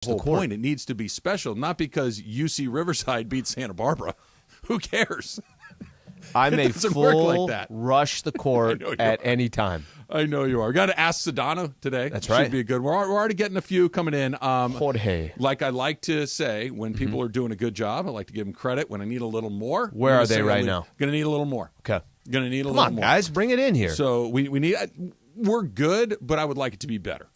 whole point. It needs to be special, not because UC Riverside beats Santa Barbara. Who cares? I'm a full like that. rush the court at any time. I know you are. Got to ask Sedano today. That's right. Should be a good one. We're already getting a few coming in. Jorge. Like I like to say, when people are doing a good job, I like to give them credit. When I need a little more. Where are they right now? Going to need a little more. Okay. Going to need a Come little on, more. guys. Bring it in here. So we need. We're good, but I would like it to be better.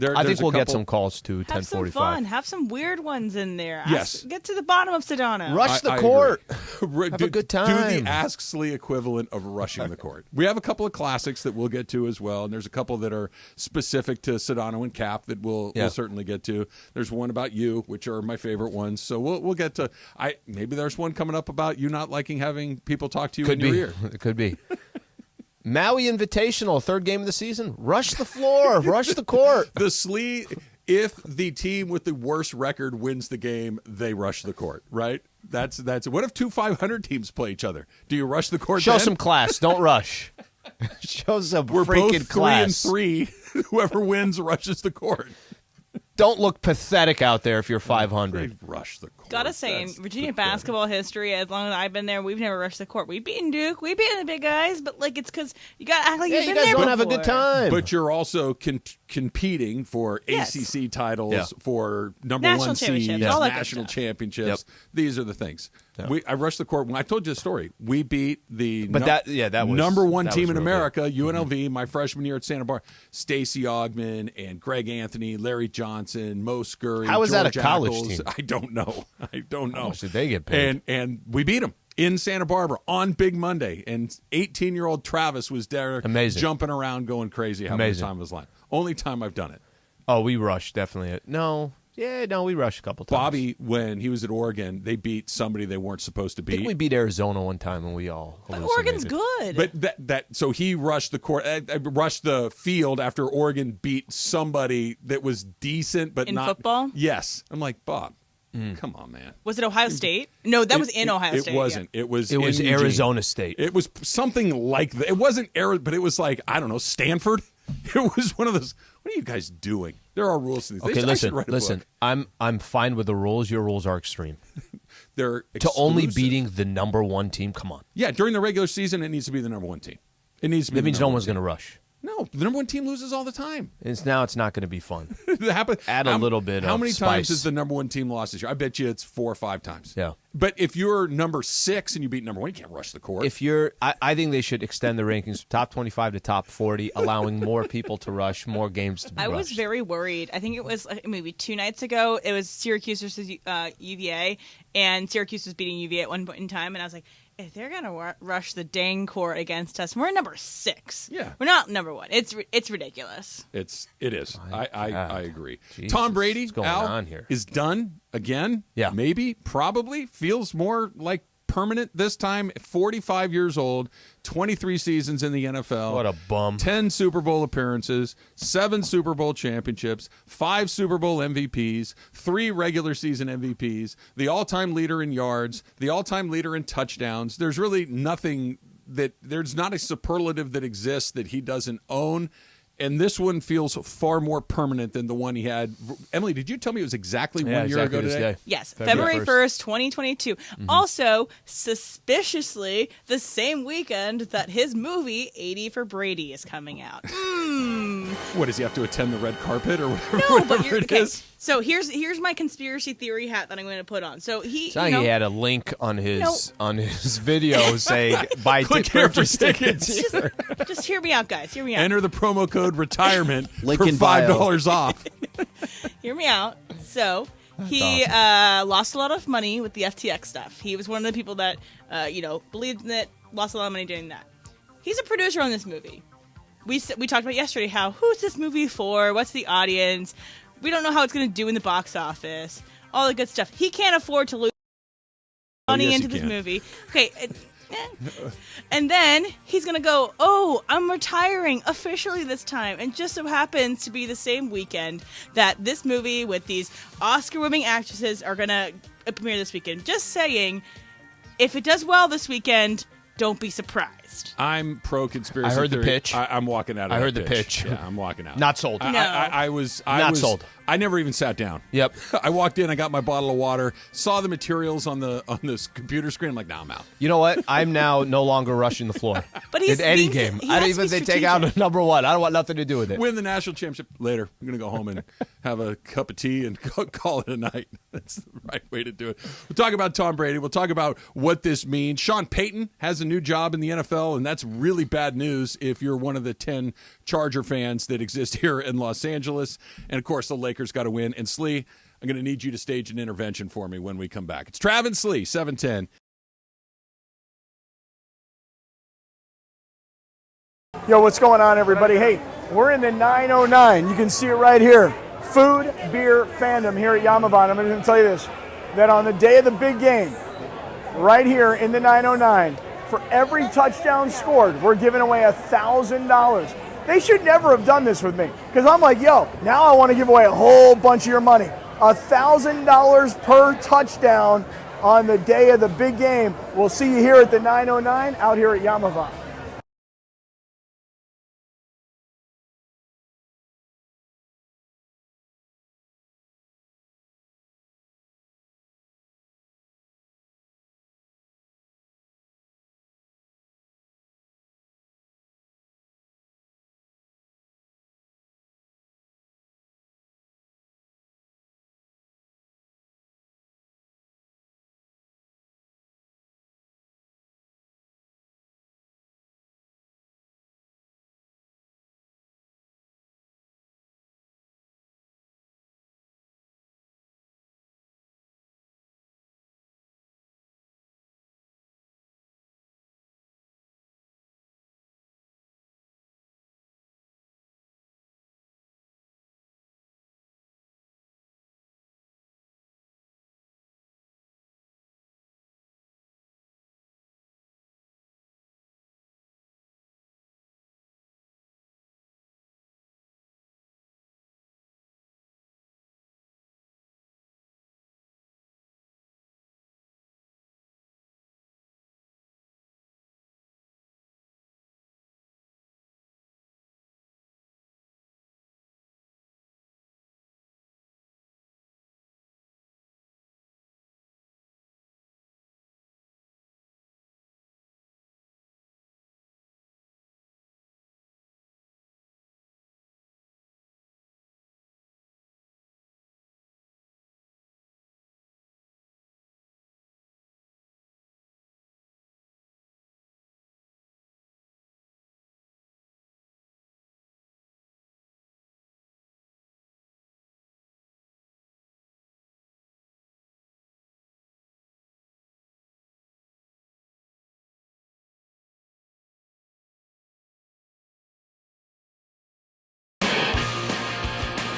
I think we'll get some calls to 10:45. Have some fun. Have some weird ones in there. Yes. Get to the bottom of Sedano. Rush the court. Have a good time. Do the Ask Slee equivalent of rushing the court. We have a couple of classics that we'll get to as well, and there's a couple that are specific to Sedano and Cap that we'll certainly get to. There's one about you, which are my favorite ones. So we'll get to. Maybe there's one coming up about you not liking having people talk to you in your ear. It could be. Maui Invitational, third game of the season. Rush the floor. Rush the court. The Slee, if the team with the worst record wins the game, they rush the court, right? That's what if two 500 teams play each other? Do you rush the court? Show then? some class. Don't rush. Show some freaking class. We're both 3-3. Whoever wins rushes the court. Don't look pathetic out there if you're 500. Rush the court. Gotta say, in Virginia basketball history, as long as I've been there, we've never rushed the court. We've beaten Duke, we've beaten the big guys, but it's because you gotta act like you've been there before. You guys want to have a good time. But you're also competing for ACC titles, for number one seeds, national championships. Yep. These are the things. Yep. I rushed the court. When I told you the story, we beat the number one team in America, UNLV, my freshman year at Santa Barbara. Stacey Ogman and Greg Anthony, Larry Johnson, Mo Scurry. How was George that a college Ackles. team? I don't know. How much did they get paid? And we beat them in Santa Barbara on Big Monday. And 18-year-old Travis was there jumping around going crazy having the time of his life. Only time I've done it. Oh, we rushed, definitely. We rushed a couple times. Bobby, when he was at Oregon, they beat somebody they weren't supposed to beat. I think we beat Arizona one time and we all Oregon's good. But so he rushed the court, rushed the field after Oregon beat somebody that was decent but in not. In football? Yes. I'm like, Bob, come on, man. Was it Ohio State? No, that was in Ohio State. It wasn't. Yeah. It was Arizona State. It was something like that. It wasn't Arizona, but it was like, I don't know, Stanford. It was one of those. What are you guys doing? There are rules to these. Okay, listen. I'm fine with the rules. Your rules are extreme. They're to only beating the number one team. Come on. Yeah, during the regular season, it needs to be the number one team. It needs to be. That means no one's going to rush. No, the number one team loses all the time. It's not going to be fun. Add a little bit. How many spice. times has the number one team lost this year? I bet you it's 4 or 5 times. Yeah. But if you're number 6 and you beat number 1, you can't rush the court. I think they should extend the rankings top 25 to top 40, allowing more people to rush, more games to be rushed. I was very worried. I think it was maybe 2 nights ago. It was Syracuse versus UVA, and Syracuse was beating UVA at one point in time, and I was like, if they're gonna rush the dang court against us, we're number 6. Yeah, we're not number 1. It's ridiculous. It is. I agree. Jesus, Tom Brady, what's going on here? Is done again. Yeah, maybe, probably feels more like permanent this time. 45 years old, 23 seasons in the NFL. What a bum. 10 Super Bowl appearances, 7 Super Bowl championships, 5 Super Bowl MVPs, 3 regular season MVPs, the all-time leader in yards, the all-time leader in touchdowns. There's really nothing there's not a superlative that exists that he doesn't own. And this one feels far more permanent than the one he had. Emily, did you tell me it was exactly 1 year ago today? Yes, February 1st, 2022. Mm-hmm. Also, suspiciously, the same weekend that his movie, 80 for Brady, is coming out. What, does he have to attend the red carpet or whatever it is? So here's my conspiracy theory hat that I'm going to put on. So he had a link on his video saying buy tickets. Just hear me out, guys. Hear me out. Enter the promo code retirement for Lincoln $5 off. Hear me out. So he lost a lot of money with the FTX stuff. He was one of the people that believed in it, lost a lot of money doing that. He's a producer on this movie. We talked about yesterday who's this movie for? What's the audience? We don't know how it's going to do in the box office. All the good stuff. He can't afford to lose money into this movie. Okay. And then he's going to go, I'm retiring officially this time. And just so happens to be the same weekend that this movie with these Oscar-winning actresses are going to premiere this weekend. Just saying, if it does well this weekend, don't be surprised. pissed. I'm pro conspiracy. I heard theory. the pitch. I'm walking out. I of heard that the pitch. Yeah, I'm walking out. Not sold. No. I was sold. I never even sat down. Yep. I walked in. I got my bottle of water. Saw the materials on this computer screen. I'm like, nah, I'm out. You know what? I'm now no longer rushing the floor. But he's in any being- game. he I don't has to even be they take out strategic. number one. I don't want nothing to do with it. Win the national championship later. I'm gonna go home and have a cup of tea and call it a night. That's the right way to do it. We'll talk about Tom Brady. We'll talk about what this means. Sean Payton has a new job in the NFL, and that's really bad news if you're one of the 10 Charger fans that exist here in Los Angeles. And of course, the Lakers got to win. And Slee, I'm going to need you to stage an intervention for me when we come back. It's Travis Slee, 710. Yo, what's going on, everybody? Hey, we're in the 909. You can see it right here. Food, beer, fandom here at Yamavan. I'm going to tell you this, that on the day of the big game, right here in the 909, for every touchdown scored, we're giving away $1,000. They should never have done this with me, because I'm like, yo, now I want to give away a whole bunch of your money. $1,000 per touchdown on the day of the big game. We'll see you here at the 909 out here at Yamavan.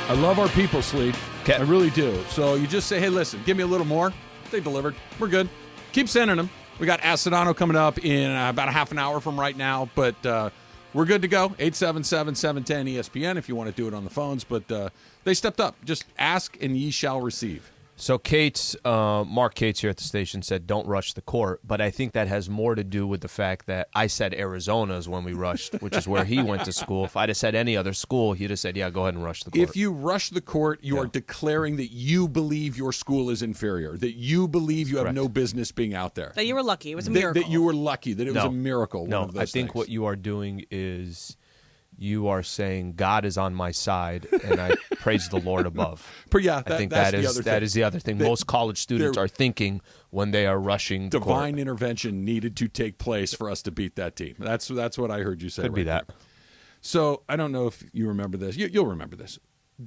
I love our people, Slee. Okay. I really do. So you just say, hey, listen, give me a little more. They delivered. We're good. Keep sending them. We got Sedano coming up in about a half an hour from right now, but we're good to go. 877-710-ESPN if you want to do it on the phones, but they stepped up. Just ask and ye shall receive. So Mark Cates here at the station said, don't rush the court. But I think that has more to do with the fact that I said Arizona's when we rushed, which is where he went to school. If I'd have said any other school, he'd have said, yeah, go ahead and rush the court. If you rush the court, you are declaring that you believe your school is inferior, that you believe you have no business being out there. That you were lucky. It was a miracle. That you were lucky, that it was a miracle. No, one of those I think things. what you are doing is you are saying God is on my side, and I praise the Lord above. But yeah, I think that's that the is other that thing. is the other thing. That Most college students are thinking when they are rushing the court. Divine intervention needed to take place for us to beat that team. That's what I heard you say. Could be right that. there. So I don't know if you remember this. You'll remember this.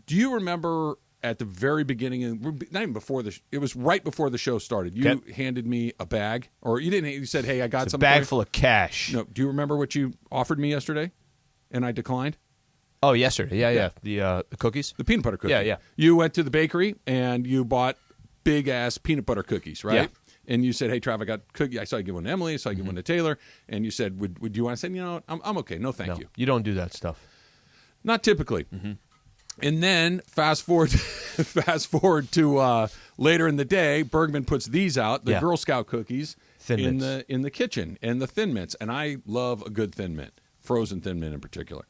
Do you remember at the very beginning, not even before it was right before the show started, you handed me a bag, or you didn't, you said, hey, I got It's a something. bag full of cash. No, do you remember what you offered me yesterday? And I declined? Oh, yesterday. Yeah. The cookies? The peanut butter cookies. Yeah. You went to the bakery and you bought big-ass peanut butter cookies, right? Yeah. And you said, hey, Trav, I got cookies. I saw you give one to Emily. I saw you give one to Taylor. And you said, would you want to say, I'm okay. No, thank you. You don't do that stuff. Not typically. And then fast forward to later in the day, Bergman puts these out, the Girl Scout cookies in the kitchen, and the Thin Mints. And I love a good Thin Mint, frozen Thin Mint in particular.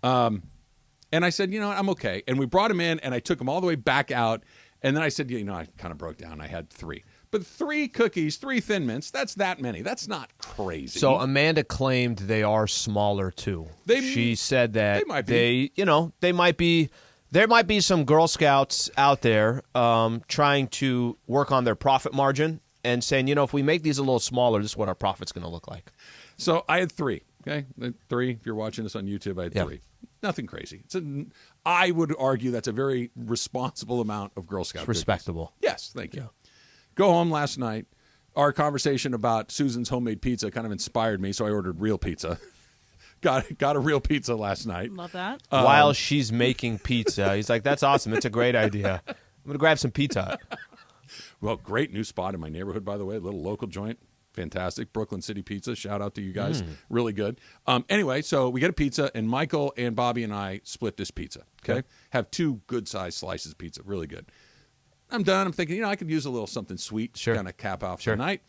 And I said, you know what, I'm okay. And we brought them in, and I took them all the way back out. And then I said, you know, I kind of broke down. I had 3. But 3 cookies, 3 Thin Mints, that's that many. That's not crazy. So Amanda claimed they are smaller, too. She said that they might be. There might be some Girl Scouts out there trying to work on their profit margin and saying, you know, if we make these a little smaller, this is what our profit's going to look like. So I had 3, okay? 3, if you're watching this on YouTube, I had 3. Nothing crazy. I would argue that's a very responsible amount of Girl Scout cookies. Respectable. Yes, thank you. Go home last night. Our conversation about Susan's homemade pizza kind of inspired me, so I ordered real pizza. Got a real pizza last night. Love that. While she's making pizza, he's like, that's awesome. It's a great idea. I'm going to grab some pizza. Well, great new spot in my neighborhood, by the way. A little local joint. Fantastic. Brooklyn City Pizza. Shout out to you guys. Really good. Anyway, so we get a pizza, and Michael and Bobby and I split this pizza. Okay? Have 2 good-sized slices of pizza. Really good. I'm done. I'm thinking, you know, I could use a little something sweet to kind of cap off the night.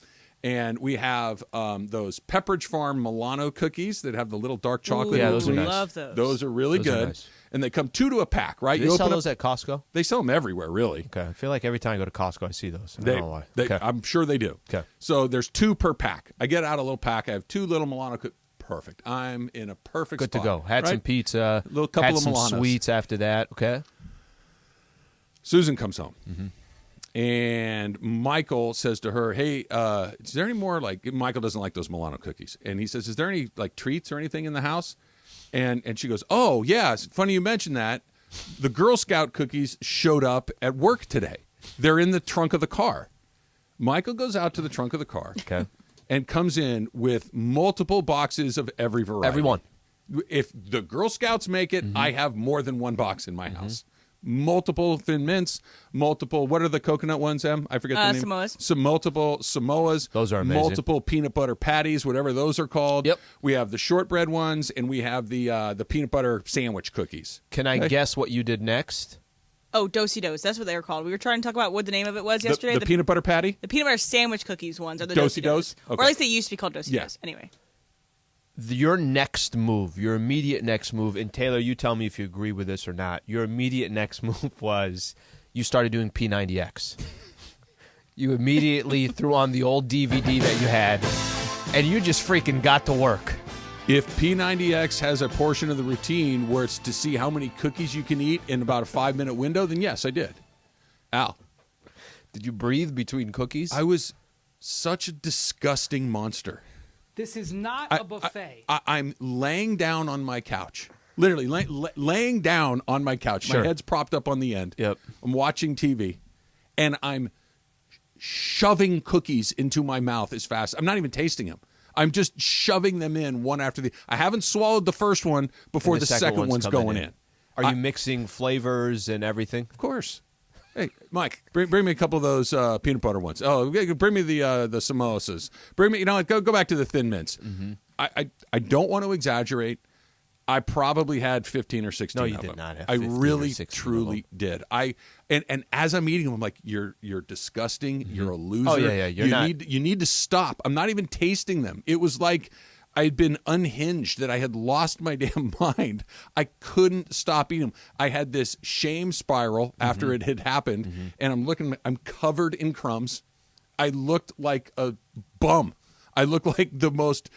And we have those Pepperidge Farm Milano cookies that have the little dark chocolate. Yeah, those are nice. Love those. Those are really good. Nice. And they come 2 to a pack, right? Do they sell those at Costco? They sell them everywhere, really. Okay. I feel like every time I go to Costco, I see those. I don't know why. I'm sure they do. Okay. So there's 2 per pack. I get out a little pack. I have 2 little Milano cookies. Perfect. I'm in a perfect spot. Good to go. Had some pizza. A little couple had of some Milanos. Sweets after that. Okay. Susan comes home. And Michael says to her, hey, is there any more, like, Michael doesn't like those Milano cookies. And he says, is there any, like, treats or anything in the house? And she goes, oh, yeah, it's funny you mentioned that. The Girl Scout cookies showed up at work today. They're in the trunk of the car. Michael goes out to the trunk of the car and comes in with multiple boxes of every variety. Everyone. If the Girl Scouts make it, I have more than 1 box in my house. Multiple Thin Mints, multiple, what are the coconut ones, Em? I forget the name. Samoas. Some multiple Samoas. Those are amazing. Multiple peanut butter patties, whatever those are called. Yep. We have the shortbread ones, and we have the peanut butter sandwich cookies. Can I guess what you did next? Oh, Do-si-dos. That's what they were called. We were trying to talk about what the name of it was yesterday. The peanut butter patty? The peanut butter sandwich cookies ones are the Do-si-dos? Do-si-dos. Or at least they used to be called Do-si-dos. Yes. Anyway. Your next move, your immediate next move, and Taylor, you tell me if you agree with this or not. Your immediate next move was you started doing P90X. You immediately threw on the old DVD that you had, and you just freaking got to work. If P90X has a portion of the routine where it's to see how many cookies you can eat in about a 5-minute window, then yes, I did. Al. Did you breathe between cookies? I was such a disgusting monster. This is not a buffet. I'm laying down on my couch. Literally laying down on my couch. Sure. My head's propped up on the end. Yep. I'm watching TV, and I'm shoving cookies into my mouth as fast. I'm not even tasting them. I'm just shoving them in one after the. I haven't swallowed the first one before the second one's going in. Are you mixing flavors and everything? Of course. Hey, Mike, bring me a couple of those peanut butter ones. Oh, bring me the samosas. Bring me, go back to the Thin Mints. I don't want to exaggerate. I probably had 15 or 16 No, you of did them. not have I 15 really, or 16 truly did. And as I'm eating them, I'm like, you're disgusting. You're a loser. Oh, yeah. You need to stop. I'm not even tasting them. It was like I'd been unhinged, that I had lost my damn mind. I couldn't stop eating them. I had this shame spiral after it had happened, and I'm covered in crumbs. I looked like a bum. I looked like the most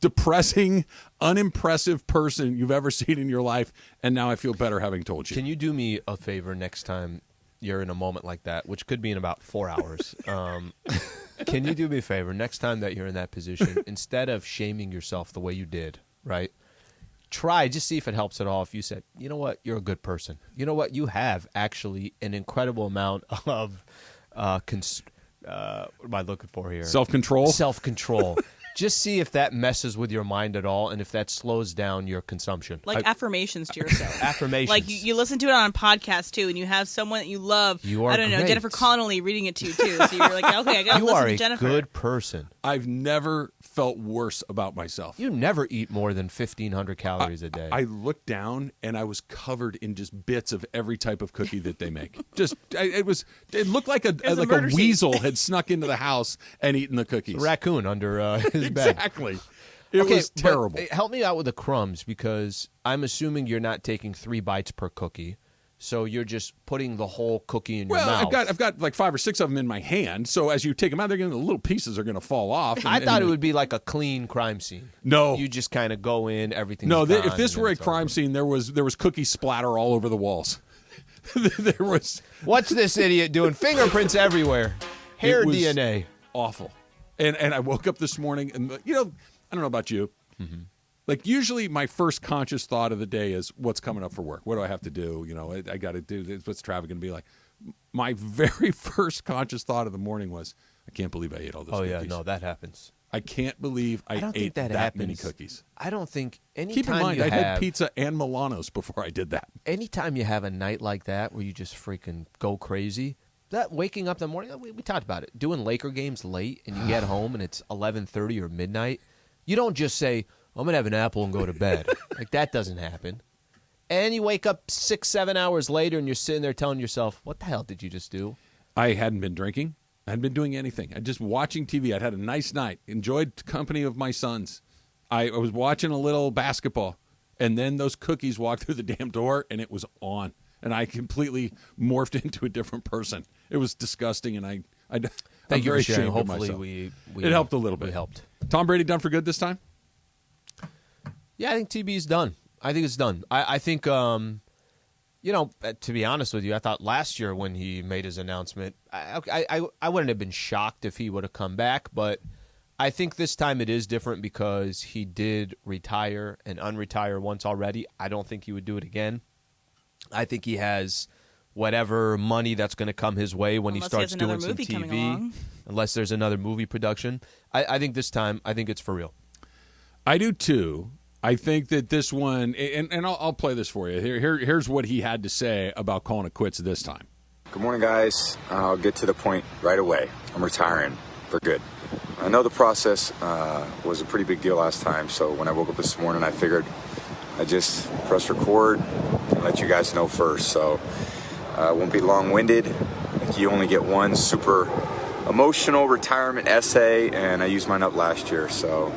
depressing, unimpressive person you've ever seen in your life, and now I feel better having told you. Can you do me a favor next time you're in a moment like that, which could be in about 4 hours? Can you do me a favor? Next time that you're in that position, instead of shaming yourself the way you did, right? Try, just see if it helps at all. If you said, you know what, you're a good person. You know what, you have actually an incredible amount of, what am I looking for here? Self-control? Self-control. Just see if that messes with your mind at all and if that slows down your consumption. Like affirmations to yourself. Affirmations. Like you listen to it on a podcast too, and you have someone that you love. You are I don't know, great. Jennifer Connelly reading it to you too. So you're like, okay, I got to listen to Jennifer. You are a good person. I've never felt worse about myself. You never eat more than 1,500 calories a day. I looked down and I was covered in just bits of every type of cookie that they make. It looked like a weasel had snuck into the house and eaten the cookies. A raccoon under his bed. Exactly. It was terrible. Help me out with the crumbs, because I'm assuming you're not taking 3 bites per cookie. So you're just putting the whole cookie in your mouth. I've got like 5 or 6 of them in my hand. So as you take them out, the little pieces are going to fall off. I thought it would be like a clean crime scene. No, you just kind of go in, everything. No, if this were a crime scene, there was cookie splatter all over the walls. There was. What's this idiot doing? Fingerprints everywhere. Hair DNA. Awful. And I woke up this morning, and I don't know about you. Mm-hmm. Like, usually my first conscious thought of the day is, what's coming up for work? What do I have to do? I got to do this. What's traffic going to be like? My very first conscious thought of the morning was, I can't believe I ate all those cookies. Oh, yeah, no, that happens. I can't believe I ate that many cookies. I don't think anytime Keep in mind, I had pizza and Milanos before I did that. Anytime you have a night like that where you just freaking go crazy, that waking up in the morning, we talked about it, doing Laker games late and you get home and it's 11:30 or midnight, you don't just say, I'm going to have an apple and go to bed. Like, that doesn't happen. And you wake up 6-7 hours later and you're sitting there telling yourself, what the hell did you just do? I hadn't been drinking. I hadn't been doing anything. I just watching TV. I'd had a nice night, enjoyed the company of my sons. I was watching a little basketball, and then those cookies walked through the damn door, and it was on. And I completely morphed into a different person. It was disgusting, and I'm very ashamed of myself. Hopefully it helped a little bit. It helped. Tom Brady done for good this time? Yeah, I think TB's done. I think it's done. I think, to be honest with you, I thought last year when he made his announcement, I wouldn't have been shocked if he would have come back, but I think this time it is different because he did retire and unretire once already. I don't think he would do it again. I think he has whatever money that's going to come his way when he starts doing some TV, unless there's another movie production. I think this time, I think it's for real. I do too. I think that this one, and I'll play this for you. Here's what he had to say about calling it quits this time. Good morning, guys. I'll get to the point right away. I'm retiring for good. I know the process was a pretty big deal last time, so when I woke up this morning, I figured I'd just press record and let you guys know first. So I won't be long-winded. Like, you only get one super emotional retirement essay, and I used mine up last year, so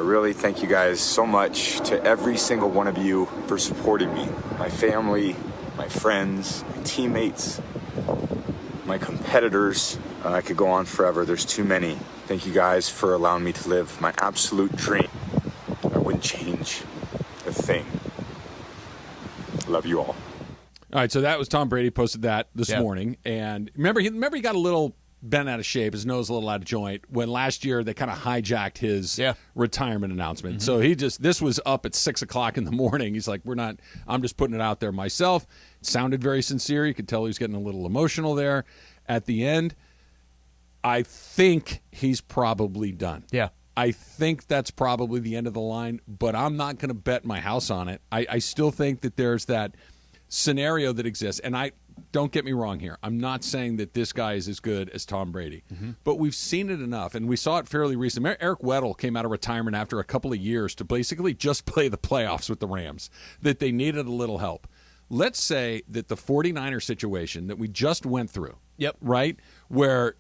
really thank you guys so much to every single one of you for supporting me. My family, my friends, my teammates, my competitors. I could go on forever. There's too many. Thank you guys for allowing me to live my absolute dream. I wouldn't change a thing. Love you all. All right, so that was Tom Brady posted that this morning. And remember he got a little bent out of shape, his nose a little out of joint, when last year they kind of hijacked his retirement announcement. Mm-hmm. So this was up at 6 o'clock in the morning. He's like, I'm just putting it out there myself. It sounded very sincere. You could tell he was getting a little emotional there at the end. I think he's probably done. Yeah. I think that's probably the end of the line, but I'm not going to bet my house on it. I still think that there's that scenario that exists, and don't get me wrong here. I'm not saying that this guy is as good as Tom Brady, but we've seen it enough, and we saw it fairly recently. Eric Weddle came out of retirement after a couple of years to basically just play the playoffs with the Rams, that they needed a little help. Let's say that the 49er situation that we just went through, right, where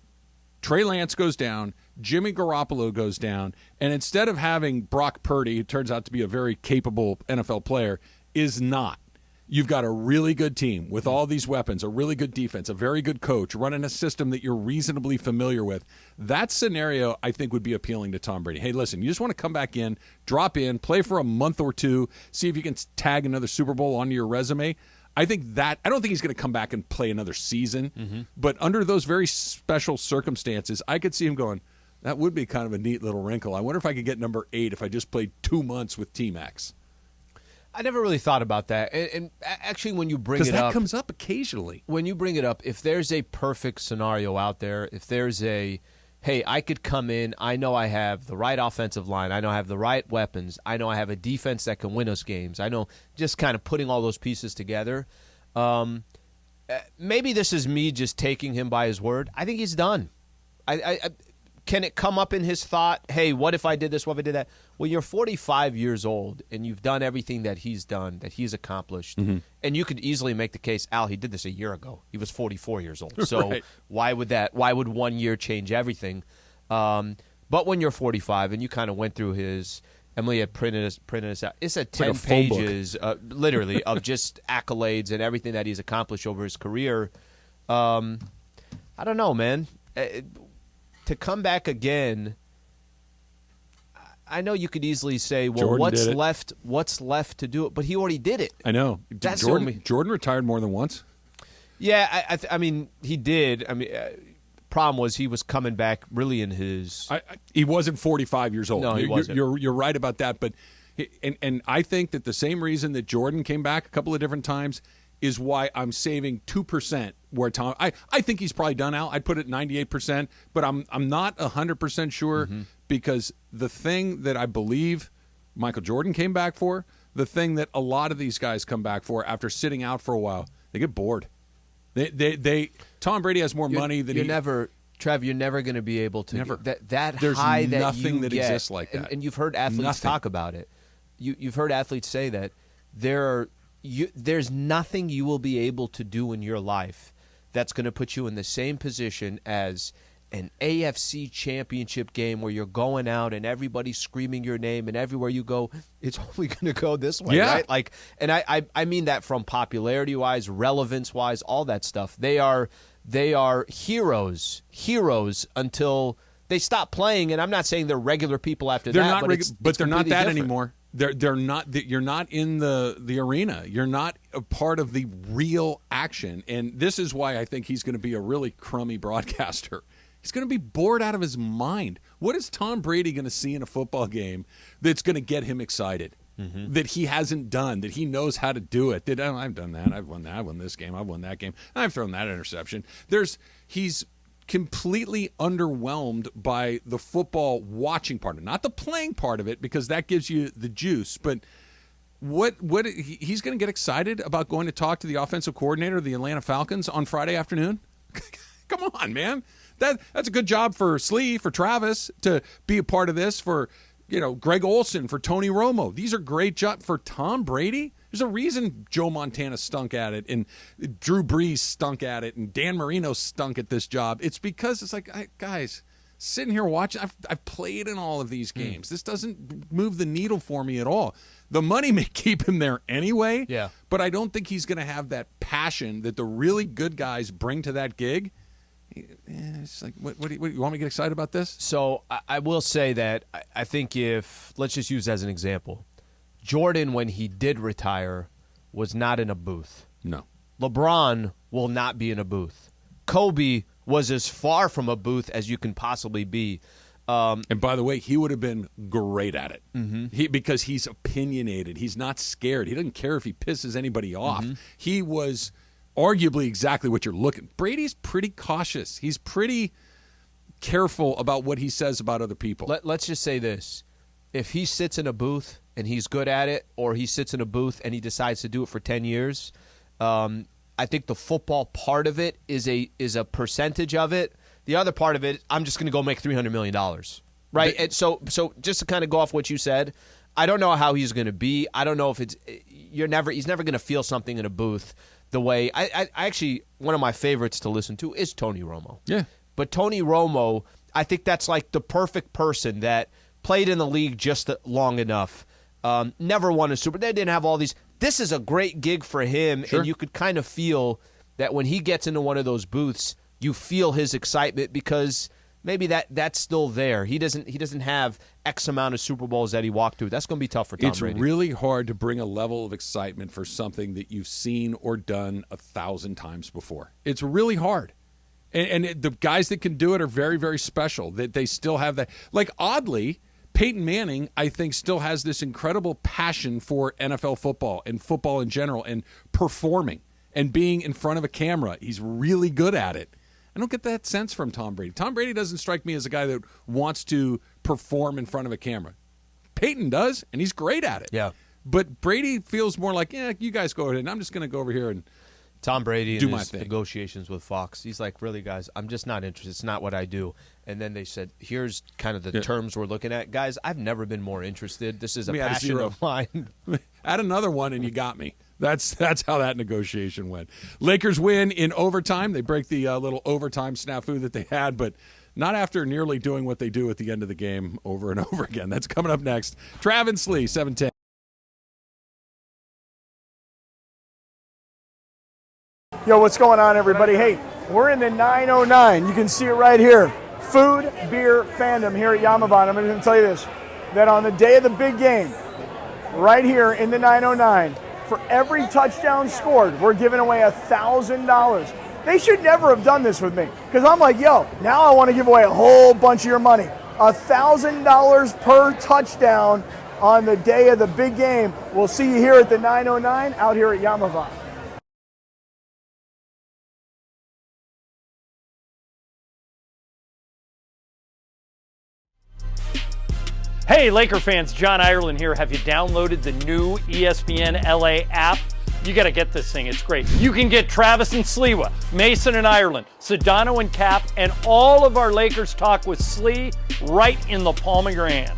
Trey Lance goes down, Jimmy Garoppolo goes down, and instead of having Brock Purdy, who turns out to be a very capable NFL player, is not. You've got a really good team with all these weapons, a really good defense, a very good coach, running a system that you're reasonably familiar with. That scenario, I think, would be appealing to Tom Brady. Hey, listen, you just want to come back in, drop in, play for a month or two, see if you can tag another Super Bowl onto your resume. I don't think he's going to come back and play another season, but under those very special circumstances, I could see him going, that would be kind of a neat little wrinkle. I wonder if I could get number 8 if I just played 2 months with T-Max. I never really thought about that. And actually, when you bring it up... Because that comes up occasionally. When you bring it up, if there's a perfect scenario out there, if there's a hey, I could come in. I know I have the right offensive line. I know I have the right weapons. I know I have a defense that can win us games. I know just kind of putting all those pieces together. Maybe this is me just taking him by his word. I think he's done. Can it come up in his thought, hey, what if I did this, what if I did that? Well, you're 45 years old, and you've done everything that he's done, that he's accomplished. Mm-hmm. And you could easily make the case, Al, he did this a year ago. He was 44 years old. So right. Why would 1 year change everything? But when you're 45 and you kind of went through his – Emily had printed us out. It's 10 pages, literally, of just accolades and everything that he's accomplished over his career. I don't know, man. To come back again, I know you could easily say, well, Jordan what's left to do it? But he already did it. I know. Jordan retired more than once? Yeah, I mean, he did. I mean, problem was he was coming back really in his... he wasn't 45 years old. No, he wasn't. You're right about that. But and I think that the same reason that Jordan came back a couple of different times is why I'm saving 2% where Tom. I think he's probably done, Al. I'd put it 98%, but I'm not 100% sure because the thing that I believe Michael Jordan came back for, the thing that a lot of these guys come back for after sitting out for a while, they get bored. Tom Brady has more money than Trev, you're never going to be able to never. That There's high that nothing you that get, exists like that. And you've heard athletes talk about it. You've heard athletes say that there's nothing you will be able to do in your life that's going to put you in the same position as an AFC championship game where you're going out and everybody's screaming your name and everywhere you go, it's only going to go this way, right? Like, and I mean that from popularity-wise, relevance-wise, all that stuff. They are heroes until they stop playing. And I'm not saying they're regular people after that, but they're not that different anymore. They're not. You're not in the arena. You're not a part of the real action. And this is why I think he's going to be a really crummy broadcaster. He's going to be bored out of his mind. What is Tom Brady going to see in a football game that's going to get him excited? Mm-hmm. That he hasn't done, that he knows how to do it. That I've done that. I've won that. I won this game. I've won that game. I've thrown that interception. He's completely underwhelmed by the football watching part of it, not the playing part of it, because that gives you the juice. But what he's going to get excited about going to talk to the offensive coordinator of the Atlanta Falcons on Friday afternoon? Come on, man. That's a good job for Slee, for Travis to be a part of this, for Greg Olsen, for Tony Romo. These are great jobs. For Tom Brady, there's a reason Joe Montana stunk at it and Drew Brees stunk at it and Dan Marino stunk at this job. It's because it's like, guys, sitting here watching, I've played in all of these games. This doesn't move the needle for me at all. The money may keep him there anyway, but I don't think he's going to have that passion that the really good guys bring to that gig. It's like, what do you want me to get excited about this? So I will say that I think let's just use as an example, Jordan, when he did retire, was not in a booth. No. LeBron will not be in a booth. Kobe was as far from a booth as you can possibly be. And by the way, he would have been great at it because he's opinionated. He's not scared. He doesn't care if he pisses anybody off. He was arguably exactly what you're looking. Brady's pretty cautious. He's pretty careful about what he says about other people. Let's just say this. If he sits in a booth and he's good at it, or he sits in a booth and he decides to do it for 10 years, I think the football part of it is a percentage of it. The other part of it, I'm just going to go make $300 million, right? And so just to kind of go off what you said, I don't know how he's going to be. I don't know if he's never going to feel something in a booth the way I actually, one of my favorites to listen to is Tony Romo. Yeah. But Tony Romo, I think that's like the perfect person that played in the league just long enough. Never won a Super. They didn't have all these. This is a great gig for him, and you could kind of feel that when he gets into one of those booths, you feel his excitement because maybe that's still there. He doesn't have X amount of Super Bowls that he walked through. That's going to be tough for Tom Brady. It's really hard to bring a level of excitement for something that you've seen or done 1,000 times before. It's really hard. And the guys that can do it are very, very special. That they still have that. Like, oddly, Peyton Manning, I think, still has this incredible passion for NFL football and football in general and performing and being in front of a camera. He's really good at it. I don't get that sense from Tom Brady. Tom Brady doesn't strike me as a guy that wants to perform in front of a camera. Peyton does, and he's great at it. Yeah. But Brady feels more like, you guys go ahead, and I'm just going to go over here and Tom Brady do in my his thing. negotiations with Fox, he's like, really, guys, I'm just not interested. It's not what I do. And then they said, here's kind of the terms we're looking at. Guys, I've never been more interested. This is a passion of mine. Add another one, and you got me. That's how that negotiation went. Lakers win in overtime. They break the little overtime snafu that they had, but not after nearly doing what they do at the end of the game over and over again. That's coming up next. Travis Sliwa, 710. Yo, what's going on, everybody? Hey, we're in the 909. You can see it right here. Food, beer, fandom here at Yamavon. I'm going to tell you this, that on the day of the big game, right here in the 909, for every touchdown scored, we're giving away $1,000. They should never have done this with me, because I'm like, yo, now I want to give away a whole bunch of your money. $1,000 per touchdown on the day of the big game. We'll see you here at the 909 out here at Yamavon. Hey, Laker fans, John Ireland here. Have you downloaded the new ESPN LA app? You got to get this thing. It's great. You can get Travis and Sliwa, Mason and Ireland, Sedano and Cap, and all of our Lakers talk with Slee right in the palm of your hand.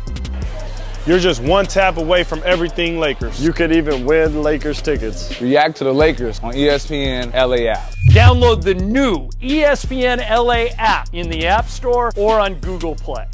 You're just one tap away from everything Lakers. You could even win Lakers tickets. React to the Lakers on ESPN LA app. Download the new ESPN LA app in the App Store or on Google Play.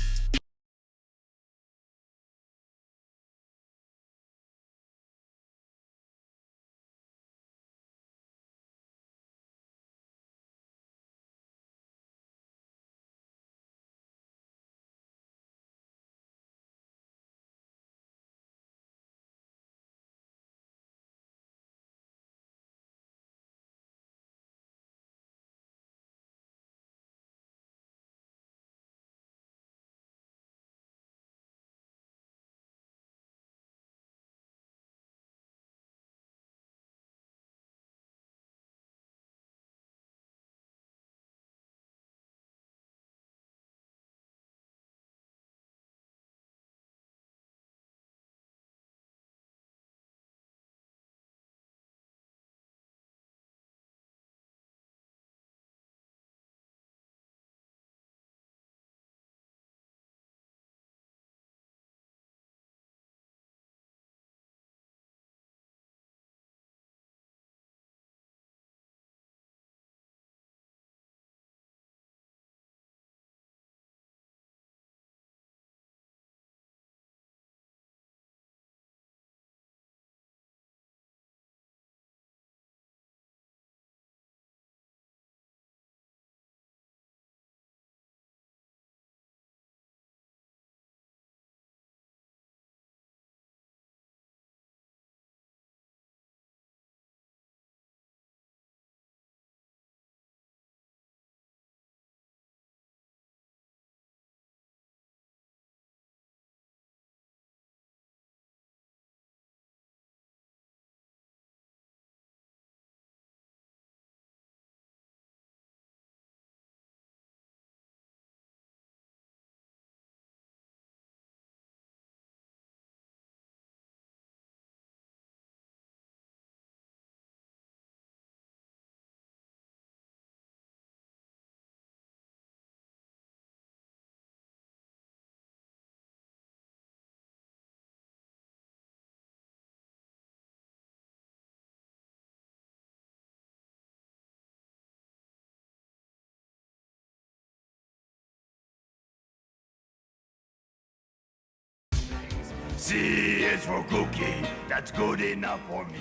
C is for cookie. That's good enough for me.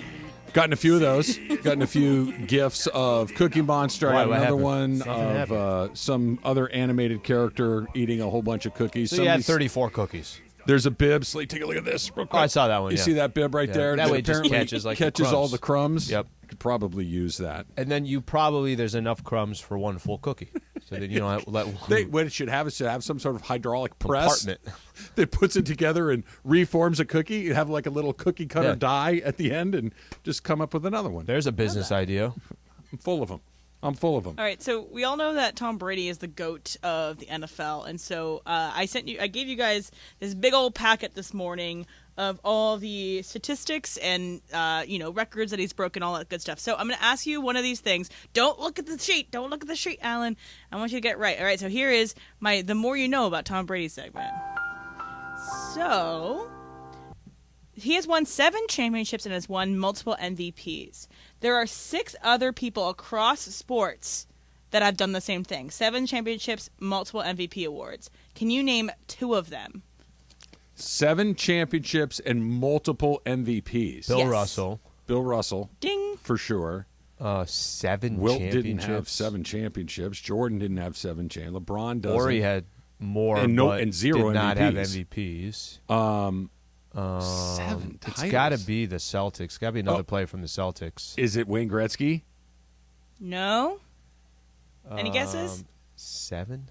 Gotten a few of those. Gotten a few gifs of Cookie Monster. I got another one of some other animated character eating a whole bunch of cookies. So you had 34 cookies. There's a bib. Slee, take a look at this real quick. Oh, I saw that one. You see that bib right there? That way it just apparently catches all the crumbs. Yep. Could probably use that. And then there's enough crumbs for one full cookie. So then you don't have to let one. What it should have is some sort of hydraulic press compartment that puts it together and reforms a cookie. You have like a little cookie cutter die at the end and just come up with another one. There's a business idea. I'm full of them. I'm full of them. All right, so we all know that Tom Brady is the GOAT of the NFL, and so I gave you guys this big old packet this morning of all the statistics and records that he's broken, all that good stuff. So I'm going to ask you one of these things. Don't look at the sheet. Don't look at the sheet, Alan. I want you to get it right. All right, so here is my The More You Know About Tom Brady segment. So he has won 7 championships and has won multiple MVPs. There are 6 other people across sports that have done the same thing. 7 championships, multiple MVP awards. Can you name 2 of them? 7 championships and multiple MVPs. Bill Russell. Bill Russell. Ding. For sure. 7 Wilt championships. didn't have 7 championships. Jordan didn't have 7 championships. LeBron doesn't. Or he had more and 0 did not MVPs. have MVPs. 7 titles. It's got to be the Celtics. Got to be another player from the Celtics. Is it Wayne Gretzky? No. Any guesses? 7?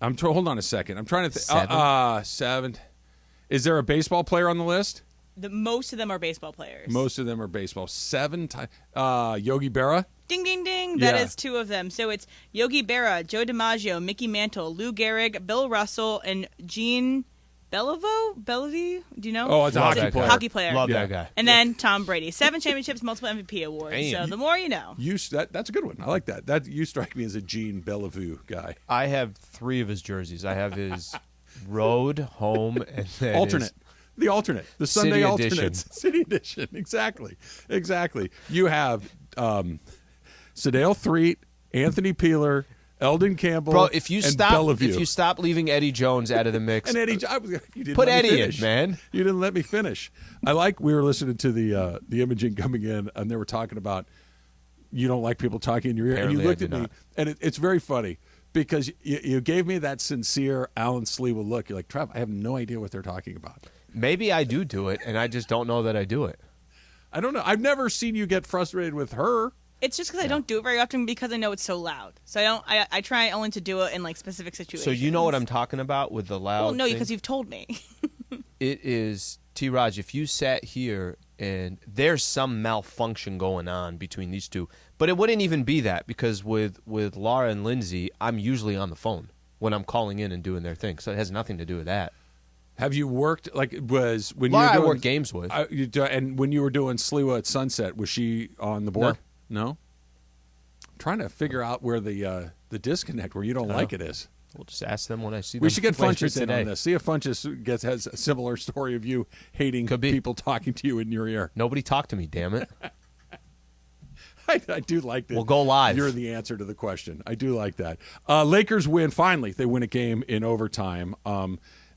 Hold on a second. I'm trying to think. 7? 7. Is there a baseball player on the list? Most of them are baseball players. Most of them are baseball. 7 Yogi Berra? Ding, ding, ding. That is 2 of them. So it's Yogi Berra, Joe DiMaggio, Mickey Mantle, Lou Gehrig, Bill Russell, and Gene Bellevue? Do you know? Oh, it's a hockey player. Hockey player. Love that guy. And then Tom Brady. 7 championships, multiple MVP awards. Damn. So the more you know. That's a good one. I like that. You strike me as a Gene Bellevue guy. I have 3 of his jerseys. I have his road, home, and then alternate. The alternate. The Sunday City alternate. edition. City edition. Exactly. You have Sedale Threet, Anthony Peeler, Eldon Campbell, Bro, if you Bellevue. stop leaving Eddie Jones out of the mix, and Eddie, you didn't put let me Eddie finish. in, man. You didn't let me finish. We were listening to the imaging coming in, and they were talking about you don't like people talking in your ear, Apparently and you looked I at do me, not. and it's very funny because you gave me that sincere Alan Sliwa look. You're like, Trev, I have no idea what they're talking about. Maybe I do it, and I just don't know that I do it. I don't know. I've never seen you get frustrated with her. It's just because I don't do it very often because I know it's so loud. So I try only to do it in like specific situations. So you know what I'm talking about with the loud Well, no, thing? because you've told me. It is, T-Raj, if you sat here and there's some malfunction going on between these two, but it wouldn't even be that because with Laura and Lindsay, I'm usually on the phone when I'm calling in and doing their thing. So it has nothing to do with that. Have you worked when Laura, you were doing, I work games with. And when you were doing Sliwa at Sunset, was she on the board? No. I'm trying to figure out where the disconnect where you don't like it is. We'll just ask them when I see them. We should get later Funchess in today. on this. See if Funchess has a similar story of you hating people talking to you in your ear. Nobody talk to me, damn it. I do like that. We'll go live. You're the answer to the question. I do like that. Lakers win. Finally, they win a game in overtime.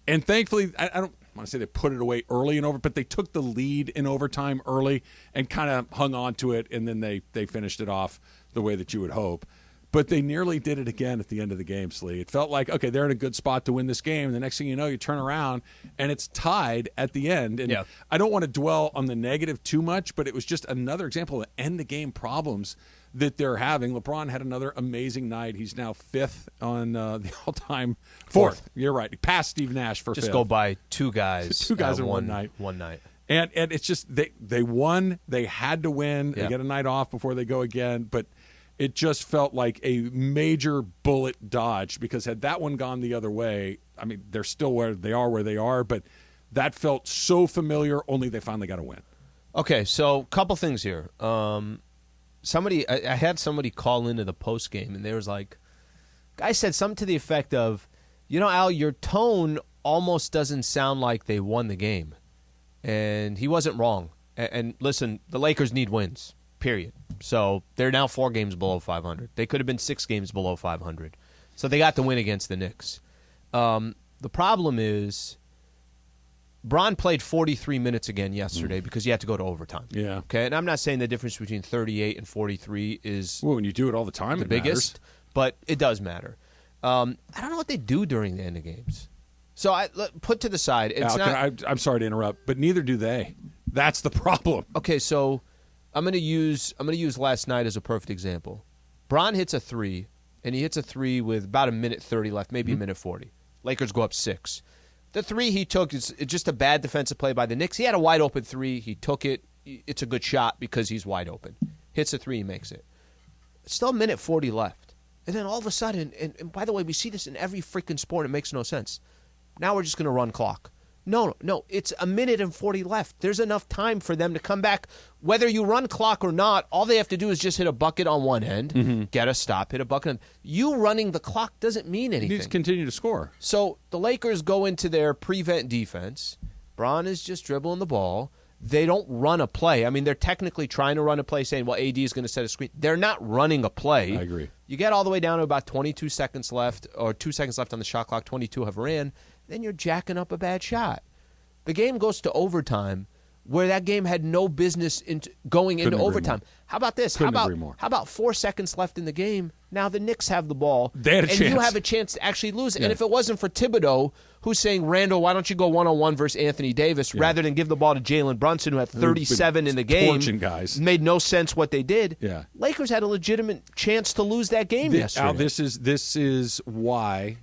And thankfully, I don't want to say they put it away early in but they took the lead in overtime early and kind of hung on to it, and then they finished it off the way that you would hope. But they nearly did it again at the end of the game, Slee. It felt like, okay, they're in a good spot to win this game. And the next thing you know, you turn around, and it's tied at the end. And I don't want to dwell on the negative too much, but it was just another example of end-of-game problems that they're having. LeBron had another amazing night. He's now 5th on the all-time fourth. You're right. He passed Steve Nash for 5th. Just go by 2 guys. 2 guys in one night. And it's just they won. They had to win. They get a night off before they go again. But it just felt like a major bullet dodge because had that one gone the other way, I mean, they're still where they are, but that felt so familiar, only they finally got a win. Okay, so couple things here. I had somebody call into the post game, and there was like, guy said something to the effect of, Al, your tone almost doesn't sound like they won the game. And he wasn't wrong. And listen, the Lakers need wins, period. So they're now 4 games below 500. They could have been 6 games below 500. So they got the win against the Knicks. The problem is Bron played 43 minutes again yesterday because he had to go to overtime. Yeah. Okay, and I'm not saying the difference between 38 and 43 is when you do it all the time, the biggest, but it does matter. I don't know what they do during the end of games. So put to the side. It's I'm sorry to interrupt, but neither do they. That's the problem. Okay, so I'm going to use last night as a perfect example. Bron hits a 3, and he hits a 3 with about a minute 30 left, maybe a minute 40. Lakers go up 6. The 3 he took is just a bad defensive play by the Knicks. He had a wide open 3. He took it. It's a good shot because he's wide open. Hits a 3, he makes it. Still a minute 40 left. And then all of a sudden, and by the way, we see this in every freaking sport. It makes no sense. Now we're just going to run clock. No. It's a minute and 40 left. There's enough time for them to come back. Whether you run clock or not, all they have to do is just hit a bucket on one end, get a stop, hit a bucket. You running the clock doesn't mean anything. You just continue to score. So the Lakers go into their prevent defense. Bron is just dribbling the ball. They don't run a play. I mean, they're technically trying to run a play, saying, well, AD is going to set a screen. They're not running a play. I agree. You get all the way down to about 22 seconds left, or 2 seconds left on the shot clock, 22 have ran, then you're jacking up a bad shot. The game goes to overtime, where that game had no business going into overtime. How about this? How about 4 seconds left in the game? Now the Knicks have the ball, they had a and chance. You have a chance to actually lose. Yeah. And if it wasn't for Thibodeau, who's saying, Randall, why don't you go one-on-one versus Anthony Davis rather than give the ball to Jalen Brunson, who had 37 in the game? Torching guys. Made no sense what they did. Yeah. Lakers had a legitimate chance to lose that game yesterday. Al, this is why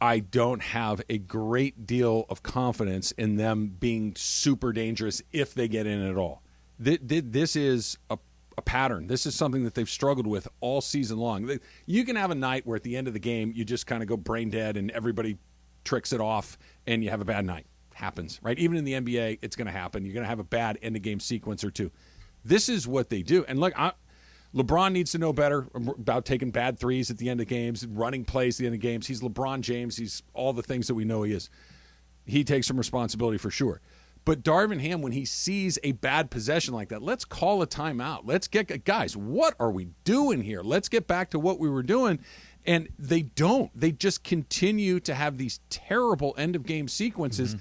I don't have a great deal of confidence in them being super dangerous if they get in at all. This is a pattern. This is something that they've struggled with all season long. You can have a night where at the end of the game you just kind of go brain dead and everybody tricks it off and you have a bad night. Happens, right? Even in the NBA, it's going to happen. You're going to have a bad end-of-game sequence or two. This is what they do. And look, LeBron needs to know better about taking bad threes at the end of games, running plays at the end of games. He's LeBron James. He's all the things that we know he is. He takes some responsibility for sure. But Darvin Ham, when he sees a bad possession like that, let's call a timeout. Let's get – guys, what are we doing here? Let's get back to what we were doing. And they don't. They just continue to have these terrible end-of-game sequences,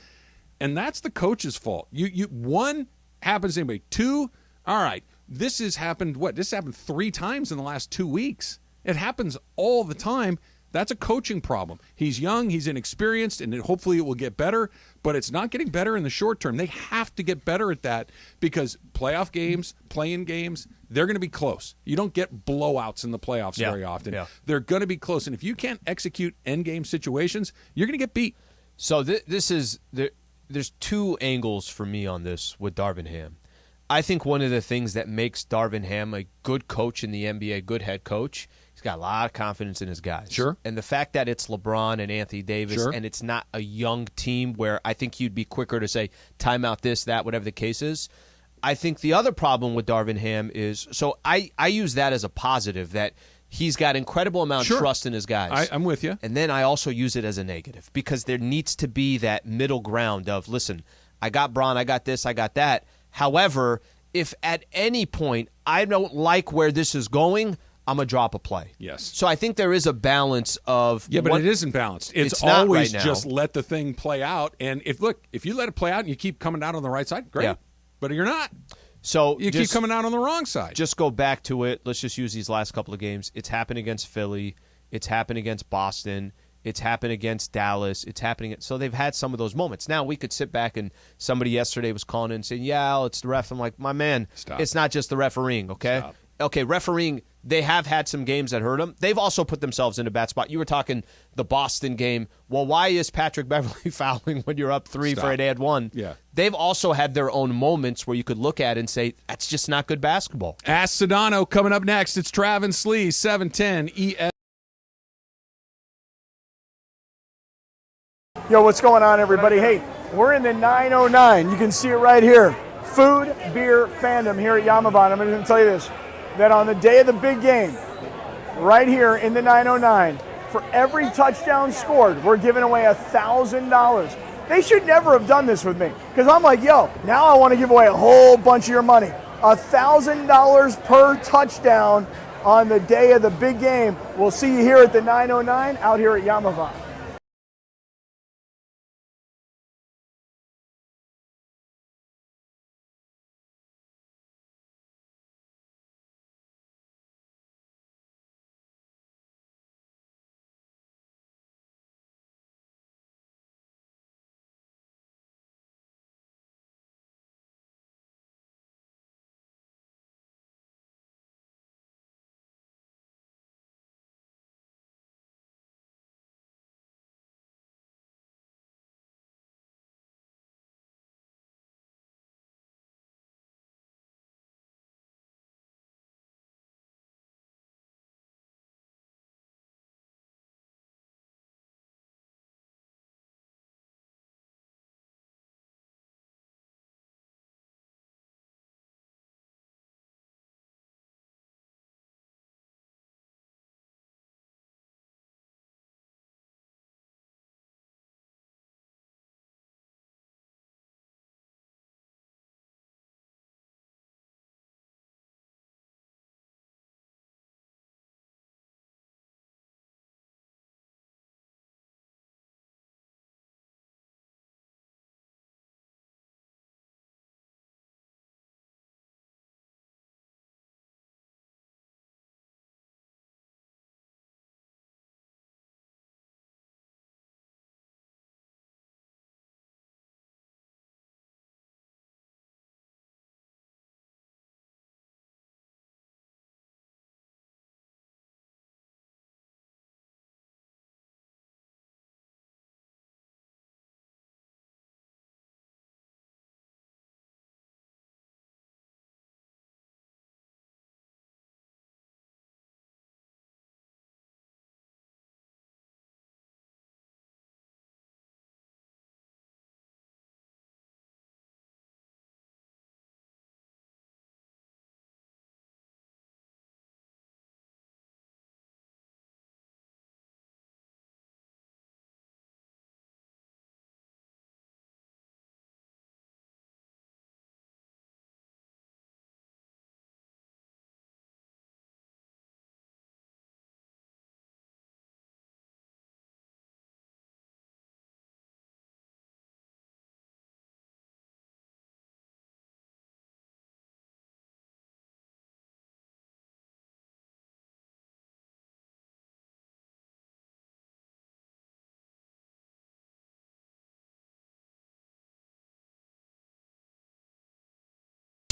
and that's the coach's fault. One, happens to anybody. Two, all right, this has happened, This happened 3 times in the last 2 weeks. It happens all the time. That's a coaching problem. He's young, he's inexperienced, and hopefully it will get better, but it's not getting better in the short term. They have to get better at that because playoff games, play-in games, they're going to be close. You don't get blowouts in the playoffs very often. Yeah. They're going to be close, and if you can't execute end-game situations, you're going to get beat. So there's 2 angles for me on this with Darvin Ham. I think one of the things that makes Darvin Ham a good coach in the NBA, good head coach, he's got a lot of confidence in his guys. Sure. And the fact that it's LeBron and Anthony Davis, and it's not a young team where I think you'd be quicker to say timeout this, that, whatever the case is. I think the other problem with Darvin Ham is, so I use that as a positive, that he's got incredible amount of trust in his guys. I'm with you. And then I also use it as a negative because there needs to be that middle ground of, listen, I got Bron, I got this, I got that. However, if at any point I don't like where this is going, I'm going to drop a play. Yes. So I think there is a balance of... Yeah, but it isn't balanced. It's always right just let the thing play out. And if you let it play out and you keep coming out on the right side, great. Yeah. But you're not. So you keep coming out on the wrong side. Just go back to it. Let's just use these last couple of games. It's happened against Philly. It's happened against Boston. It's happened against Dallas. It's happening. So they've had some of those moments. Now we could sit back and somebody yesterday was calling in and saying, yeah, it's the ref. I'm like, my man, it's not just the refereeing, okay? Stop. Okay, refereeing, they have had some games that hurt them. They've also put themselves in a bad spot. You were talking the Boston game. Well, why is Patrick Beverly fouling when you're up 3 for an ad 1? Yeah. They've also had their own moments where you could look at it and say, that's just not good basketball. Ask Sedano coming up next. It's Travis Sliwa, 710 ES. Yo, what's going on, everybody? Hey, we're in the 909. You can see it right here. Food, beer, fandom here at Yamaban. I'm going to tell you this, that on the day of the big game, right here in the 909, for every touchdown scored, we're giving away $1,000. They should never have done this with me, because I'm like, yo, now I want to give away a whole bunch of your money. $1,000 per touchdown on the day of the big game. We'll see you here at the 909 out here at Yamaban.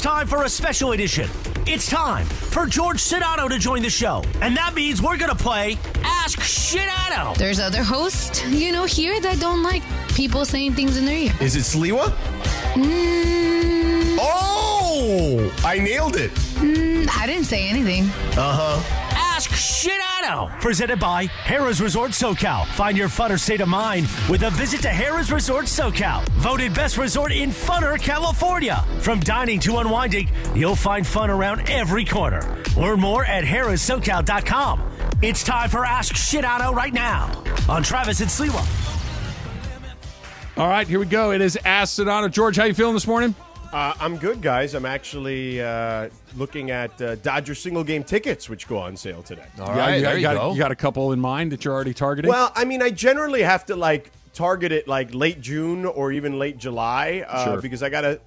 time for a special edition. It's time for George Sedano to join the show. And that means we're going to play Ask Sedano. There's other hosts, here that don't like people saying things in their ear. Is it Sliwa? Oh, I nailed it. I didn't say anything. Ask Sedano. Presented by Harrah's Resort SoCal. Find your funner state of mind with a visit to Harrah's Resort SoCal. Voted best resort in funner California. From dining to unwinding, you'll find fun around every corner. Learn more at harrahssocal.com. It's time for Ask Sedano right now on Travis and Sliwa. All right, here we go. It is Ask Sedano. George, how you feeling this morning? I'm good, guys. I'm actually looking at Dodger single game tickets, which go on sale today. All right, there you go. You got a couple in mind that you're already targeting? Well, I mean, I generally have to target it late June or even late July because I got to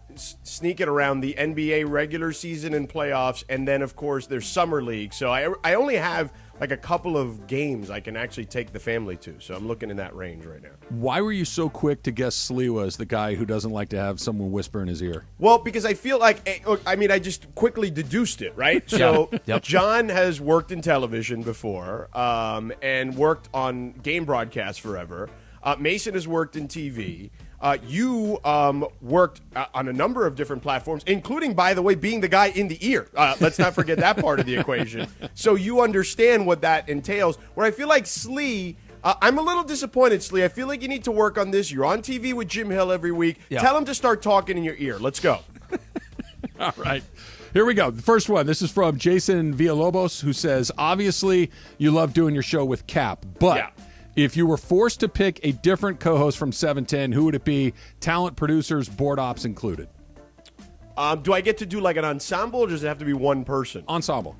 sneak it around the NBA regular season and playoffs, and then of course there's summer league. So I only have a couple of games I can actually take the family to. So I'm looking in that range right now. Why were you so quick to guess Sliwa as the guy who doesn't like to have someone whisper in his ear? Well, because I feel I just quickly deduced it, right? So John has worked in television before and worked on game broadcasts forever. Mason has worked in TV. You worked on a number of different platforms, including, by the way, being the guy in the ear. Let's not forget that part of the equation. So you understand what that entails. Where I feel like Slee, I'm a little disappointed, Slee. I feel like you need to work on this. You're on TV with Jim Hill every week. Yeah. Tell him to start talking in your ear. Let's go. All right. Here we go. The first one. This is from Jason Villalobos, who says, obviously, you love doing your show with Cap, but if you were forced to pick a different co-host from 710, who would it be? Talent, producers, board ops included. Do I get to do an ensemble, or does it have to be one person? Ensemble.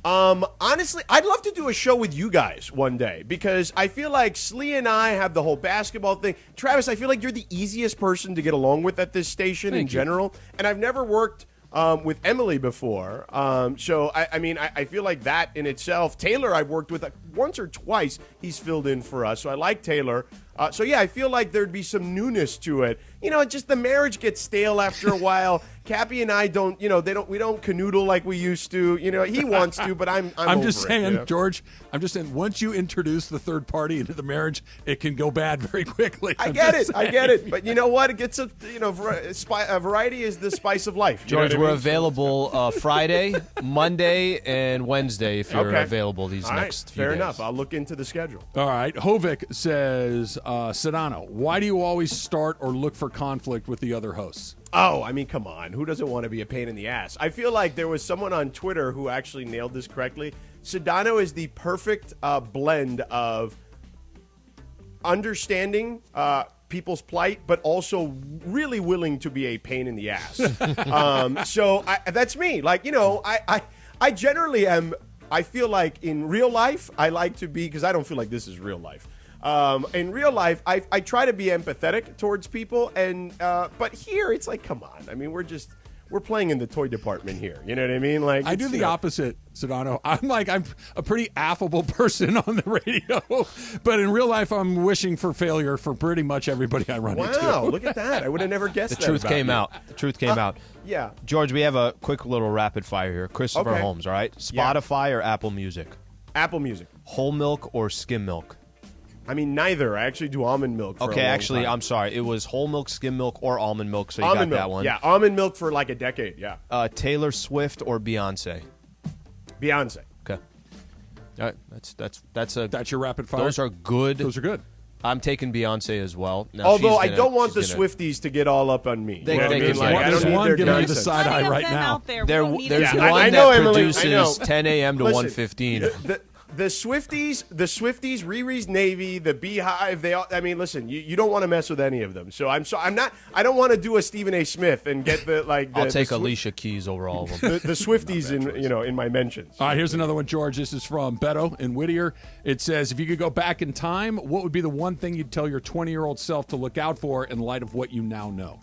Honestly, I'd love to do a show with you guys one day because I feel like Slee and I have the whole basketball thing. Travis, I feel like you're the easiest person to get along with at this station in general, and I've never worked with Emily before. So, I feel like that in itself. Taylor, I've worked with once or twice. He's filled in for us. So I like Taylor. I feel like there'd be some newness to it. Just the marriage gets stale after a while. Cappy and I don't, we don't canoodle like we used to. He wants to, but I'm just over saying, it, George, I'm just saying, once you introduce the third party into the marriage, it can go bad very quickly. I get it. But you know what? It gets variety is the spice of life. George, we're available Friday, Monday, and Wednesday if you're available these next few days. Fair enough. I'll look into the schedule. All right. Hovik says, Sedano, why do you always start or look for conflict with the other hosts? Oh, come on. Who doesn't want to be a pain in the ass? I feel like there was someone on Twitter who actually nailed this correctly. Sedano is the perfect blend of understanding people's plight, but also really willing to be a pain in the ass. So that's me. I generally am. I feel like in real life, I like to be, because I don't feel like this is real life. In real life, I try to be empathetic towards people, but here it's come on. We're playing in the toy department here. You know what I mean? I do the opposite, Sedano. I'm a pretty affable person on the radio, but in real life, I'm wishing for failure for pretty much everybody I run into. Wow, look at that! I would have never guessed. The truth came out. The truth came out. Yeah, George, we have a quick little rapid fire here. Christopher Holmes, all right? Spotify or Apple Music? Apple Music. Whole milk or skim milk? Neither. I actually do almond milk for a long time. I'm sorry. It was whole milk, skim milk, or almond milk, so you almond got milk. that one. Yeah, almond milk for a decade, yeah. Taylor Swift or Beyonce? Beyonce. Okay. All right, that's your rapid fire? Those are good. Those are good. I'm taking Beyonce as well. Now, although I don't want the Swifties to get all up on me. I don't need giving their me the side eye right now. There's one that produces 10 a.m. to 1:15. The Swifties, Riri's Navy, the Beehive, they all. Listen, you don't want to mess with any of them. So I don't want to do a Stephen A. Smith and get I'll take Alicia Keys over all of them. the Swifties in my mentions. All right, here's another one, George. This is from Beto in Whittier. It says, if you could go back in time, what would be the one thing you'd tell your 20-year-old self to look out for in light of what you now know?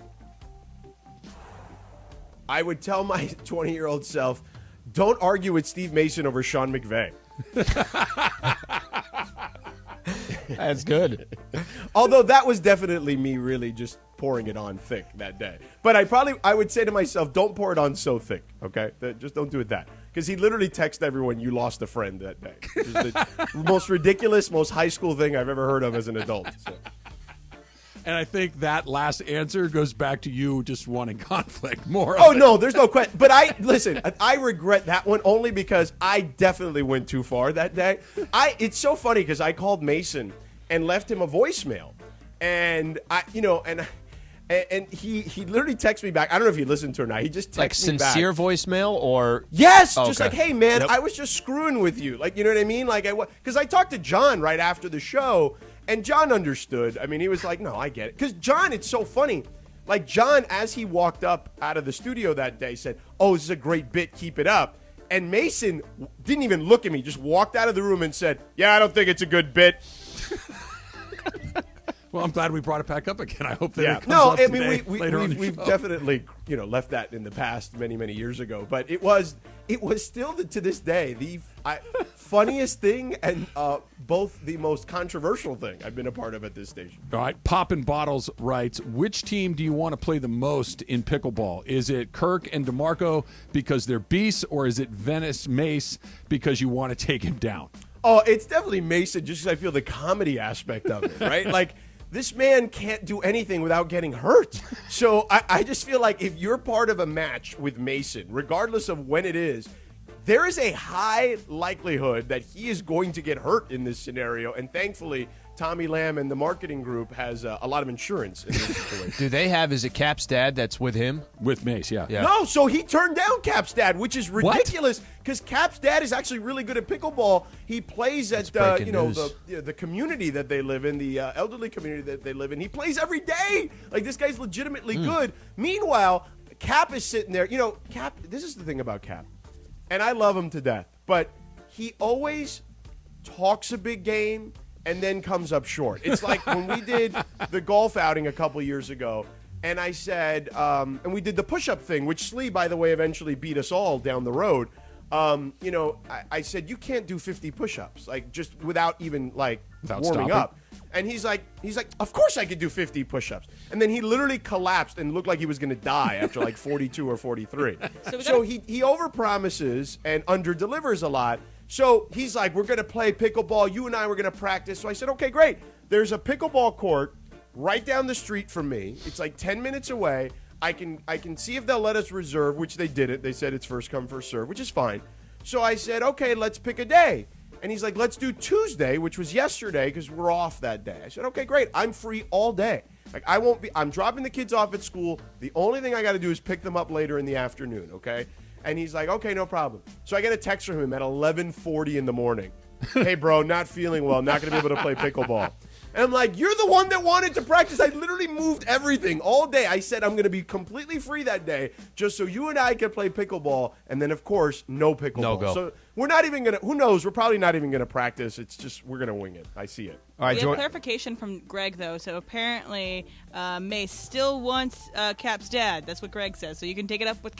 I would tell my 20-year-old self, don't argue with Steve Mason over Sean McVay. That's good. Although that was definitely me really just pouring it on thick that day. But I would say to myself, don't pour it on so thick, okay? Just don't do it that. Because he literally texted everyone, you lost a friend that day. Which is the most ridiculous, most high school thing I've ever heard of as an adult. So. And I think that last answer goes back to you just wanting conflict more. Oh, no, there's no question. But I regret that one only because I definitely went too far that day. It's so funny because I called Mason and left him a voicemail. And he literally texted me back. I don't know if he listened to it or not. He just texted like me back. sincere voicemail or yes, oh, just okay. like, hey man, Yep. I was just screwing with you. Like, you know what I mean? Like, because I talked to John right after the show, and John understood. I mean, he was like, no, I get it. Because John, it's so funny. Like John, as he walked up out of the studio that day, said, "Oh, this is a great bit. Keep it up." And Mason didn't even look at me. Just walked out of the room and said, "Yeah, I don't think it's a good bit." Well, I'm glad we brought it back up again. I hope that it comes no, up I mean later on the we've show. definitely left that in the past many years ago. But it was still to this day the funniest thing and both the most controversial thing I've been a part of at this station. All right, Poppin' Bottles writes, which team do you want to play the most in pickleball? Is it Kirk and DeMarco because they're beasts, or is it Venice Mace because you want to take him down? Oh, it's definitely Mason just because I feel the comedy aspect of it, right? Like, this man can't do anything without getting hurt. So I just feel like if you're part of a match with Mason, regardless of when it is, there is a high likelihood that he is going to get hurt in this scenario. And thankfully, Tommy Lamb and the marketing group has a lot of insurance in this situation. Do they have, is it Cap's dad that's with him? With Mace, yeah. No, so he turned down Cap's dad, which is ridiculous because Cap's dad is actually really good at pickleball. He plays at the community that they live in, the elderly community that they live in. He plays every day. Like, this guy's legitimately good. Meanwhile, Cap is sitting there. You know, Cap, this is the thing about Cap, and I love him to death, but he always talks a big game and then comes up short. It's like when we did the golf outing a couple years ago, and I said, and we did the push-up thing, which Slee, by the way, eventually beat us all down the road. I said, you can't do 50 push-ups, like, just without even, like, warming stopping. up. And he's like, of course I could do 50 push-ups. And then he literally collapsed and looked like he was going to die after, like, 42 or 43. So he overpromises and underdelivers a lot. So he's like, we're going to play pickleball. You and I were going to practice. So I said, okay, great. There's a pickleball court right down the street from me. It's like 10 minutes away. I can see if they'll let us reserve, which they didn't. They said it's first come, first serve, which is fine. So I said, okay, let's pick a day. And he's like, let's do Tuesday, which was yesterday because we're off that day. I said, okay, great. I'm free all day. Like, I'm dropping the kids off at school. The only thing I got to do is pick them up later in the afternoon, okay? And he's like, okay, no problem. So I get a text from him at 11:40 in the morning. Hey, bro, not feeling well, not going to be able to play pickleball. And I'm like, you're the one that wanted to practice. I literally moved everything all day. I said I'm going to be completely free that day just so you and I can play pickleball. And then, of course, no pickleball. No go. So we're not even going to – who knows? We're probably not even going to practice. It's just we're going to wing it. I see it. All right, we have clarification from Greg, though. So apparently Mace still wants Cap's dad. That's what Greg says. So you can take it up with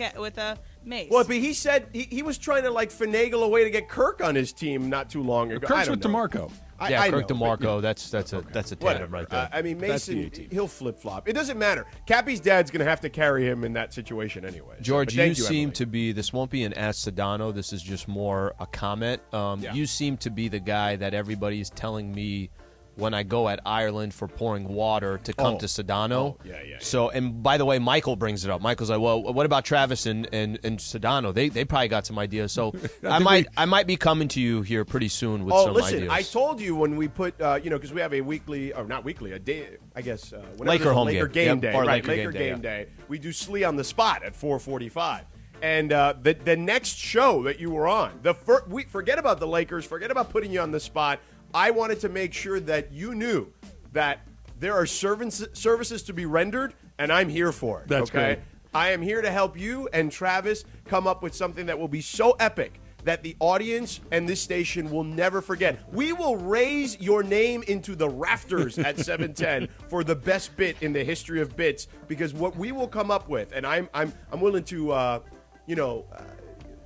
Mace. Well, but he said he was trying to, like, finagle a way to get Kirk on his team not too long ago. Kirk's with DeMarco. Yeah, Kirk know, DeMarco. That's a tandem right there. I mean, Mason, he'll flip-flop. It doesn't matter. Cappy's dad's going to have to carry him in that situation anyway. George, you seem to be, this won't be an Ask Sedano, this is just more a comment. You seem to be the guy that everybody is telling me when I go at Ireland for pouring water to come to Sedano. So, and by the way, Michael brings it up. Michael's like, well, what about Travis and Sedano? They probably got some ideas. So I might be coming to you here pretty soon with some ideas. I told you when we put, because we have a weekly, or not weekly, a day, I guess. Laker home Laker game day. Or Right, Laker game day. We do Slee on the spot at 4:45. And the next show that you were on, we forget about the Lakers, forget about putting you on the spot. I wanted to make sure that you knew that there are services to be rendered, and I'm here for it. That's okay? great. I am here to help you and Travis come up with something that will be so epic that the audience and this station will never forget. We will raise your name into the rafters at 710 for the best bit in the history of bits, because what we will come up with, and I'm willing to, a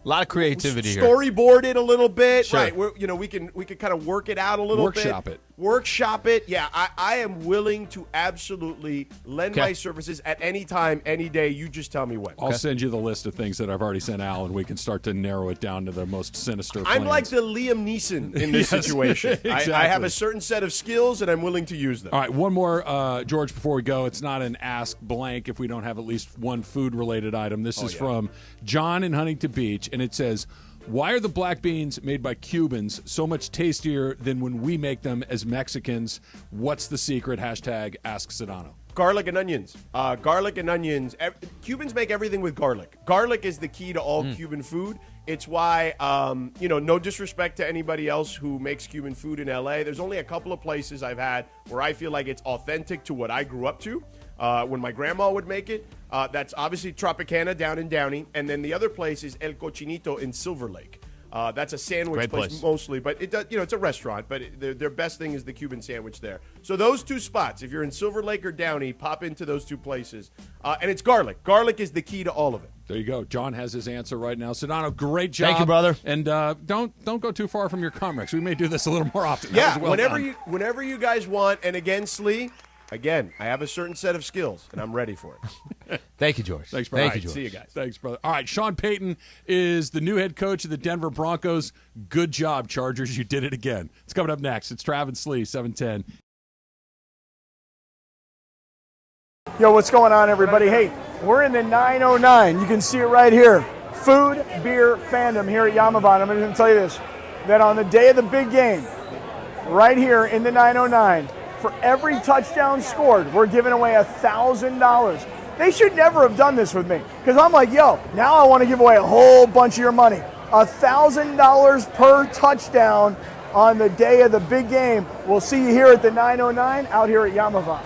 lot of creativity here. Storyboard it a little bit, Sure. right? We can kind of work it out a little bit. Workshop it. workshop it. Yeah, I am willing to absolutely lend my services at any time, any day. You just tell me when. I'll send you the list of things that I've already sent Al, and we can start to narrow it down to the most sinister plans. I'm like the Liam Neeson in this situation. Exactly. I have a certain set of skills, and I'm willing to use them. All right, one more, George, before we go. It's not an ask blank if we don't have at least one food-related item. This is from John in Huntington Beach, and it says, why are the black beans made by Cubans so much tastier than when we make them as Mexicans? What's the secret? Hashtag Ask Sedano. Garlic and onions. Garlic and onions. Cubans make everything with garlic. Garlic is the key to all Cuban food. It's why, no disrespect to anybody else who makes Cuban food in L.A. There's only a couple of places I've had where I feel like it's authentic to what I grew up to. When my grandma would make it, that's obviously Tropicana down in Downey, and then the other place is El Cochinito in Silver Lake. That's a sandwich place mostly, but it does, it's a restaurant. But their best thing is the Cuban sandwich there. So those two spots, if you're in Silver Lake or Downey, pop into those two places, and it's garlic. Garlic is the key to all of it. There you go. John has his answer right now. Sedano, great job. Thank you, brother. And don't go too far from your Comrex. We may do this a little more often. Yeah, whenever you guys want. And again, Slee. Again, I have a certain set of skills, and I'm ready for it. Thank you, George. Thanks, brother. Thank you, George. See you guys. Thanks, brother. All right, Sean Payton is the new head coach of the Denver Broncos. Good job, Chargers. You did it again. It's coming up next. It's Travis Sliwa, 710. Yo, what's going on, everybody? Hey, we're in the 909. You can see it right here. Food, beer, fandom here at Yamaban. I'm going to tell you this, that on the day of the big game, right here in the 909, for every touchdown scored, we're giving away $1,000. They should never have done this with me, because I'm like, yo, now I want to give away a whole bunch of your money. $1,000 per touchdown on the day of the big game. We'll see you here at the 909 out here at Yamavan.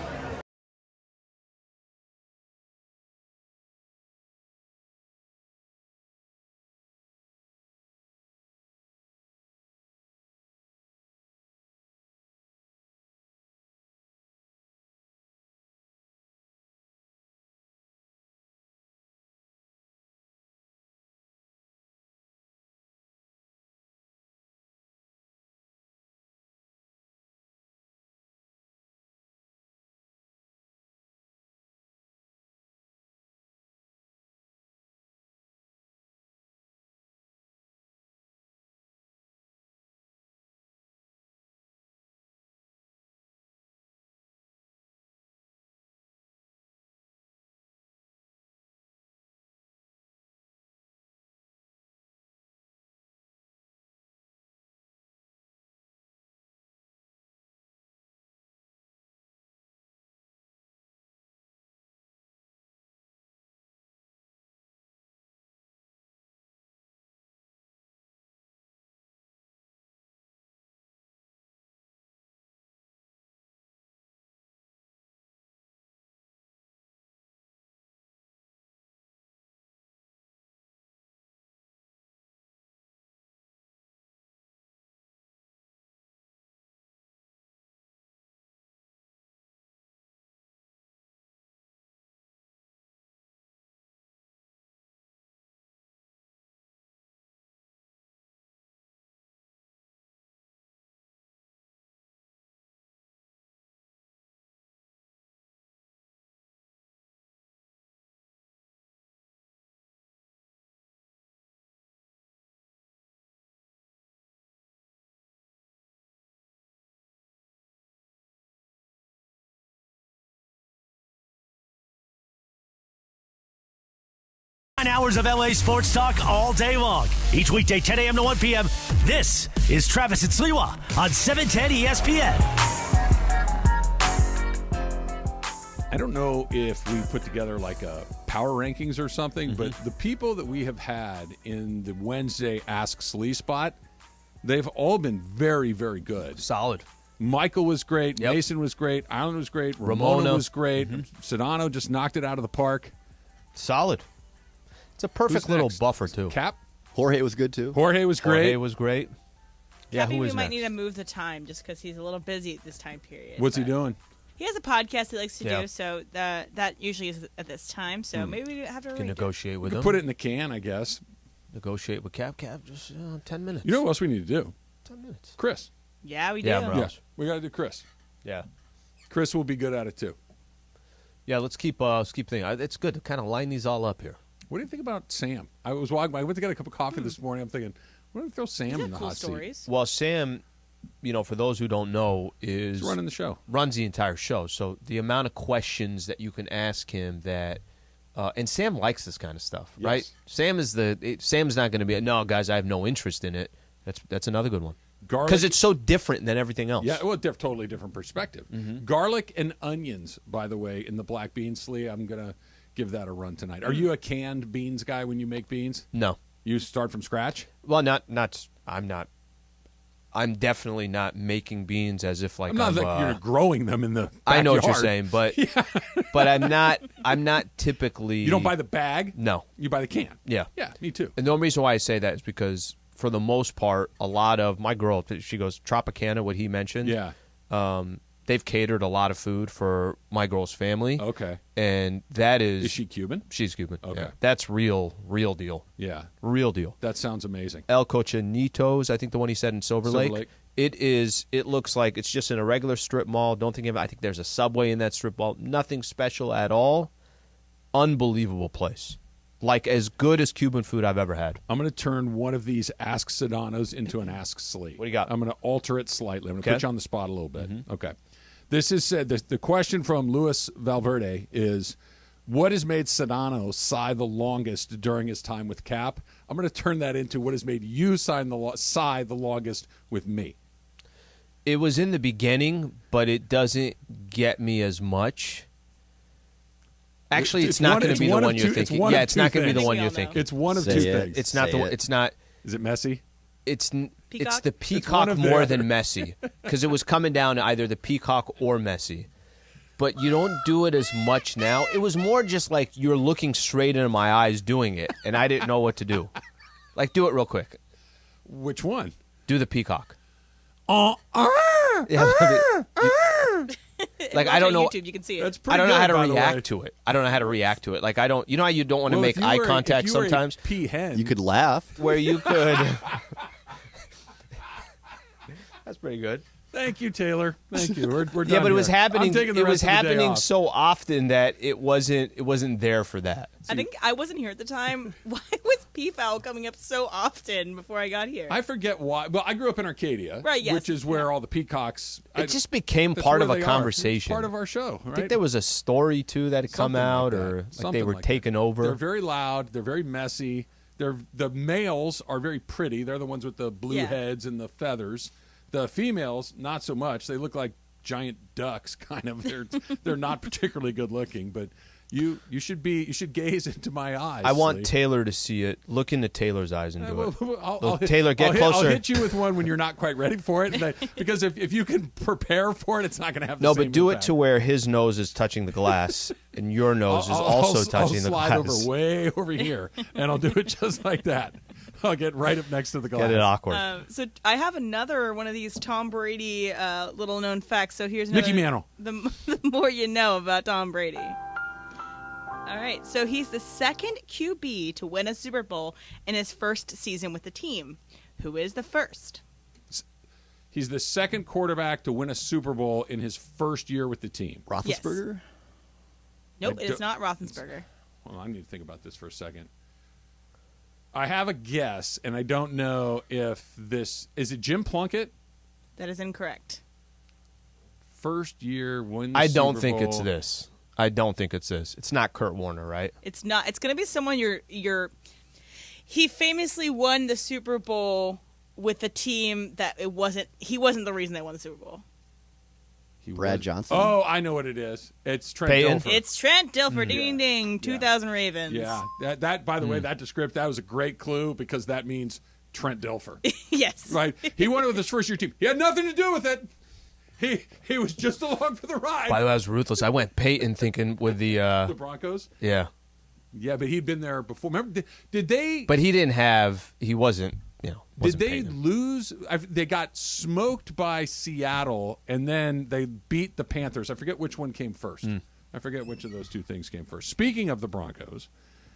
Hours of LA sports talk all day long. Each weekday, 10 a.m. to 1 p.m. This is Travis and Sliwa on 710 ESPN. I don't know if we put together like a power rankings or something, but the people that we have had in the Wednesday Ask Slee spot, they've all been very, very good. Solid. Michael was great. Yep. Mason was great. Island was great. Ramona was great. Sedano just knocked it out of the park. Solid. It's a perfect little buffer, too. Cap? Jorge was good, too. Jorge was great. Jorge was great. Yeah, Cappy, who we was might next? need to move the time just because he's a little busy at this time period. What's he doing? He has a podcast he likes to Yeah. do, so that usually is at this time. So maybe we have to Can negotiate with We him. could put it in the can, I guess. Negotiate with Cap. Just 10 minutes. You know what else we need to do? 10 minutes. Chris. Yeah, we do. Yeah, Yeah, we got to do Chris. Yeah. Chris will be good at it too. Yeah, let's keep thinking. It's good to kind of line these all up here. What do you think about Sam? I was walking. I went to get a cup of coffee this morning. I'm thinking, what if we throw Sam in the hot seat? Well, Sam, for those who don't know, is running the show. Runs the entire show. So the amount of questions that you can ask him that, and Sam likes this kind of stuff, right? Sam's not going to be no, guys. I have no interest in it. That's another good one. Because it's so different than everything else. Yeah, well, totally different perspective. Mm-hmm. Garlic and onions, by the way, in the black bean Slee. I'm gonna give that a run tonight. Are you a canned beans guy when you make beans? No. You start from scratch? Well, not. I'm not. I'm definitely not making beans as if like I'm not like you're growing them in the backyard. I know what you're saying, but but I'm not typically. You don't buy the bag? No. You buy the can? Yeah. Yeah, me too. And the only reason why I say that is because for the most part, a lot of my girl, she goes Tropicana, what he mentioned. Yeah. They've catered a lot of food for my girl's family. Okay. And that is... Is she Cuban? She's Cuban. Okay. Yeah. That's real deal. Yeah. Real deal. That sounds amazing. El Cochinitos, I think the one he said in Silver Lake. It looks like it's just in a regular strip mall. Don't think of it. I think there's a Subway in that strip mall. Nothing special at all. Unbelievable place. Like as good as Cuban food I've ever had. I'm going to turn one of these Ask Sedanos into an Ask Slee. What do you got? I'm going to alter it slightly. I'm going to put you on the spot a little bit. Mm-hmm. Okay. This is the question from Luis Valverde is, what has made Sedano sigh the longest during his time with Cap? I'm going to turn that into what has made you sigh the longest with me. It was in the beginning, but it doesn't get me as much. Actually, it's not going to be the one you're thinking. Yeah, it's not going to be the one you're thinking. It's one of two things. It's not the one. It's not. Is it messy? It's the peacock more than messy, because it was coming down to either the peacock or messy. But you don't do it as much now. It was more just like you're looking straight into my eyes doing it, and I didn't know what to do. Like, do it real quick. Which one? Do the peacock. Yeah, like I don't know. YouTube, you can see it. That's I don't know good, how to by the way. react to it. I don't know how to react to it. Like I don't. You know how you don't want to make eye contact sometimes. Peahen. You could laugh. Where you could. That's pretty good. Thank you, Taylor. Thank you. We're done Yeah, but it was here. happening. I'm taking the It rest was of the day happening off. so often that it wasn't there for that. I think I wasn't here at the time. Why was Peafowl coming up so often before I got here? I forget why. Well, I grew up in Arcadia, Right, yes. which is where all the peacocks. It just became that's part where of a they are. conversation. It's part of our show. Right? I think there was a story too that had come Something out, like that. or like Something they were like taken that. over. They're very loud. They're very messy. The males are very pretty. They're the ones with the blue heads and the feathers. The females, not so much. They look like giant ducks, kind of. They're not particularly good looking, but you should gaze into my eyes. I want Slee. Taylor to see it. Look into Taylor's eyes and do it. Taylor, get closer. I'll hit you with one when you're not quite ready for it, because if you can prepare for it, it's not going to have the No, same but do impact. it to where his nose is touching the glass and your nose is also touching the glass. I'll slide over way over here, and I'll do it just like that. I'll get right up next to the glass. Get it awkward. So I have another one of these Tom Brady little-known facts. So here's another, Mickey Mantle. The more you know about Tom Brady. All right, so he's the second QB to win a Super Bowl in his first season with the team. Who is the first? He's the second quarterback to win a Super Bowl in his first year with the team. Roethlisberger? Yes. Nope, it's not Roethlisberger. Well, I need to think about this for a second. I have a guess, and I don't know if this is it. Jim Plunkett. That is incorrect. First year wins. I don't Super think Bowl. it's this. I don't think it's this. It's not Kurt Warner, right? It's not. It's going to be someone he famously won the Super Bowl with a team that he wasn't the reason they won the Super Bowl. Brad Johnson. Oh, I know what it is. It's Trent Payton? Dilfer. It's Trent Dilfer. Ding, ding, ding. 2000 Ravens. Yeah. That by the way, that was a great clue because that means Trent Dilfer. Yes. Right? He won it with his first year team. He had nothing to do with it. He was just along for the ride. By the way, I was ruthless. I went Peyton thinking with the The Broncos? yeah. Yeah, but he'd been there before. Remember, did they... But he wasn't, Did they Peyton. lose? They got smoked by Seattle, and then they beat the Panthers. I forget which one came first. I forget which of those two things came first. Speaking of the Broncos,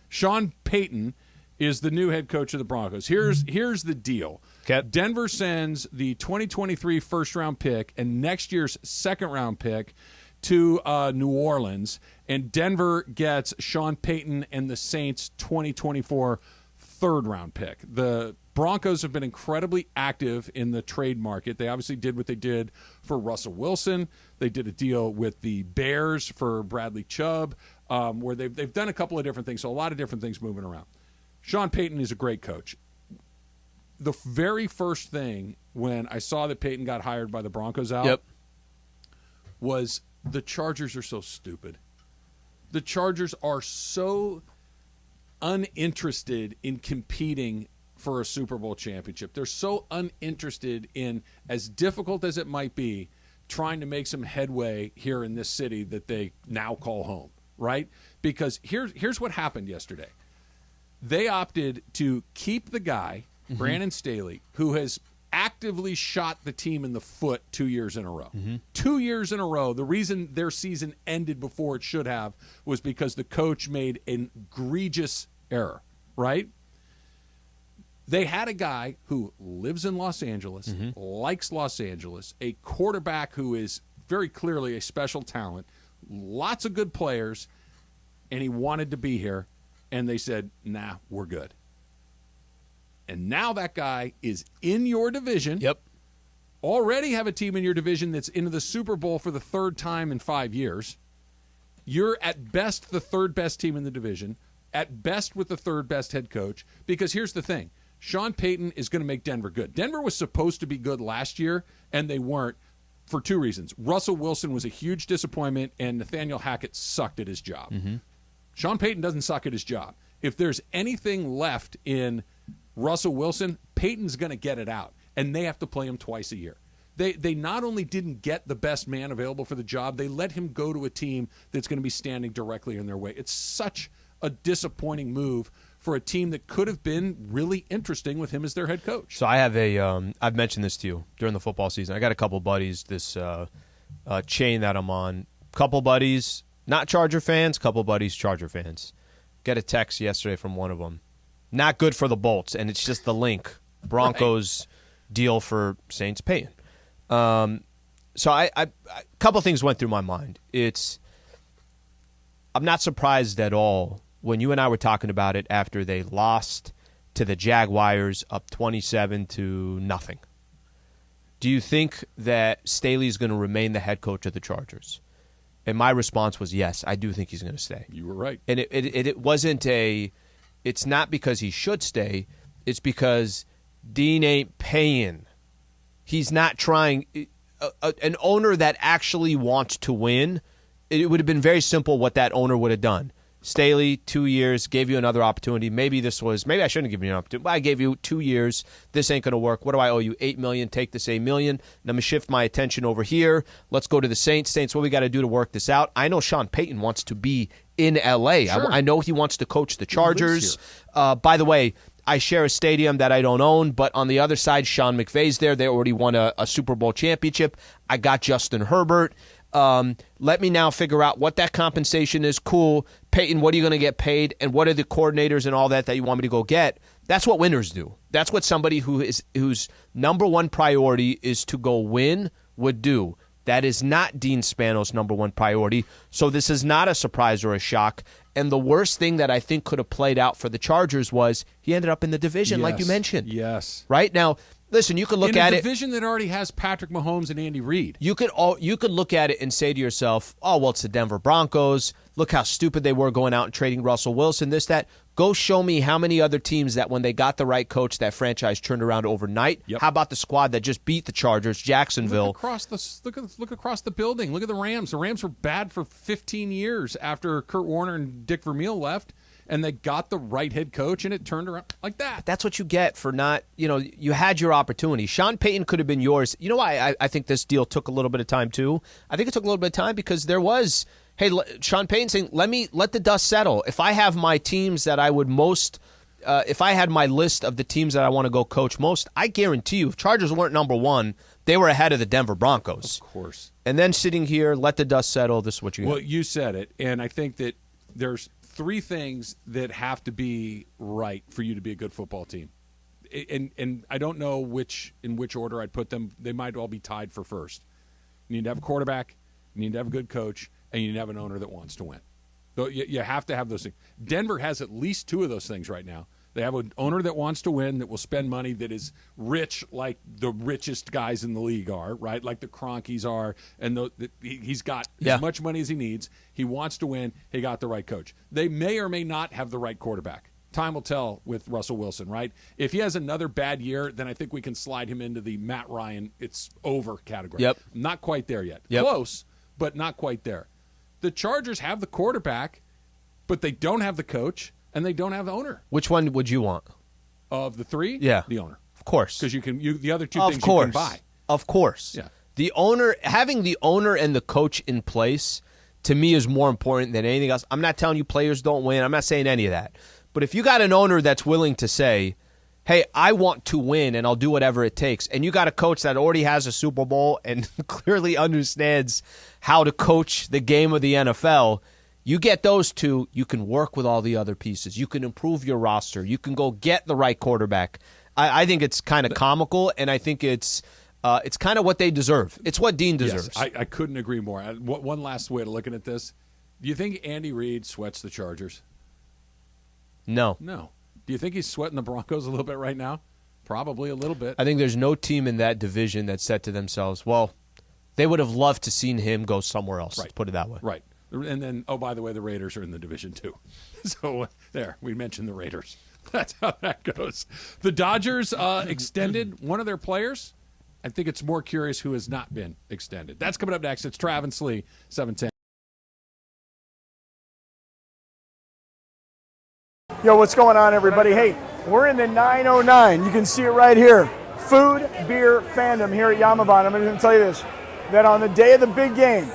Sean Payton is the new head coach of the Broncos. Here's the deal. Okay. Denver sends the 2023 first-round pick and next year's second-round pick to New Orleans, and Denver gets Sean Payton and the Saints' 2024 third-round pick. The Broncos have been incredibly active in the trade market. They obviously did what they did for Russell Wilson. They did a deal with the Bears for Bradley Chubb, where they've done a couple of different things, so a lot of different things moving around. Sean Payton is a great coach. The very first thing when I saw that Payton got hired by the Broncos was the Chargers are so stupid. The Chargers are so uninterested in competing for a Super Bowl championship. They're so uninterested in, as difficult as it might be, trying to make some headway here in this city that they now call home, right? Because here's what happened yesterday. They opted to keep the guy, Brandon Staley, who has actively shot the team in the foot 2 years in a row. 2 years in a row. The reason their season ended before it should have was because the coach made an egregious error, right? They had a guy who lives in Los Angeles, likes Los Angeles, a quarterback who is very clearly a special talent, lots of good players, and he wanted to be here. And they said, nah, we're good. And now that guy is in your division. Already have a team in your division that's into the Super Bowl for the third time in 5 years. You're at best the third best team in the division, at best with the third best head coach. Because here's the thing. Sean Payton is going to make Denver good. Denver was supposed to be good last year, and they weren't for two reasons. Russell Wilson was a huge disappointment, and Nathaniel Hackett sucked at his job. Sean Payton doesn't suck at his job. If there's anything left in Russell Wilson, Payton's going to get it out, and they have to play him twice a year. They not only didn't get the best man available for the job, they let him go to a team that's going to be standing directly in their way. It's such a disappointing move for a team that could have been really interesting with him as their head coach. So I have I've mentioned this to you during the football season. I got a couple buddies, this chain that I'm on. Couple buddies, not Charger fans, couple buddies, Charger fans. Got a text yesterday from one of them. Not good for the Bolts, and it's just the link. Broncos deal for Saints Payton. So I a couple things went through my mind. I'm not surprised at all when you and I were talking about it after they lost to the Jaguars up 27-0. Do you think that Staley is going to remain the head coach of the Chargers? And my response was yes, I do think he's going to stay. You were right. And it wasn't it's not because he should stay. It's because Dean ain't paying. He's not trying. An owner that actually wants to win, it would have been very simple what that owner would have done. Staley, 2 years, gave you another opportunity. Maybe I shouldn't have given you an opportunity, but I gave you 2 years. This ain't going to work. What do I owe you? $8 million. Take this $8 million. And I'm going to shift my attention over here. Let's go to the Saints. Saints, what we got to do to work this out? I know Sean Payton wants to be in L.A. Sure. I know he wants to coach the Chargers. By the way, I share a stadium that I don't own, but on the other side, Sean McVay's there. They already won a Super Bowl championship. I got Justin Herbert. Let me now figure out what that compensation is. Cool. Peyton, what are you going to get paid? And what are the coordinators and all that you want me to go get? That's what winners do. That's what somebody whose number one priority is to go win would do. That is not Dean Spano's number one priority. So this is not a surprise or a shock. And the worst thing that I think could have played out for the Chargers was he ended up in the division, like you mentioned. Yes. Right? Now, listen, you could look at it. In a division that already has Patrick Mahomes and Andy Reid. You could look at it and say to yourself, oh, well, it's the Denver Broncos. Look how stupid they were going out and trading Russell Wilson, this, that. Go show me how many other teams that when they got the right coach, that franchise turned around overnight. Yep. How about the squad that just beat the Chargers, Jacksonville? Look across the building. Look at the Rams. The Rams were bad for 15 years after Kurt Warner and Dick Vermeil left. And they got the right head coach, and it turned around like that. That's what you get for not, you had your opportunity. Sean Payton could have been yours. You know why I think this deal took a little bit of time, too? I think it took a little bit of time because there was, Sean Payton saying, let the dust settle. If I have my teams that I would most, if I had my list of the teams that I want to go coach most, I guarantee you, if Chargers weren't number one, they were ahead of the Denver Broncos. Of course. And then sitting here, let the dust settle, this is what you get. Well, you said it, and I think that there's three things that have to be right for you to be a good football team. And I don't know in which order I'd put them. They might all be tied for first. You need to have a quarterback, you need to have a good coach, and you need to have an owner that wants to win. So you have to have those things. Denver has at least two of those things right now. They have an owner that wants to win, that will spend money, that is rich like the richest guys in the league are, right? Like the Cronkies are, and he's got as much money as he needs. He wants to win. He got the right coach. They may or may not have the right quarterback. Time will tell with Russell Wilson, right? If he has another bad year, then I think we can slide him into the Matt Ryan, it's over category. Yep. Not quite there yet. Yep. Close, but not quite there. The Chargers have the quarterback, but they don't have the coach. And they don't have the owner. Which one would you want? Of the three? Yeah. The owner. Of course. Because the other two things you can buy. Of course. Yeah. The owner, having the owner and the coach in place, to me, is more important than anything else. I'm not telling you players don't win. I'm not saying any of that. But if you got an owner that's willing to say, hey, I want to win and I'll do whatever it takes, and you got a coach that already has a Super Bowl and clearly understands how to coach the game of the NFL, you get those two, you can work with all the other pieces. You can improve your roster. You can go get the right quarterback. I think it's kind of comical, and I think it's kind of what they deserve. It's what Dean deserves. Yes, I couldn't agree more. One last way of looking at this. Do you think Andy Reid sweats the Chargers? No. No. Do you think he's sweating the Broncos a little bit right now? Probably a little bit. I think there's no team in that division that said to themselves, well, they would have loved to seen him go somewhere else, right. Put it that way. Right. And then, oh, by the way, the Raiders are in the division too. So there, we mentioned the Raiders. That's how that goes. The Dodgers extended one of their players. I think it's more curious who has not been extended. That's coming up next. It's Travis Sliwa, 710. Yo, what's going on, everybody? Hey, we're in the 909. You can see it right here. Food, beer, fandom here at Yamavan. I'm going to tell you this, that on the day of the big game,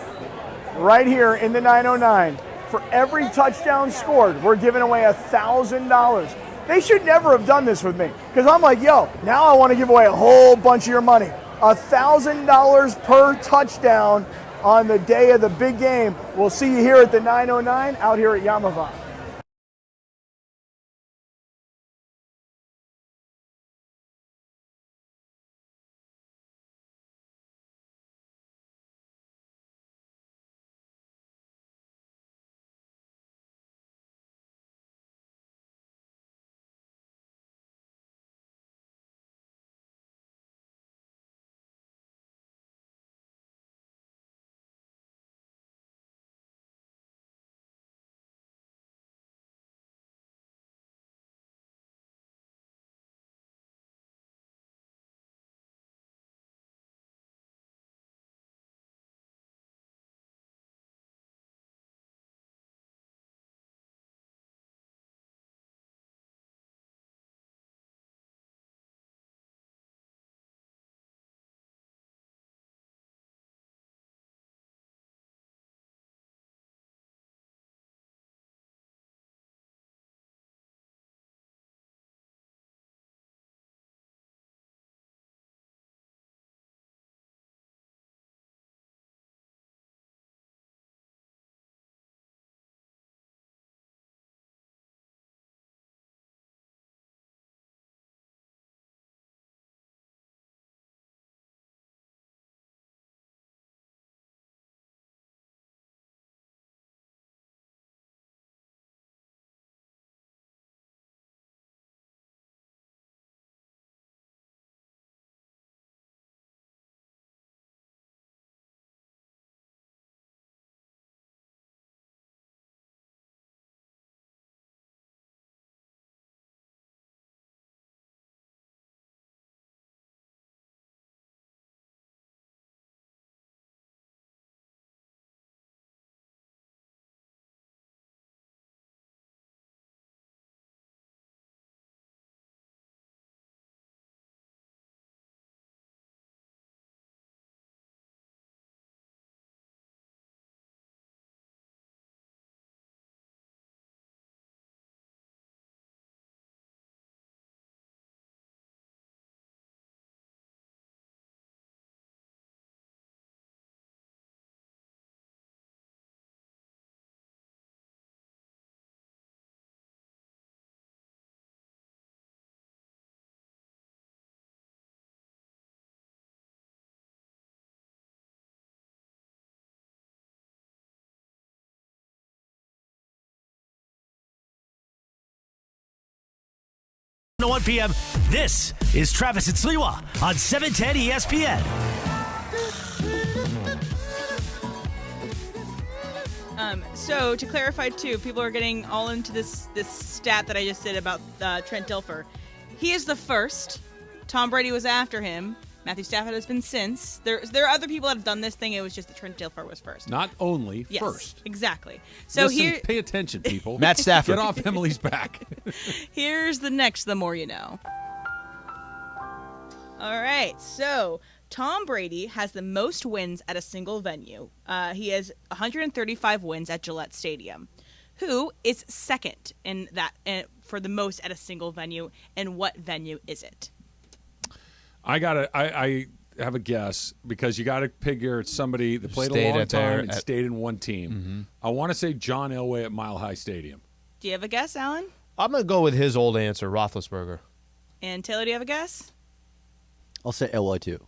right here in the 909, for every touchdown scored, we're giving away $1,000. They should never have done this with me, because I'm like, yo, now I want to give away a whole bunch of your money. $1,000 per touchdown on the day of the big game. We'll see you here at the 909 out here at Yamavan. to 1 p.m., this is Travis and Sliwa on 710 ESPN. So to clarify, too, people are getting all into this stat that I just said about Trent Dilfer. He is the first. Tom Brady was after him. Matthew Stafford has been since. There are other people that have done this thing. It was just that Trent Dilfer was first. Not only yes, first. Exactly. So Listen, pay attention, people. Matt Stafford. Get off Emily's back. Here's the next The More You Know. All right. So Tom Brady has the most wins at a single venue. He has 135 wins at Gillette Stadium. Who is second in that for the most at a single venue, and what venue is it? I have a guess because you got to figure it's somebody that played a long time and stayed in one team. Mm-hmm. I want to say John Elway at Mile High Stadium. Do you have a guess, Alan? I'm going to go with his old answer, Roethlisberger. And Taylor, do you have a guess? I'll say Elway too.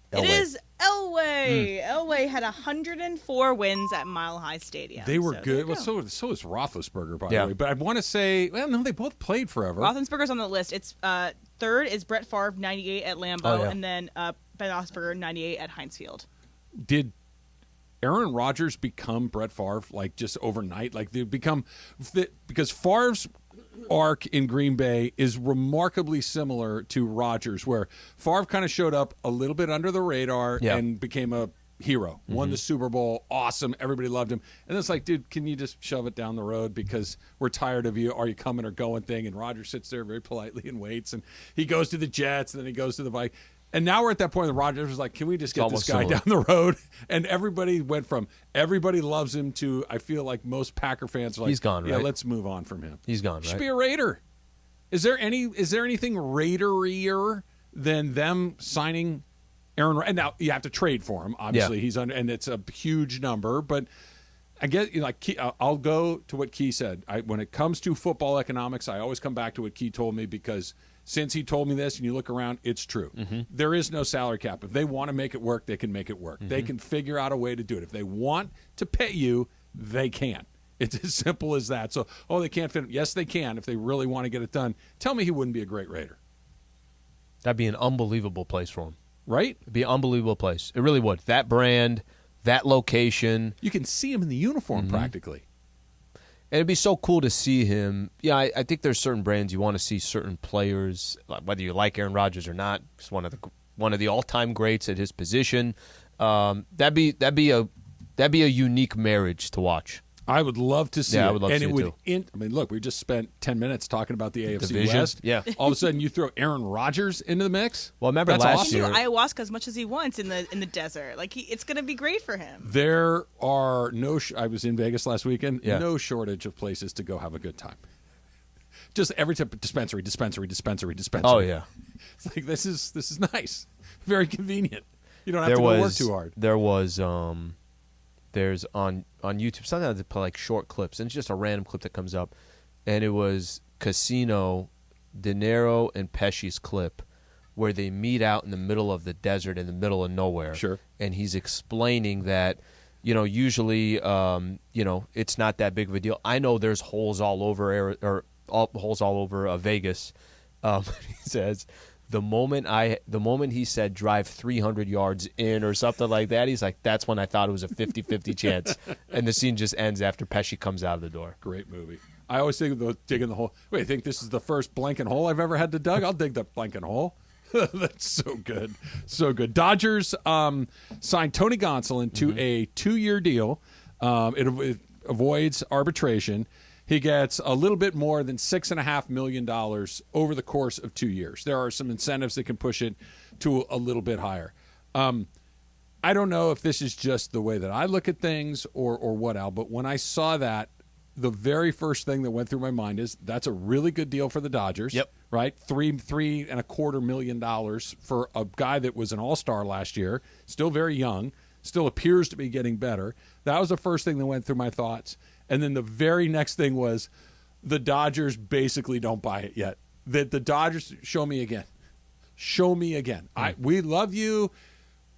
It is Elway. Elway had 104 wins at Mile High Stadium. They were good. Well, so is Roethlisberger, by the way. But I want to say, well, no, they both played forever. Roethlisberger's on the list. It's third is Brett Favre, 98 at Lambeau, and then Ben Roethlisberger, 98 at Heinz Field. Did Aaron Rodgers become Brett Favre like just overnight? Like they become because Favre's arc in Green Bay is remarkably similar to Rodgers, where Favre kind of showed up a little bit under the radar and became a hero, won the Super Bowl, awesome, everybody loved him. And it's like, dude, can you just shove it down the road because we're tired of you, are you coming or going thing? And Rodgers sits there very politely and waits, and he goes to the Jets, and then he goes to the Vikings. And now we're at that point that Rodgers was like, can we just get this guy down the road? And everybody went from everybody loves him to I feel like most Packer fans are like, he's gone, right? Yeah, let's move on from him. He's gone, right? Should be a Raider. Is there anything Raiderier than them signing Aaron? And now you have to trade for him. Obviously, he's on, and it's a huge number. But I guess I'll go to what Key said. When it comes to football economics, I always come back to what Key told me because since he told me this, and you look around, it's true. Mm-hmm. There is no salary cap. If they want to make it work, they can make it work. Mm-hmm. They can figure out a way to do it. If they want to pay you, they can. It's as simple as that. So, they can't fit him. Yes, they can if they really want to get it done. Tell me he wouldn't be a great Raider. That'd be an unbelievable place for him. Right? It'd be an unbelievable place. It really would. That brand, that location. You can see him in the uniform practically. And it'd be so cool to see him. Yeah, I think there's certain brands you want to see certain players, whether you like Aaron Rodgers or not. He's one of the all-time greats at his position. That'd be a unique marriage to watch. I would love to see it. I would love to see it too. Look, we just spent 10 minutes talking about the AFC Division. West. Yeah. All of a sudden, you throw Aaron Rodgers into the mix. Well, remember That's last awesome. year, ayahuasca as much as he wants in the desert. Like it's going to be great for him. There are I was in Vegas last weekend. Yeah. No shortage of places to go have a good time. Just every type of dispensary. Oh yeah. It's like this is nice. Very convenient. You don't have to go work too hard. There's on YouTube, sometimes they play like short clips, and it's just a random clip that comes up, and it was Casino, De Niro, and Pesci's clip where they meet out in the middle of the desert in the middle of nowhere. Sure. And he's explaining that, usually, it's not that big of a deal. I know there's holes all over holes all over Vegas. He says, the moment he said drive 300 yards in or something like that, he's like, that's when I thought it was a 50-50 chance. And the scene just ends after Pesci comes out of the door. Great movie. I always think of digging the hole. Wait, I think this is the first blanket hole I've ever had to dig? I'll dig the blanket hole. That's so good. So good. Dodgers signed Tony Gonsolin to a 2-year deal. It avoids arbitration. He gets a little bit more than $6.5 million over the course of 2 years. There are some incentives that can push it to a little bit higher. I don't know if this is just the way that I look at things or what, Al, but when I saw that, the very first thing that went through my mind is that's a really good deal for the Dodgers. Yep. Right? $3.25 million for a guy that was an all-star last year, still very young, still appears to be getting better. That was the first thing that went through my thoughts. And then the very next thing was the Dodgers basically don't buy it yet. That the Dodgers, show me again. Show me again. We love you.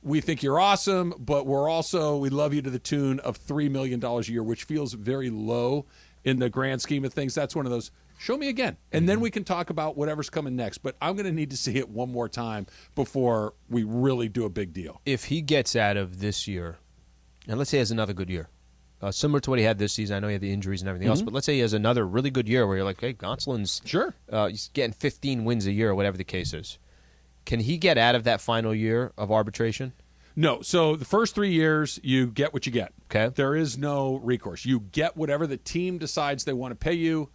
We think you're awesome, but we love you to the tune of $3 million a year, which feels very low in the grand scheme of things. That's one of those Show me again. And then we can talk about whatever's coming next. But I'm going to need to see it one more time before we really do a big deal. If he gets out of this year, and let's say he has another good year, similar to what he had this season. I know he had the injuries and everything else, but let's say he has another really good year where you're like, hey, Gonsolin's he's getting 15 wins a year or whatever the case is. Can he get out of that final year of arbitration? No. So the first 3 years, you get what you get. Okay. There is no recourse. You get whatever the team decides they want to pay you,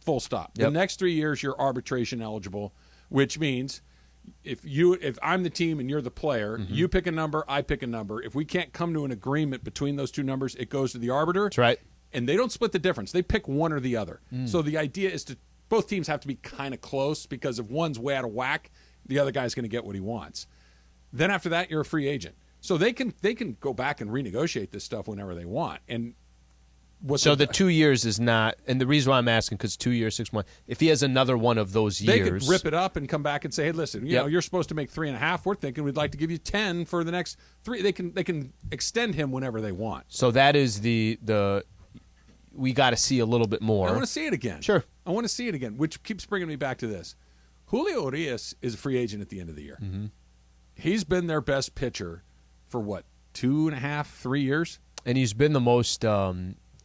full stop. Yep. The next 3 years, you're arbitration eligible, which means if I'm the team and you're the player, you pick a number, I pick a number. If we can't come to an agreement between those two numbers, it goes to the arbiter. That's right. And they don't split the difference. They pick one or the other. So the idea is both teams have to be kind of close, because if one's way out of whack, the other guy's going to get what he wants. Then after that, you're a free agent. So they can go back and renegotiate this stuff whenever they want. And so the 2 years is not, and the reason why I'm asking, because 2 years, 6 months, if he has another one of those years. They could rip it up and come back and say, hey, listen, you know, you're supposed to make 3.5. We're thinking we'd like to give you 10 for the next 3. They can extend him whenever they want. So that is the we got to see a little bit more. I want to see it again. Sure. I want to see it again, which keeps bringing me back to this. Julio Urias is a free agent at the end of the year. He's been their best pitcher for, 2.5, 3 years? And he's been the most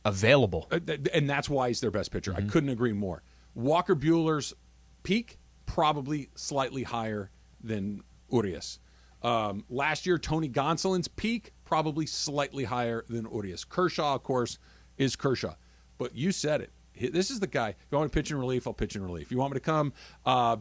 available. And that's why he's their best pitcher. I couldn't agree more. Walker Buehler's peak, probably slightly higher than Urias. Last year, Tony Gonsolin's peak, probably slightly higher than Urias. Kershaw, of course, is Kershaw. But you said it. This is the guy. If you want to pitch in relief, I'll pitch in relief. You want me to come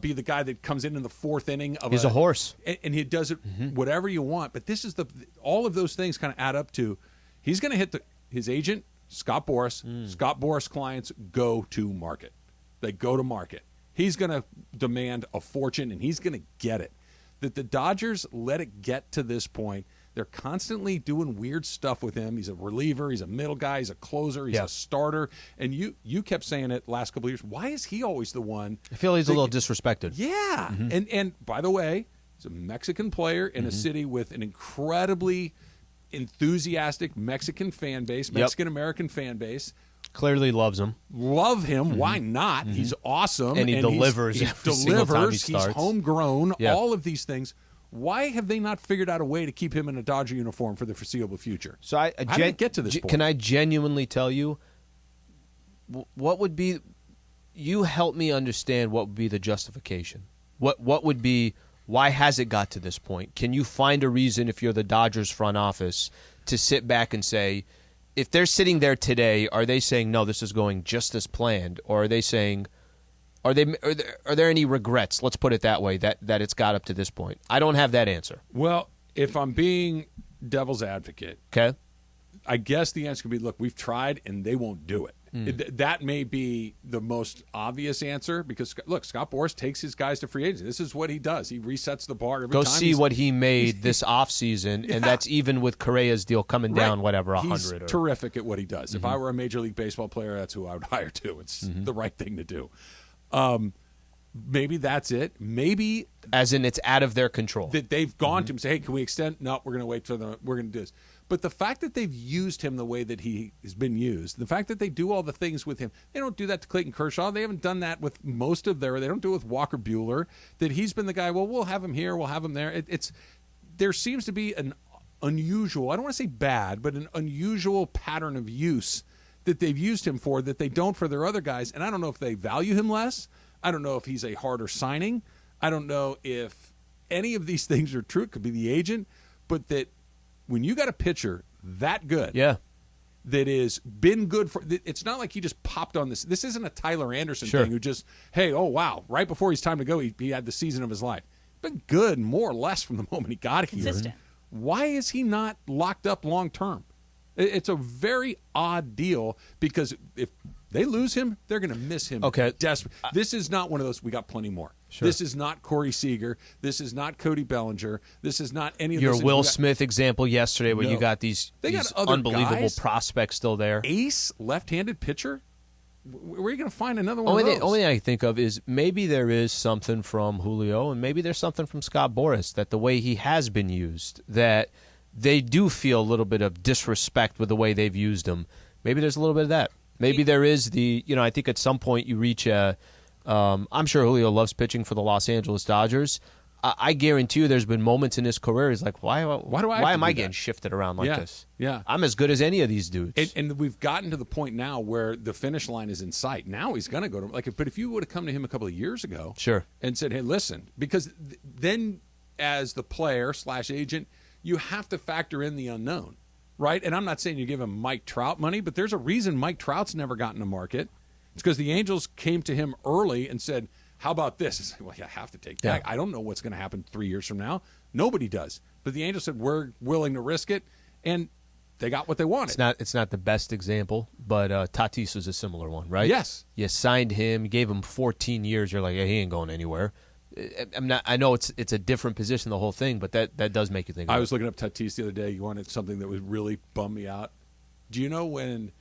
be the guy that comes in the fourth inning of He's a horse. And he does it whatever you want. But this is all of those things kind of add up to he's going to hit his agent, Scott Boras. Scott Boras clients go to market. They go to market. He's going to demand a fortune, and he's going to get it. That the Dodgers let it get to this point. They're constantly doing weird stuff with him. He's a reliever. He's a middle guy. He's a closer. He's a starter. And you kept saying it last couple of years. Why is he always the one? I feel he's a little disrespected. Yeah. And by the way, he's a Mexican player in a city with an incredibly enthusiastic Mexican fan base, Mexican-American fan base. Clearly loves him. Love him. Why not? He's awesome. And he delivers every single time he starts. He's homegrown. All of these things. Why have they not figured out a way to keep him in a Dodger uniform for the foreseeable future? So how did it get to this point? Can I genuinely tell you what would be? You help me understand what would be the justification. What would be? Why has it got to this point? Can you find a reason, if you're the Dodgers front office, to sit back and say, if they're sitting there today, are they saying no, this is going just as planned, or are they saying? Are there any regrets? Let's put it that way, that it's got up to this point. I don't have that answer. Well, if I'm being devil's advocate, okay, I guess the answer could be, look, we've tried and they won't do it. That may be the most obvious answer because, look, Scott Boras takes his guys to free agency. This is what he does. He resets the bar every time. Go see what he made this offseason, and that's even with Correa's deal coming down, whatever, 100. He's terrific at what he does. If I were a Major League Baseball player, that's who I would hire too. It's the right thing to do. Maybe that's it. Maybe as in it's out of their control. That they've gone to him and say, hey, can we extend? No, we're going to wait we're going to do this. But the fact that they've used him the way that he has been used, the fact that they do all the things with him, they don't do that to Clayton Kershaw. They haven't done that with most of they don't do it with Walker Buehler, that he's been the guy, well, we'll have him here, we'll have him there. There seems to be an unusual, I don't want to say bad, but an unusual pattern of use that they've used him for that they don't for their other guys. And I don't know if they value him less. I don't know if he's a harder signing. I don't know if any of these things are true. It could be the agent. But that when you got a pitcher that good, that has been good for – it's not like he just popped on this. This isn't a Tyler Anderson thing who just, hey, oh, wow, right before his time to go, he had the season of his life. Been good more or less from the moment he got here. Consistent. Why is he not locked up long term? It's a very odd deal because if they lose him, they're going to miss him. Okay. Desperate. This is not one of those, we got plenty more. Sure. This is not Corey Seager. This is not Cody Bellinger. This is not any of your those. Will Smith example yesterday where you got these other unbelievable guys. Prospects still there. Ace, left-handed pitcher? Where are you going to find another one of those? Only thing I think of is maybe there is something from Julio and maybe there's something from Scott Boras that the way he has been used, that they do feel a little bit of disrespect with the way they've used him. Maybe there's a little bit of that. Maybe there is I think at some point you reach I'm sure Julio loves pitching for the Los Angeles Dodgers. I guarantee you there's been moments in his career he's like, why am I getting shifted around like this? Yeah. I'm as good as any of these dudes. And we've gotten to the point now where the finish line is in sight. Now he's going to go to but if you would have come to him a couple of years ago, sure, and said, "Hey, listen," because then as the player / agent, you have to factor in the unknown, right? And I'm not saying you give him Mike Trout money, but there's a reason Mike Trout's never gotten to market. It's because the Angels came to him early and said, "How about this?" It's like, well, you have to take that. I don't know what's going to happen 3 years from now. Nobody does. But the Angels said, "We're willing to risk it," and they got what they wanted. It's not the best example, but Tatis was a similar one, right? Yes. You signed him, you gave him 14 years. You're like, yeah, he ain't going anywhere. I know it's a different position, the whole thing, but that does make you think. I was looking up Tatis the other day. You wanted something that would really bum me out. Do you know when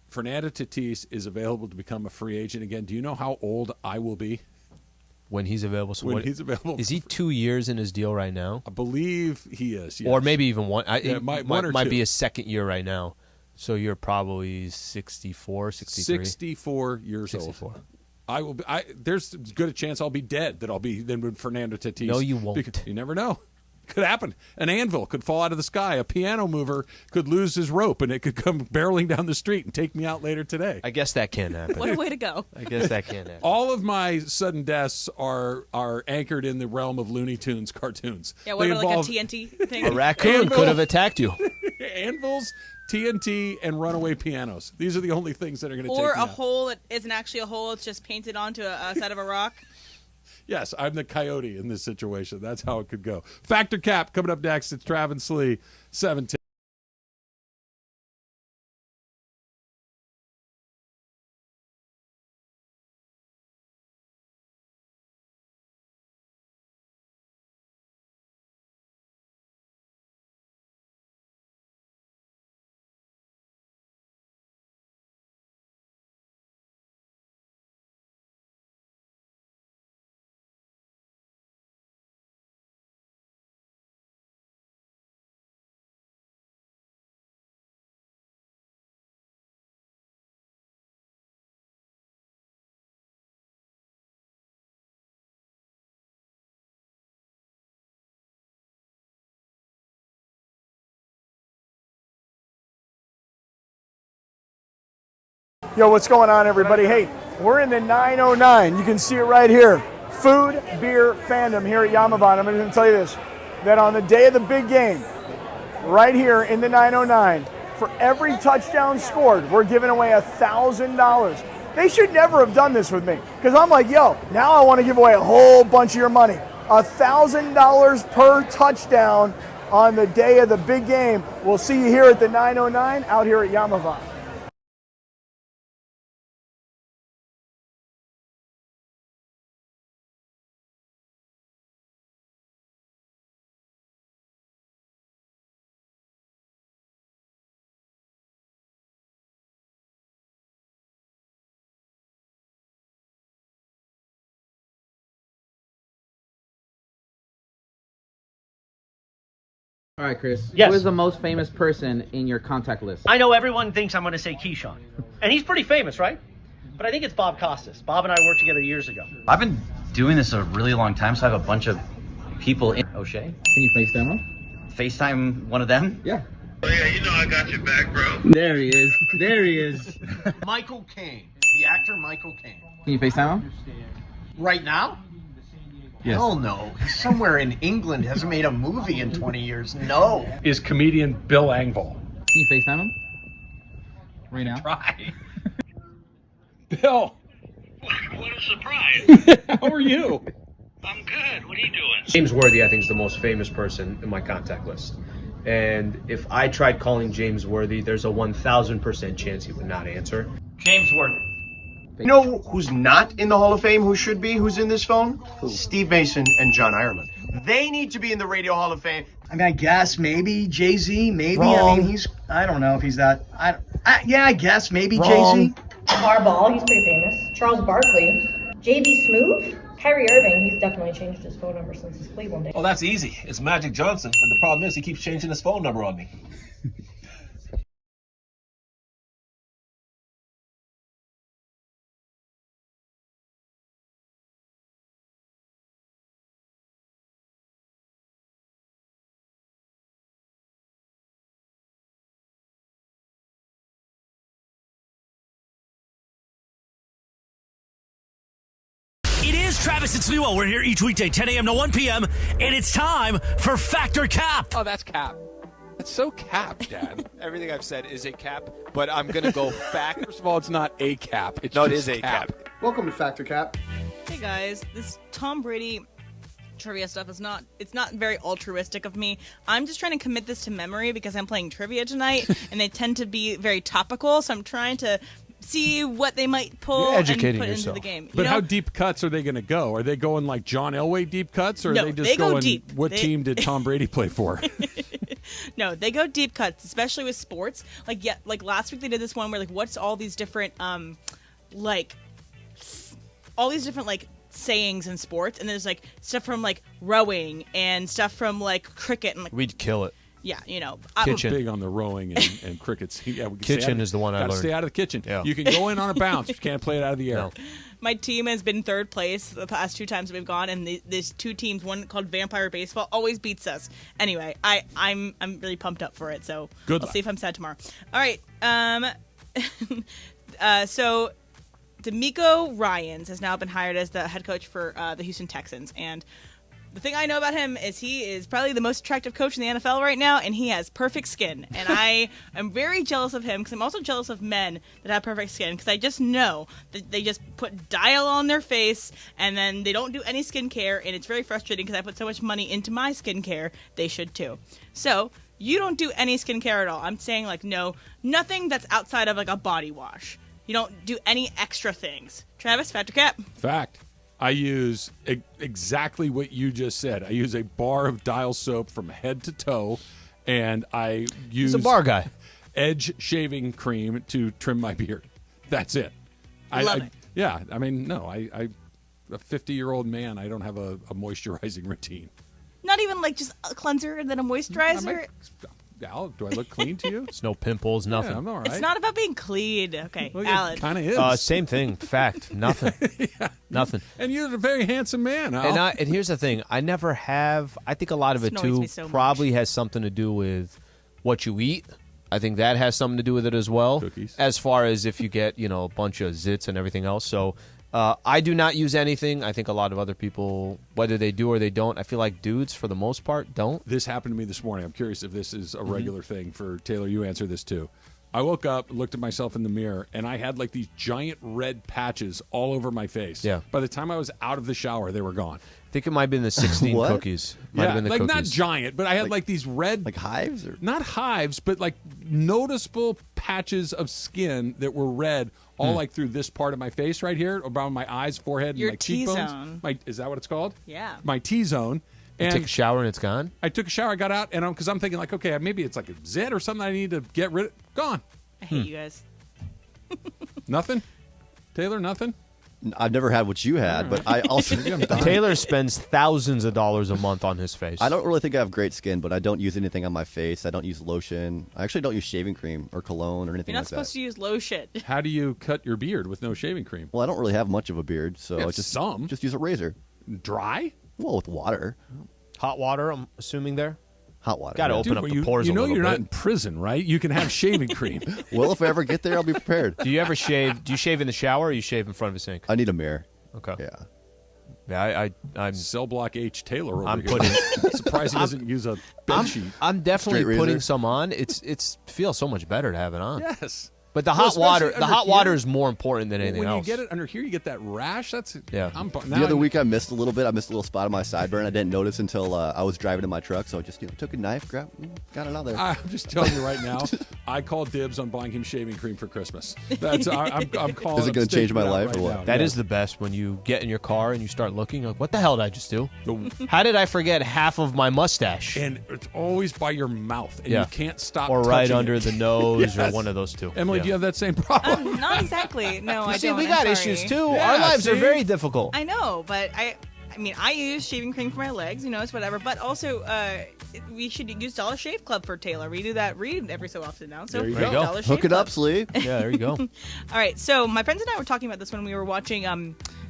Fernando Tatis is available to become a free agent again? Do you know how old I will be? When he's available. So when he's available. Is he 2 years in his deal right now? I believe he is, yes. Or maybe even one. It might be his second year right now. So you're probably 64, 63. 64 years 64. old. I will be. There's as good a chance I'll be dead that I'll be then with Fernando Tatis. No, you won't. Because you never know. Could happen. An anvil could fall out of the sky. A piano mover could lose his rope, and it could come barreling down the street and take me out later today. I guess that can happen. What a way to go. I guess that can happen. All of my sudden deaths are anchored in the realm of Looney Tunes cartoons. Yeah, what about like a TNT thing? A raccoon could have attacked you. Anvils, TNT, and runaway pianos. These are the only things that are going to take me Or a out. hole that isn't actually a hole. It's just painted onto a side of a rock. Yes, I'm the coyote in this situation. That's how it could go. Factor Cap coming up next. It's Travis Sliwa, 710. Yo, what's going on, everybody? Hey, we're in the 909. You can see it right here. Food, beer, fandom here at Yamaban. I'm going to tell you this, that on the day of the big game, right here in the 909, for every touchdown scored, we're giving away $1,000. They should never have done this with me, because I'm like, yo, now I want to give away a whole bunch of your money. $1,000 per touchdown on the day of the big game. We'll see you here at the 909 out here at Yamaban. All right, Chris. Yes. Who is the most famous person in your contact list? I know everyone thinks I'm going to say Keyshawn. And he's pretty famous, right? But I think it's Bob Costas. Bob and I worked together years ago. I've been doing this a really long time, so I have a bunch of people in O'Shea. Can you FaceTime him? FaceTime one of them? Yeah. Oh, yeah, you know I got your back, bro. There he is. There he is. Michael Caine. The actor Michael Caine. Can you FaceTime him? Right now? Yes. Hell no. He's somewhere in England, hasn't made a movie in 20 years. No. Is comedian Bill Engvall. Can you FaceTime him? Right now? Try. Bill. What a surprise. How are you? I'm good. What are you doing? James Worthy, I think, is the most famous person in my contact list. And if I tried calling James Worthy, there's a 1,000% chance he would not answer. James Worthy. You know who's not in the Hall of Fame, who should be, who's in this phone? Who? Steve Mason and John Ireland. They need to be in the Radio Hall of Fame. I mean, I guess maybe Jay-Z, maybe. Wrong. I mean, I don't know if he's that. Yeah, I guess maybe Wrong. Jay-Z. Harbaugh, he's pretty famous. Charles Barkley. J.B. Smoove. Kyrie Irving, he's definitely changed his phone number since his Cleveland days. Well, that's easy. It's Magic Johnson, but the problem is he keeps changing his phone number on me. It is Travis and Sliwa. We're here each weekday, 10 a.m. to 1 p.m., and it's time for Factor Cap. Oh, that's cap. That's so cap, Dad. Everything I've said is a cap, but I'm going to go fact. First of all, it's not a cap. It's No, it just is a cap. Welcome to Factor Cap. Hey guys, this Tom Brady trivia stuff it's not very altruistic of me. I'm just trying to commit this to memory because I'm playing trivia tonight and they tend to be very topical, so I'm trying to see what they might pull and put into the game. But how deep cuts are they going to go? Are they going like John Elway deep cuts, or No, are they just they go going, deep. what team did Tom Brady play for? No, they go deep cuts, especially with sports. Like last week they did this one where like what's all these different sayings in sports, and there's like stuff from like rowing and stuff from like cricket and like We'd kill it. yeah, I'm big on the rowing and crickets. Yeah, we can Kitchen is the one I gotta learned. stay out of the kitchen. Yeah. You can go in on a bounce, but you can't play it out of the air. No. My team has been third place the past 2 times we've gone, and there's 2 teams, one called Vampire Baseball, always beats us. Anyway, I'm really pumped up for it, so Good we'll luck. see if I'm sad tomorrow. All right, so D'Amico Ryans has now been hired as the head coach for the Houston Texans, and the thing I know about him is he is probably the most attractive coach in the NFL right now, and he has perfect skin. And I am very jealous of him because I'm also jealous of men that have perfect skin because I just know that they just put dial on their face and then they don't do any skincare, and it's very frustrating because I put so much money into my skincare. They should too. So you don't do any skincare at all. I'm saying like nothing that's outside of like a body wash. You don't do any extra things. Travis, Factor Cap. Fact. I use exactly what you just said. I use a bar of Dial soap from head to toe, and I use He's a bar guy. Edge shaving cream to trim my beard. That's it. Love it. Yeah, I mean, no, I a 50-year-old man, I don't have a moisturizing routine. Not even like just a cleanser and then a moisturizer. Al, do I look clean to you? It's no pimples, nothing. Yeah, I'm all right. It's not about being clean. Okay, Well, Alan. it kind of is. Same thing. Fact. Nothing. Nothing. And you're a very handsome man, Al. And here's the thing. I never have. I think a lot of This it, annoys too, me so probably has something to do with what you eat. I think that has something to do with it as well. Cookies. As far as if you get, a bunch of zits and everything else. So I do not use anything. I think a lot of other people, whether they do or they don't, I feel like dudes, for the most part, don't. This happened to me this morning. I'm curious if this is a regular thing for Taylor. You answer this too. I woke up, looked at myself in the mirror, and I had like these giant red patches all over my face. Yeah. By the time I was out of the shower, they were gone. I think it might have been the 16 What? cookies. Might Yeah, have been the like not cookies. giant, but I had like these red, Like hives? Or? not hives, but like noticeable patches of skin that were red, all like through this part of my face right here, around my eyes, forehead, Your and my cheekbones. T-zone. Is that what it's called? Yeah. My T-zone. You And take a shower and it's gone? I took a shower, I got out, and because I'm thinking like, okay, maybe it's like a zit or something I need to get rid of. Gone. I hate you guys. Nothing? Taylor, nothing? I've never had what you had, but I also Taylor spends thousands of dollars a month on his face. I don't really think I have great skin, but I don't use anything on my face. I don't use lotion. I actually don't use shaving cream or cologne or anything You're not like supposed that. to use lotion. How do you cut your beard with no shaving cream? Well, I don't really have much of a beard, so Yeah, I just some. just use a razor. Dry? Well, with water, Hot water, I'm assuming there? hot water. Got to yeah. open up well, the pores you a know little you're bit. not in prison, right? You can have shaving cream. Well, if I ever get there, I'll be prepared. Do you ever shave? Do you shave in the shower or you shave in front of a sink? I need a mirror. Okay. Yeah. Yeah, I'm Cell block H Taylor over I'm here. putting- Surprised he doesn't use a bed sheet. I'm definitely Straight putting razor? some on. It's feels so much better to have it on. Yes. But the Well, hot water, especially under water here. is more important than anything When else. you get it under here, you get that rash. That's Yeah. The other week I missed a little bit. I missed a little spot on my sideburn. I didn't notice until I was driving in my truck, so I just took a knife, got it out there. I'm just telling you right now. I call dibs on buying him shaving cream for Christmas. That's I'm calling. Is it going gonna change my life or what? That is the best when you get in your car and you start looking like, what the hell did I just do? How did I forget half of my mustache? And it's always by your mouth, and Yeah. you can't stop. Or right touching under it. the nose Yes. or one of those two. Emily, Yeah. do you have that same problem? Not exactly. No, I See, don't. we I'm got sorry. issues too. Yeah, Our lives are see? very difficult. I know, but I mean, I use shaving cream for my legs. It's whatever. But also, we should use Dollar Shave Club for Taylor. We do that every so often now. So There you go. Dollar Shave Hook it Club. up, Slee. Yeah, there you go. All right, so my friends and I were talking about this when we were watching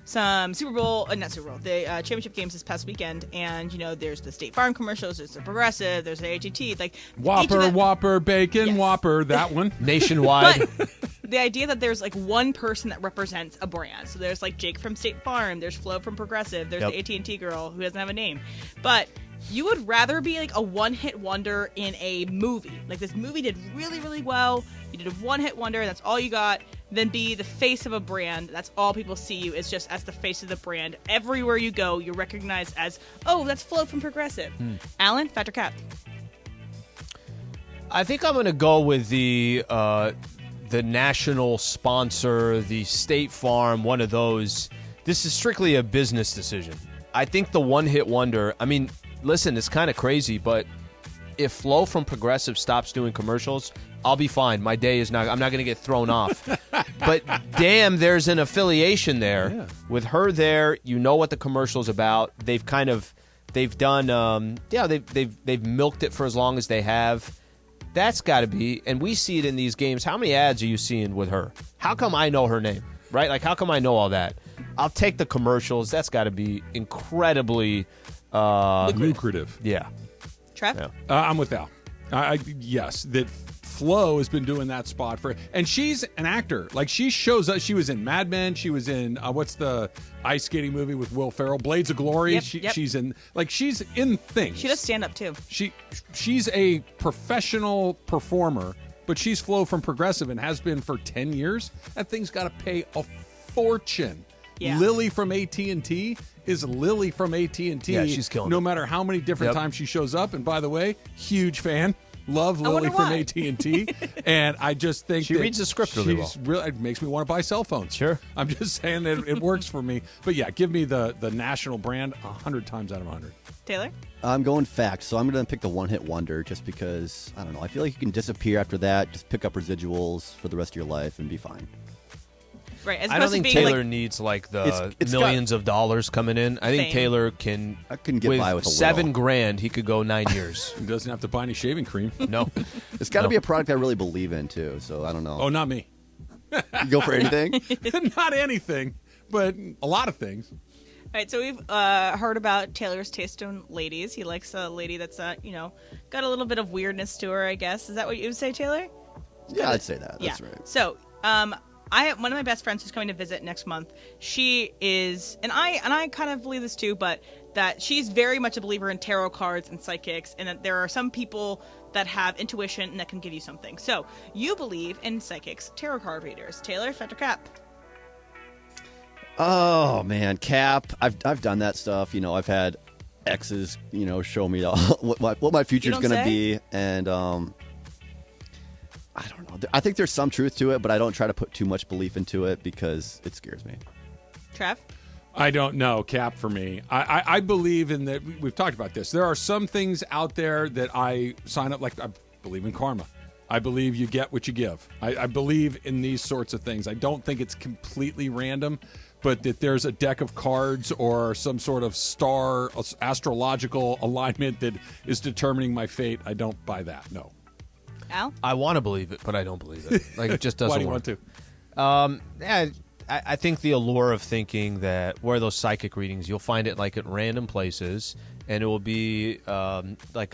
some Super Bowl, not Super Bowl, the championship games this past weekend, and there's the State Farm commercials, there's the Progressive, there's the AT&T, like each of Whopper, the- Whopper, bacon, Yes. Whopper, that one. Nationwide. But the idea that there's like one person that represents a brand. So there's like Jake from State Farm, there's Flo from Progressive, there's the AT&T girl who doesn't have a name. But you would rather be like a one-hit wonder in a movie. Like this movie did really, really well. You did a one-hit wonder, that's all you got. Than be the face of a brand. That's all people see you is just as the face of the brand. Everywhere you go, you're recognized as, oh, that's Flo from Progressive. Alan, fact or cap? I think I'm going to go with the national sponsor, the State Farm, one of those. This is strictly a business decision. I think the one-hit wonder, I mean, listen, it's kind of crazy, but if Flo from Progressive stops doing commercials, I'll be fine. My day is not, I'm not going to get thrown off. But damn, there's an affiliation there. Yeah. With her there, you know what the commercial's about. They've done, they've milked it for as long as they have. That's got to be, and we see it in these games. How many ads are you seeing with her? How come I know her name, right? Like, how come I know all that? I'll take the commercials. That's got to be incredibly lucrative. Yeah. Trev? Yeah. I'm with Al. Yes, that Flo has been doing that spot for, and she's an actor. Like she shows up. She was in Mad Men. She was in what's the ice skating movie with Will Ferrell? Blades of Glory. Yep, She's in she's in things. She does stand up too. She's a professional performer, but she's Flo from Progressive and has been for 10 years. That thing's got to pay a fortune. Yeah. Lily from AT&T is Lily from AT&T. Yeah, she's killing no it. matter how many different times she shows up. And by the way, huge fan. Love Lily from AT&T. And I just think she reads the script really well. It makes me want to buy cell phones. Sure. I'm just saying that it works for me. But yeah, give me the national brand 100 times out of 100. Taylor? I'm going fact, so I'm going to pick the one-hit wonder just because, I don't know, I feel like you can disappear after that, just pick up residuals for the rest of your life and be fine. Right. As I don't think Taylor like, needs like the it's millions of dollars coming in. I think Fame. Taylor can get by with a little. $7,000. He could go 9 years. He doesn't have to buy any shaving cream. No, it's got to be a product I really believe in too. So I don't know. Oh, not me. You go for anything? Not anything, but a lot of things. All right, so we've heard about Taylor's taste in ladies. He likes a lady that's, got a little bit of weirdness to her, I guess. Is that what you would say, Taylor? Yeah, I'd say that. Yeah. That's right. So, I have one of my best friends who's coming to visit next month. She is, and I kind of believe this too, but that she's very much a believer in tarot cards and psychics, and that there are some people that have intuition and that can give you something. So, you believe in psychics, tarot card readers. Taylor, fact or cap? Oh man, cap. I've done that stuff. I've had exes, show me what my future's going to be, and I don't know. I think there's some truth to it, but I don't try to put too much belief into it because it scares me. Trev? I don't know. Cap for me. I believe in that. We've talked about this. There are some things out there that I sign up. Like I believe in karma. I believe you get what you give. I believe in these sorts of things. I don't think it's completely random, but that there's a deck of cards or some sort of star astrological alignment that is determining my fate. I don't buy that. No. Al? I want to believe it, but I don't believe it. Like, it just doesn't Why do you work. want to? I think the allure of thinking that where those psychic readings, you'll find it like at random places, and it will be like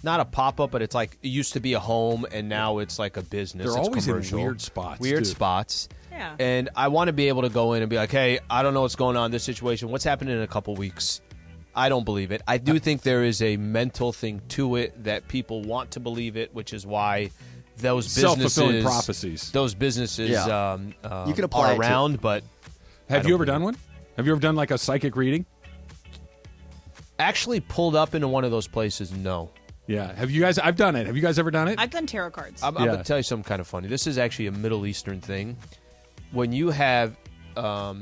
not a pop-up, but it's like it used to be a home, and now it's like a business. They're it's always commercial. in weird spots. Weird too. spots. Yeah. And I want to be able to go in and be like, hey, I don't know what's going on in this situation. What's happening in a couple weeks? I don't believe it. I do think there is a mental thing to it that people want to believe it, which is why those Self-fulfilling businesses, prophecies. Those businesses, you can apply are around. But have you ever done one? Have you ever done like a psychic reading? Actually, pulled up into one of those places? No. Yeah. Have you guys? I've done it. Have you guys ever done it? I've done tarot cards. I'm going to tell you something kind of funny. This is actually a Middle Eastern thing. When you have a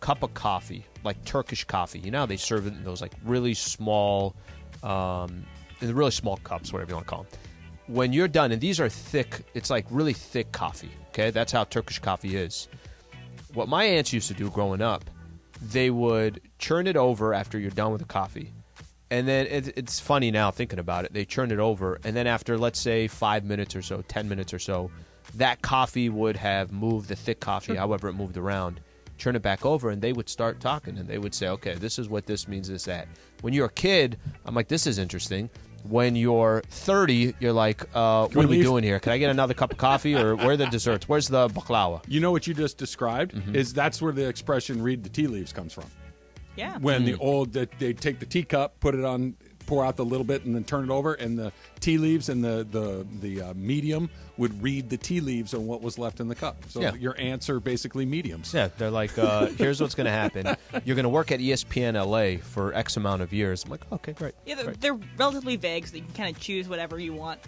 cup of coffee, like Turkish coffee, they serve it in those like really small, really small cups, whatever you want to call them. When you're done, and these are thick, it's like really thick coffee. Okay, that's how Turkish coffee is. What my aunts used to do growing up, they would churn it over after you're done with the coffee. And then it's funny now thinking about it. They churn it over, and then after, let's say, 5 minutes or so, 10 minutes or so, that coffee would have moved, the thick coffee, however it moved around, turn it back over, and they would start talking, and they would say, okay, this is what this means, this, that. When you're a kid, I'm like, this is interesting. When you're 30, you're like, what are we doing here? Can I get another cup of coffee, or where are the desserts? Where's the baklava? You know what you just described is that's where the expression "read the tea leaves" comes from. Yeah. When they take the teacup, put it on, pour out the little bit, and then turn it over, and the tea leaves and the medium would read the tea leaves on what was left in the cup. So your ants are basically mediums. Yeah, they're like, here's what's going to happen. You're going to work at ESPN LA for X amount of years. I'm like, okay, great. Yeah, they're relatively vague, so you can kind of choose whatever you want.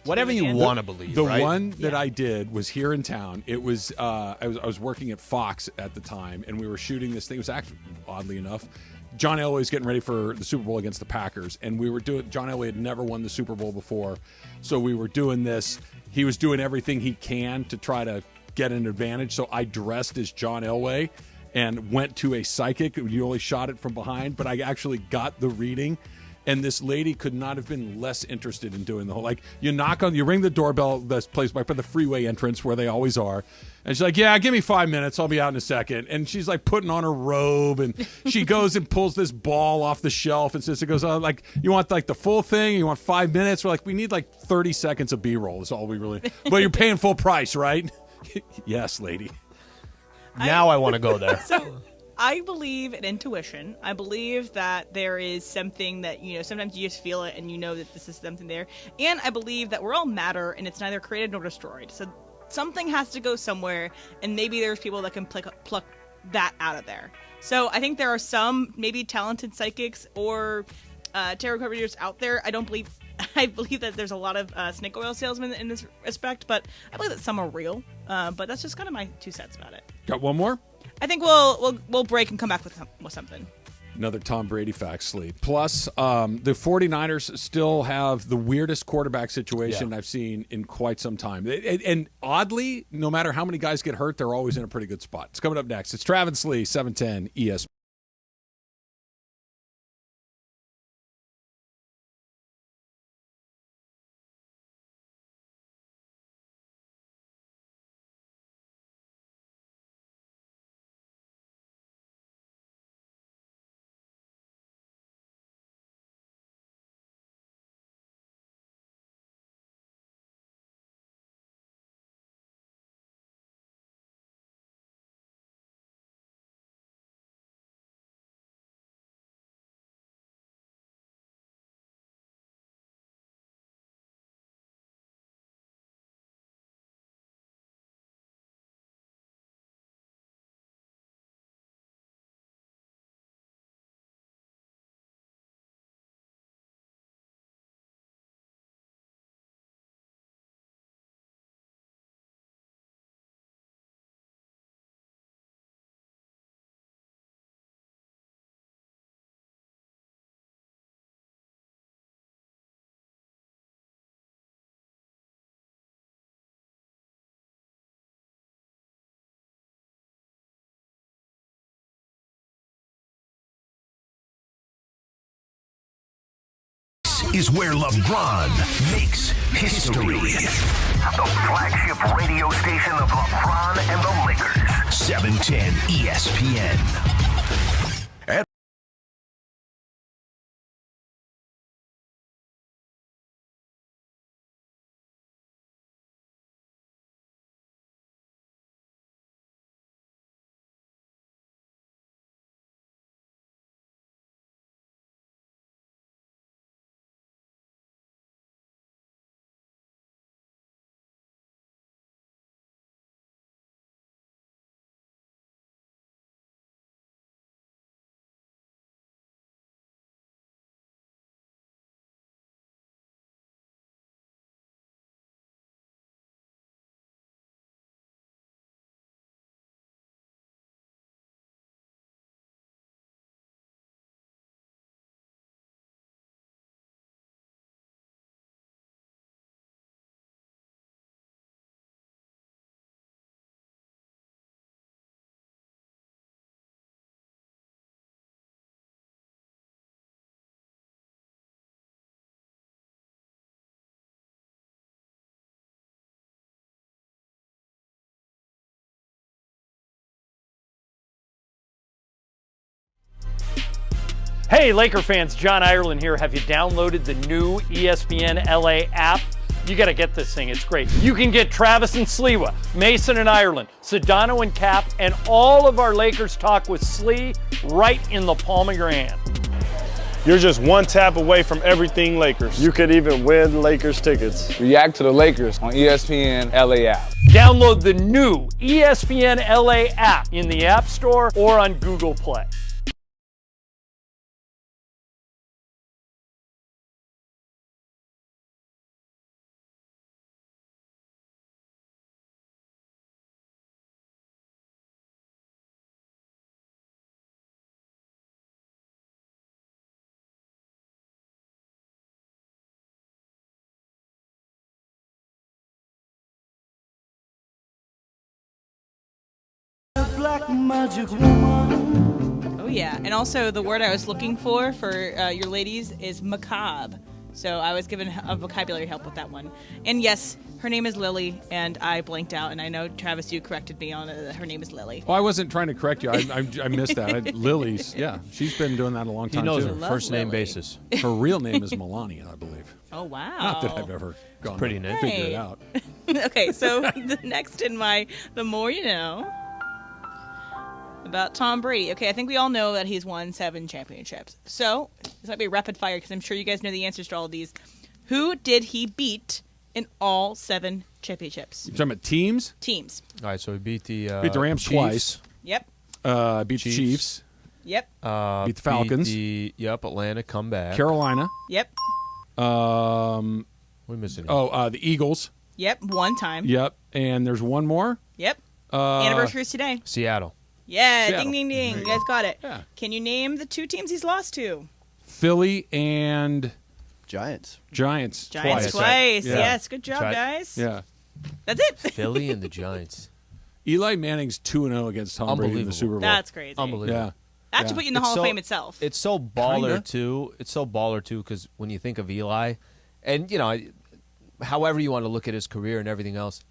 Whatever you want to believe. The right? one that I did was here in town. It was I was working at Fox at the time, and we were shooting this thing. It was actually, oddly enough, John Elway was getting ready for the Super Bowl against the Packers, and we were doing. John Elway had never won the Super Bowl before, so we were doing this. He was doing everything he can to try to get an advantage. So I dressed as John Elway and went to a psychic. You only shot it from behind, but I actually got the reading. And this lady could not have been less interested in doing the whole, like, you ring the doorbell that's placed by the freeway entrance where they always are. And she's like, yeah, give me 5 minutes. I'll be out in a second. And she's like putting on her robe, and she goes and pulls this ball off the shelf and says, it goes, like, you want like the full thing? You want 5 minutes? We're like, we need like 30 seconds of B-roll is all we really, but you're paying full price, right? Yes, lady. Now I want to go there. So I believe in intuition. I believe that there is something that, sometimes you just feel it and you know that this is something there. And I believe that we're all matter and it's neither created nor destroyed. So something has to go somewhere, and maybe there's people that can pluck that out of there. So I think there are some maybe talented psychics or tarot card readers out there. I believe that there's a lot of snake oil salesmen in this respect, but I believe that some are real. But that's just kind of my 2 cents about it. Got one more? I think we'll break and come back with something. Another Tom Brady fact, Slee. Plus, the 49ers still have the weirdest quarterback situation I've seen in quite some time. And oddly, no matter how many guys get hurt, they're always in a pretty good spot. It's coming up next. It's Travis Slee, 710 ESPN. Is where LeBron makes history. The flagship radio station of LeBron and the Lakers. 710 ESPN. Hey, Laker fans, John Ireland here. Have you downloaded the new ESPN LA app? You got to get this thing. It's great. You can get Travis and Sliwa, Mason and Ireland, Sedano and Cap, and all of our Lakers talk with Slee right in the palm of your hand. You're just one tap away from everything Lakers. You could even win Lakers tickets. React to the Lakers on ESPN LA app. Download the new ESPN LA app in the App Store or on Google Play. Black magic woman. Oh yeah, and also the word I was looking for your ladies is macabre. So I was given a vocabulary help with that one. And yes, her name is Lily, and I blanked out. And I know Travis, you corrected me on it. Her name is Lily. Well, I wasn't trying to correct you. I missed that. Lily's, yeah, she's been doing that a long time. He knows too. her first name basis. Her real name is Melania, I believe. Oh wow! Not that I've ever gone pretty to neat. figure it out. Okay, so the next in the more you know. About Tom Brady. Okay, I think we all know that he's won 7 championships. So, this might be rapid fire because I'm sure you guys know the answers to all of these. Who did he beat in all 7 championships? You're talking about teams? Teams. All right, so he beat the Rams Chiefs. twice. Yep. Beat the Chiefs. Yep. Beat the Falcons. Atlanta comeback. Carolina. Yep. We're missing. The Eagles. Yep, 1 time. Yep. And there's one more. Yep. Anniversary's today. Seattle. Yeah, Seattle. ding, ding, ding. You guys got it. Yeah. Can you name the 2 teams he's lost to? Philly and Giants. Giants twice. Yeah. Yes, good job, guys. Yeah. That's it. Philly and the Giants. Eli Manning's 2-0 against Tom Brady in the Super Bowl. That's crazy. Unbelievable. Yeah. That should put you in the Hall of Fame itself. It's so baller, Kinda. too. It's so baller, too, because when you think of Eli, and, however you want to look at his career and everything else,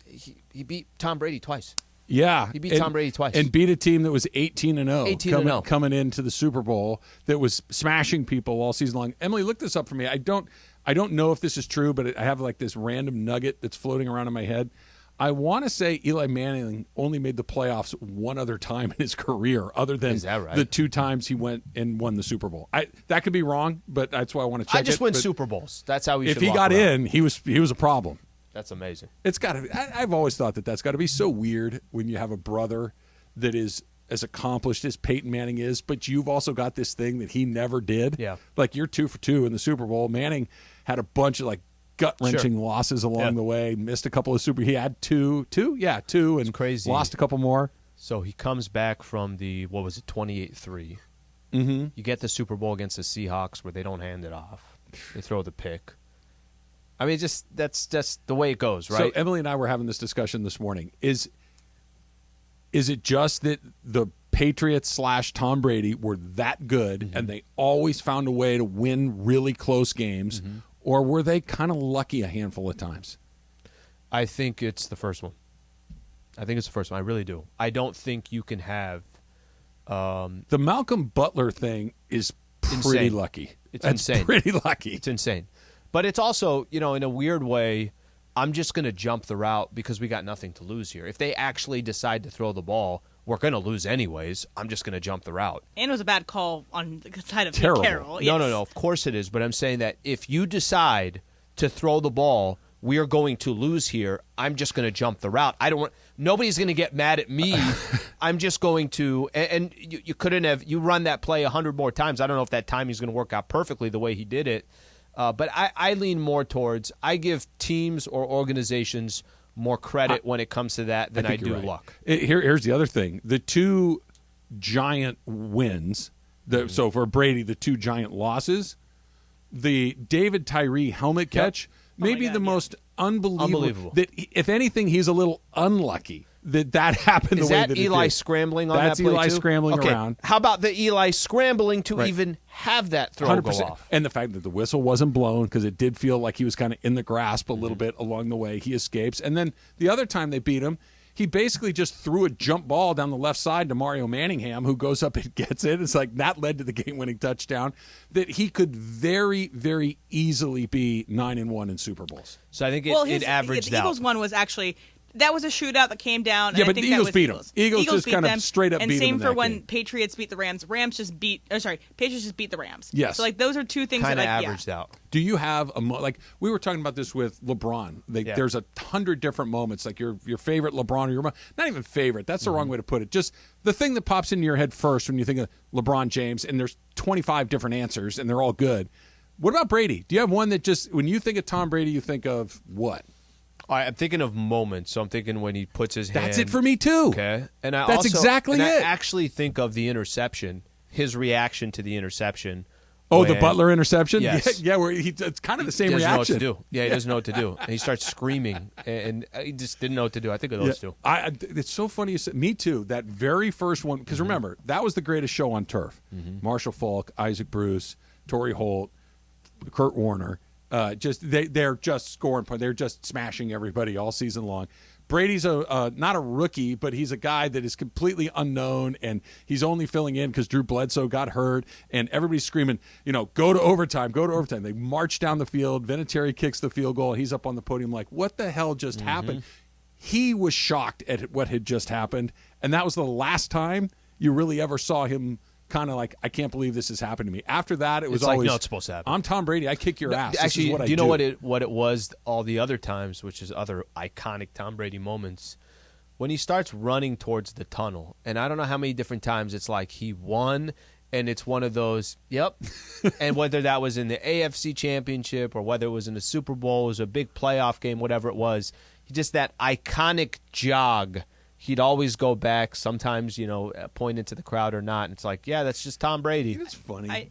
he beat Tom Brady twice. Yeah. He beat Tom Brady twice. And beat a team that was 18-0. 18-0. Coming into the Super Bowl that was smashing people all season long. Emily, look this up for me. I don't know if this is true, but I have like this random nugget that's floating around in my head. I want to say Eli Manning only made the playoffs one other time in his career, other than the 2 times he went and won the Super Bowl. That could be wrong, but that's why I want to check it. I just win Super Bowls. That's how we should If he got in, he was a problem. That's amazing. It's got to. I've always thought that's got to be so weird when you have a brother that is as accomplished as Peyton Manning is, but you've also got this thing that he never did. Yeah, like you're 2 for 2 in the Super Bowl. Manning had a bunch of gut-wrenching losses along the way. Missed a couple of He had two, and it's crazy. Lost a couple more. So he comes back from the 28-3. Mm-hmm. You get the Super Bowl against the Seahawks where they don't hand it off. They throw the pick. I mean, that's the way it goes, right? So Emily and I were having this discussion this morning. Is it just that the Patriots / Tom Brady were that good and they always found a way to win really close games, or were they kind of lucky a handful of times? I think it's the first one. I really do. I don't think you can have the Malcolm Butler thing is pretty insane. lucky. That's insane. Pretty lucky. It's insane. But it's also, in a weird way, I'm just going to jump the route because we got nothing to lose here. If they actually decide to throw the ball, we're going to lose anyways. I'm just going to jump the route. And it was a bad call on the side of Terrible. Carroll. Yes. No. Of course it is. But I'm saying that if you decide to throw the ball, we are going to lose here. I'm just going to jump the route. Nobody's going to get mad at me. I'm just going to, and you couldn't have, you run that play 100 more times. I don't know if that timing is going to work out perfectly the way he did it. But I lean more towards, I give teams or organizations more credit when it comes to that than I do right. luck. Here's the other thing. The 2 giant wins, so for Brady, the 2 giant losses, the David Tyree helmet catch, maybe the most unbelievable. That, if anything, he's a little unlucky that happened the way that it did. Is that Eli scrambling on That's that play Eli too? scrambling okay. around. How about the Eli scrambling to even have that throw 100%. Go off? And the fact that the whistle wasn't blown because it did feel like he was kind of in the grasp a little bit along the way. He escapes. And then the other time they beat him, he basically just threw a jump ball down the left side to Mario Manningham, who goes up and gets it. It's like that led to the game-winning touchdown. That he could very, very easily be 9-1 in Super Bowls. So I think it averaged the out. Eagles one was actually. That was a shootout that came down. Yeah, and but I think the Eagles that was beat them. Eagles just beat kind of them, straight up and beat them same in for that when game. Patriots beat the Rams. Patriots just beat the Rams. Yes. So like those are two things Kind that of averaged out. Do you have like we were talking about this with LeBron? There's 100 different moments, like your favorite LeBron or your not even favorite. That's the wrong way to put it. Just the thing that pops into your head first when you think of LeBron James, and there's 25 different answers, and they're all good. What about Brady? Do you have one that just when you think of Tom Brady, you think of what? I'm thinking of moments. So I'm thinking when he puts his hand. That's it for me too. Okay, and That's exactly it. I actually think of the interception. His reaction to the interception. Oh, the Butler interception? Yes. Yeah, where it's kind of the same he doesn't reaction. know what to do. Yeah, he doesn't know what to do. And he starts screaming, and he just didn't know what to do. I think of those two. It's so funny you said, me too, that very first one, because remember, that was the greatest show on turf. Marshall Faulk, Isaac Bruce, Torrey Holt, Kurt Warner. They're just scoring points. They're just smashing everybody all season long. Brady's not a rookie, but he's a guy that is completely unknown, and he's only filling in because Drew Bledsoe got hurt, and everybody's screaming, go to overtime, go to overtime. They march down the field. Vinatieri kicks the field goal, and he's up on the podium like, what the hell just happened? He was shocked at what had just happened, and that was the last time you really ever saw him kind of like, I can't believe this has happened to me. After that, it was It's like, always, no, it's supposed to happen. I'm Tom Brady. I kick your ass. Actually, this is what do you I know what it was all the other times, which is other iconic Tom Brady moments, when he starts running towards the tunnel, and I don't know how many different times it's like he won, and it's one of those, yep, and whether that was in the AFC Championship or whether it was in the Super Bowl, it was a big playoff game, whatever it was, just that iconic jog. He'd always go back, sometimes, point into the crowd or not. And it's like, yeah, that's just Tom Brady. That's funny.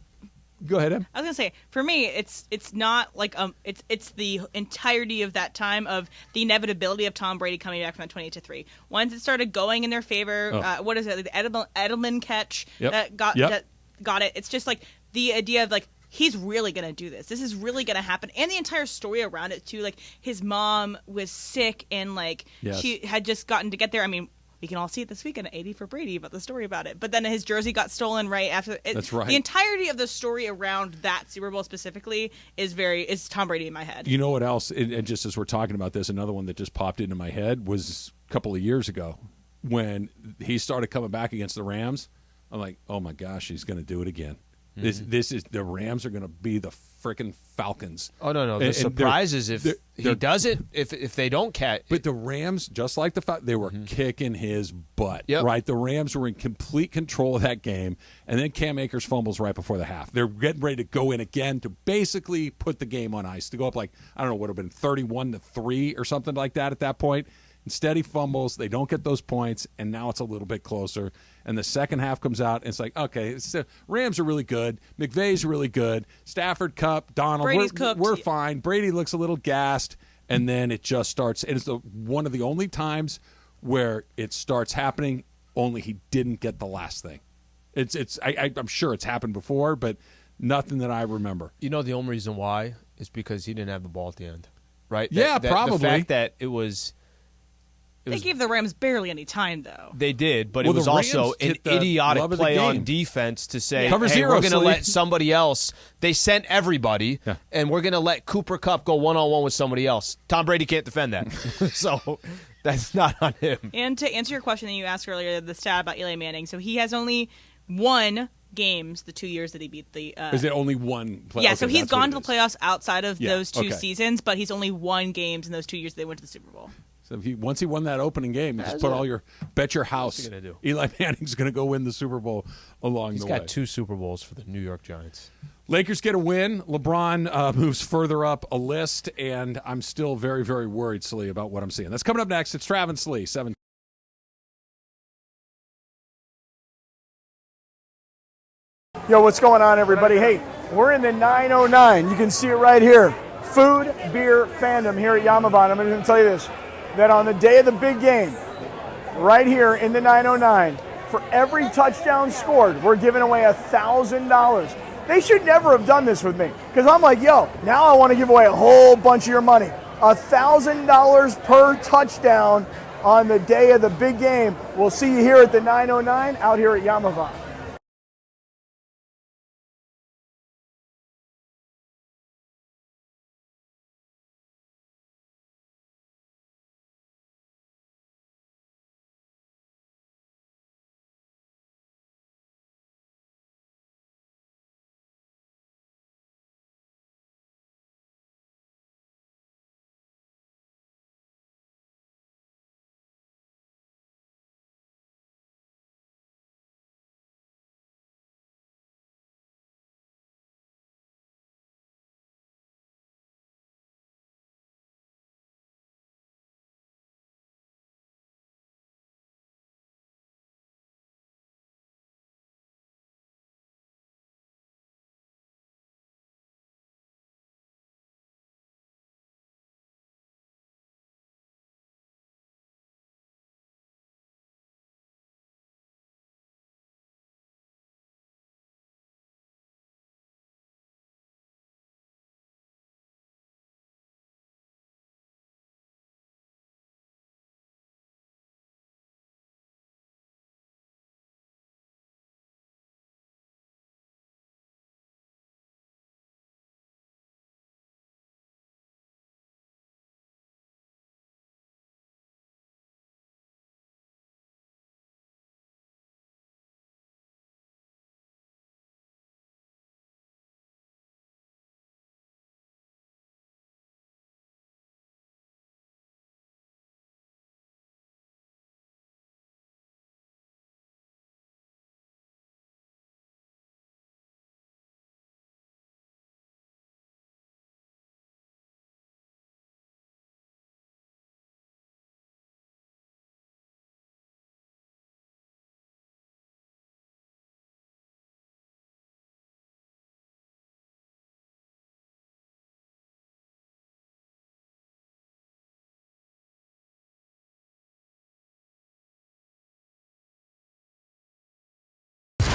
Go ahead, Em. I was gonna say, for me, it's not like it's the entirety of that time of the inevitability of Tom Brady coming back from that 28-3. Once it started going in their favor, what is it? The Edelman catch that got it. It's just like the idea of like, he's really going to do this. This is really going to happen. And the entire story around it, too. Like, his mom was sick and, like, she had just gotten to get there. I mean, we can all see it this weekend at 80 for Brady about the story about it. But then his jersey got stolen right after. That's right. The entirety of the story around that Super Bowl specifically is Tom Brady in my head. You know what else? And just as we're talking about this, another one that just popped into my head was a couple of years ago when he started coming back against the Rams. I'm like, oh, my gosh, he's going to do it again. This is the Rams are going to be the freaking Falcons. Oh no! The surprise is if he does it, if they don't catch. But the Rams, just like the Falcons, they were kicking his butt. Right, the Rams were in complete control of that game, and then Cam Akers fumbles right before the half. They're getting ready to go in again to basically put the game on ice to go up like I don't know what would have been 31-3 or something like that at that point. Instead, he fumbles. They don't get those points, and now it's a little bit closer. And the second half comes out, and it's like, okay, Rams are really good. McVay's really good. Stafford, Kupp, Donald, we're fine. Brady looks a little gassed, and then it just starts. And it's one of the only times where it starts happening, only he didn't get the last thing. I'm sure it's happened before, but nothing that I remember. The only reason why is because he didn't have the ball at the end, right? Probably. The fact that it was... They gave the Rams barely any time, though. They did, but it was also an idiotic play on defense to say, hey, we're going to let somebody else. They sent everybody, and we're going to let Cooper Kupp go one-on-one with somebody else. Tom Brady can't defend that. So that's not on him. And to answer your question that you asked earlier, the stat about Eli Manning, so he has only won games the 2 years that he beat the... Is it only one play? Yeah, so he's gone to the playoffs outside of those two seasons, but he's only won games in those 2 years they went to the Super Bowl. So once he won that opening game, you just put all your bet your house. What's he gonna do? Eli Manning's going to go win the Super Bowl along the way. He's got 2 Super Bowls for the New York Giants. Lakers get a win. LeBron moves further up a list, and I'm still very, very worried, Slee, about what I'm seeing. That's coming up next. It's Travis Slee, 7. Yo, what's going on, everybody? Hey, we're in the 909. You can see it right here. Food, beer, fandom here at Yamavan. I'm going to tell you this, that on the day of the big game, right here in the 909, for every touchdown scored, we're giving away $1,000. They should never have done this with me, because I'm like, yo, now I want to give away a whole bunch of your money. $1,000 per touchdown on the day of the big game. We'll see you here at the 909 out here at Yamava.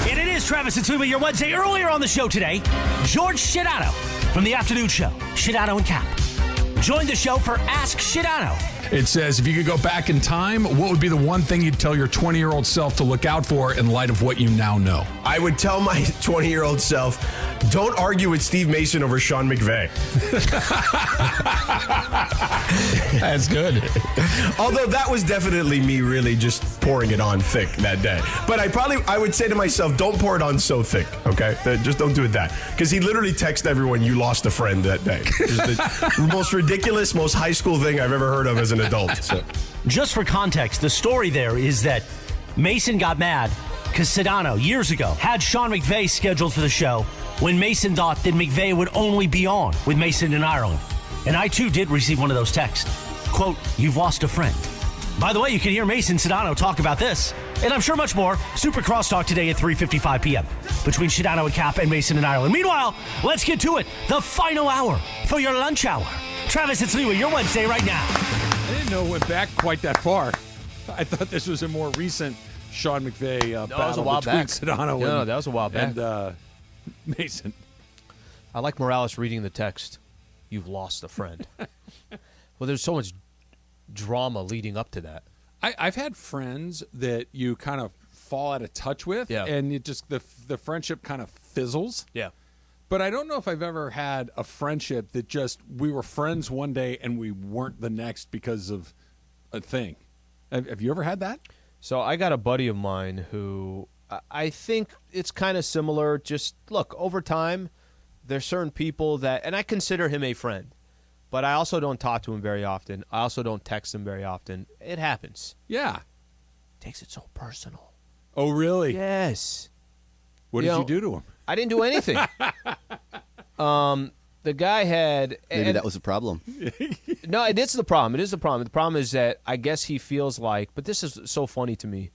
And it is Travis and Sliwa, your Wednesday. Earlier on the show today, George Sedano from the afternoon show, Sedano and Cap, joined the show for Ask Sedano. It says, if you could go back in time, what would be the one thing you'd tell your 20-year-old self to look out for in light of what you now know? I would tell my 20-year-old self, don't argue with Steve Mason over Sean McVay. That's good. Although that was definitely me really just pouring it on thick that day. But I would say to myself, don't pour it on so thick, okay? Just don't do it that. Because he literally texted everyone, you lost a friend that day. Just the most ridiculous, most high school thing I've ever heard of as an adult. So. Just for context, the story there is that Mason got mad because Sedano, years ago, had Sean McVay scheduled for the show when Mason thought that McVay would only be on with Mason in Ireland. And I, too, did receive one of those texts. Quote, you've lost a friend. By the way, you can hear Mason Sedano talk about this, and I'm sure much more, Super Crosstalk today at 3:55 p.m. between Sedano and Cap and Mason in Ireland. Meanwhile, let's get to it. The final hour for your lunch hour. Travis and Sliwa, your Wednesday right now. I didn't know it went back quite that far. I thought this was a more recent Sean McVay battle between Sedano that was a while back. And Mason. I like Morales reading the text. You've lost a friend. Well, there's so much drama leading up to that. I've had friends that you kind of fall out of touch with, and it just the friendship kind of fizzles. Yeah. But I don't know if I've ever had a friendship that just we were friends one day and we weren't the next because of a thing. Have you ever had that? So I got a buddy of mine who I think it's kind of similar. Just look, over time, there's certain people that, and I consider him a friend, but I also don't talk to him very often. I also don't text him very often. It happens. Yeah. Takes it so personal. Oh, really? Yes. What did you do to him? I didn't do anything. The guy had... Maybe that was the problem. No, it is the problem. It is the problem. The problem is that I guess he feels like, but this is so funny to me,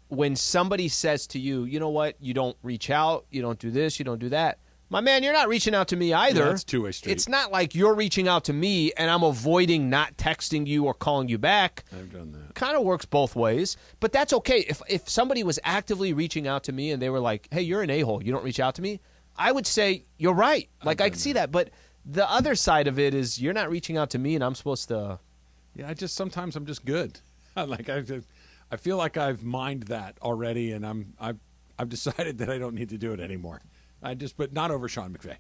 when somebody says to you, you know what, you don't reach out, you don't do this, you don't do that. My man, you're not reaching out to me either. Yeah, it's two-way street. It's not like you're reaching out to me and I'm avoiding not texting you or calling you back. I've done that. Kind of works both ways, but that's okay. If somebody was actively reaching out to me and they were like, hey, you're an a-hole, you don't reach out to me, I would say, you're right. Like, I can see that. But The other side of it is you're not reaching out to me, and I'm supposed to. Yeah, sometimes I'm just good. I feel like I've mined that already, and I've decided that I don't need to do it anymore. But not over Sean McVay.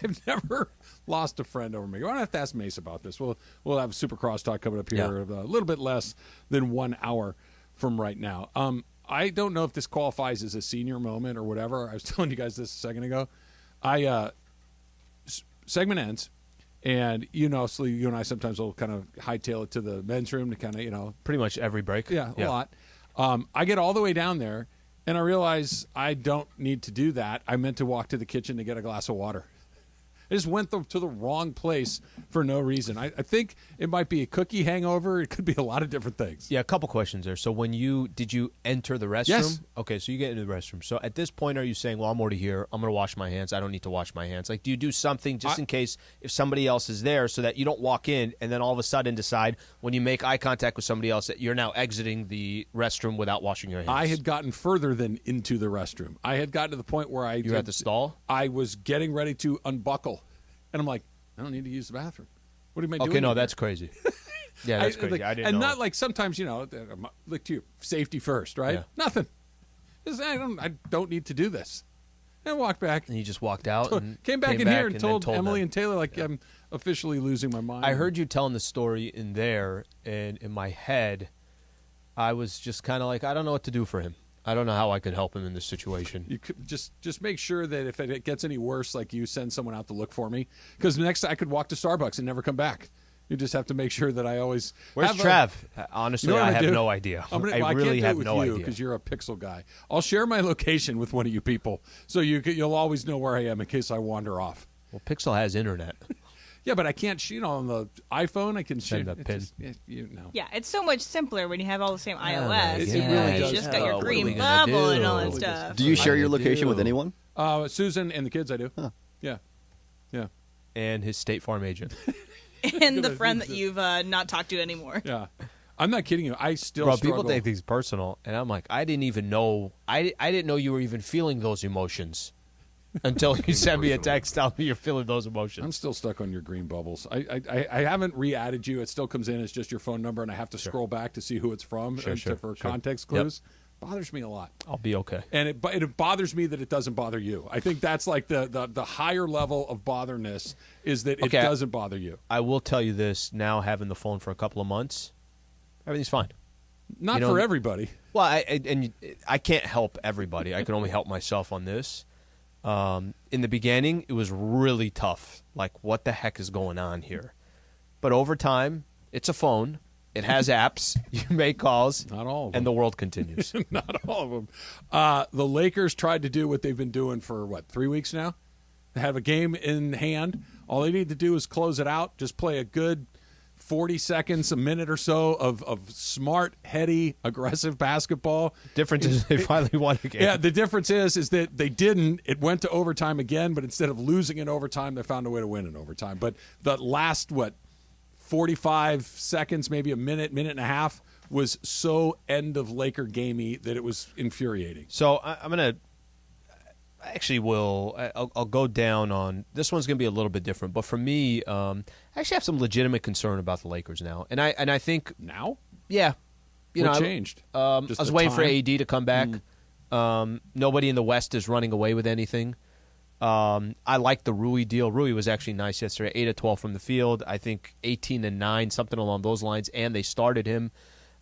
I've never lost a friend over me. I don't have to ask Mace about this. We'll have a super crosstalk coming up here a little bit less than 1 hour from right now. I don't know if this qualifies as a senior moment or whatever. I was telling you guys this a second ago. Segment ends, and so you and I sometimes will kind of hightail it to the men's room to kind of pretty much every break. Yeah, a lot. I get all the way down there, and I realize I don't need to do that. I meant to walk to the kitchen to get a glass of water. I just went to the wrong place for no reason. I think it might be a cookie hangover. It could be a lot of different things. Yeah, a couple questions there. So did you enter the restroom? Yes. Okay, so you get into the restroom. So at this point, are you saying, well, I'm already here. I'm going to wash my hands. I don't need to wash my hands. Like, do you do something just in case if somebody else is there so that you don't walk in and then all of a sudden decide when you make eye contact with somebody else that you're now exiting the restroom without washing your hands? I had gotten further than into the restroom. I had gotten to the point where You were at the stall? I was getting ready to unbuckle. And I'm like, I don't need to use the bathroom. What am I doing? Okay, no, here? that's crazy. Yeah, that's crazy. I didn't know. And not like sometimes, look to you, safety first, right? Yeah. Nothing. I don't need to do this. And I walked back. And you just walked out and came back in here and told Emily them. and Taylor, I'm officially losing my mind. I heard you telling the story in there, and in my head, I was just kind of like, I don't know what to do for him. I don't know how I could help him in this situation. You could just make sure that if it gets any worse, like you send someone out to look for me, because next I could walk to Starbucks and never come back. You just have to make sure that I always. Where's Trav? Honestly, I have no idea. I really have no idea because you're a pixel guy. I'll share my location with one of you people, so you'll always know where I am in case I wander off. Well, Pixel has internet. Yeah, but I can't. On the iPhone, I can send a pin. Yeah, it's so much simpler when you have all the same iOS. It really does. You just got your green bubble and all that stuff. Do you share your location with anyone? Susan and the kids, I do. Huh. Yeah. And his State Farm agent. And the friend that you've not talked to anymore. Yeah. I'm not kidding you. I still Bro, struggle. people take things personal, and I'm like, I didn't even know. I didn't know you were even feeling those emotions until you sent me a text telling me you're feeling those emotions. I'm still stuck on your green bubbles. I haven't re-added you. It still comes in as just your phone number, and I have to scroll back to see who it's from for context clues. Bothers me a lot. I'll be okay. And it bothers me that it doesn't bother you. I think that's like the higher level of botherness is that it doesn't bother you. I will tell you this, now having the phone for a couple of months, everything's fine. Not for everybody. Well, I can't help everybody. I can only help myself on this. In the beginning, it was really tough. Like, what the heck is going on here? But over time, it's a phone. It has apps. You make calls. Not all of them. And the world continues. Not all of them. The Lakers tried to do what they've been doing for, 3 weeks now? They have a game in hand. All they need to do is close it out. Just play a good 40 seconds, a minute or so of smart, heady, aggressive basketball. Difference is they finally won a game. Yeah, the difference is that they didn't. It went to overtime again, but instead of losing in overtime, they found a way to win in overtime. But the last, 45 seconds, maybe a minute and a half, was so end of Laker gamey that it was infuriating. So I'm going to I'll go down on this one's going to be a little bit different, but for me, I actually have some legitimate concern about the Lakers now, and I think now, yeah, what changed? I was waiting for AD to come back. Nobody in the West is running away with anything. I like the Rui deal. Rui was actually nice yesterday. 8 of 12 from the field. I think 18 and 9, something along those lines. And they started him.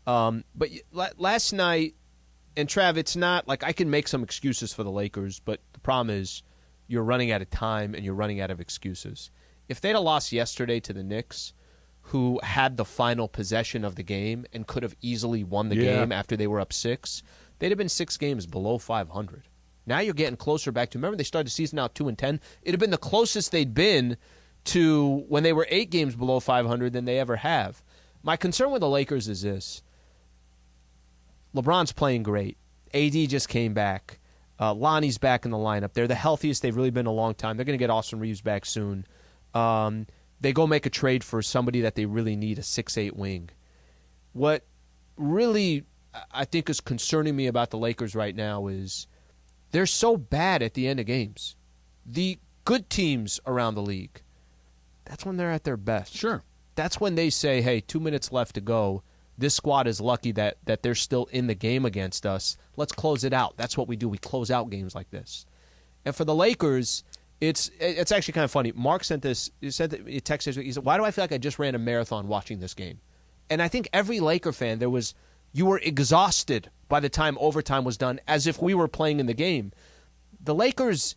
But last night, and Trav, it's not like I can make some excuses for the Lakers, but the problem is you're running out of time and you're running out of excuses. If they'd have lost yesterday to the Knicks, who had the final possession of the game and could have easily won the game after they were up 6, they'd have been 6 games below 500. Now you're getting closer back to, remember they started the season out 2-10? It'd have been the closest they'd been to when they were 8 games below 500 than they ever have. My concern with the Lakers is this. LeBron's playing great. AD just came back. Lonnie's back in the lineup. They're the healthiest they've really been in a long time. They're going to get Austin Reeves back soon. They go make a trade for somebody that they really need, a 6'8 wing. What really I think is concerning me about the Lakers right now is they're so bad at the end of games. The good teams around the league, that's when they're at their best. Sure. That's when they say, hey, 2 minutes left to go. This squad is lucky that they're still in the game against us. Let's close it out. That's what we do. We close out games like this. And for the Lakers, it's actually kind of funny. Mark sent this. He texted. He said, "Why do I feel like I just ran a marathon watching this game?" And I think every Laker fan, you were exhausted by the time overtime was done, as if we were playing in the game. The Lakers,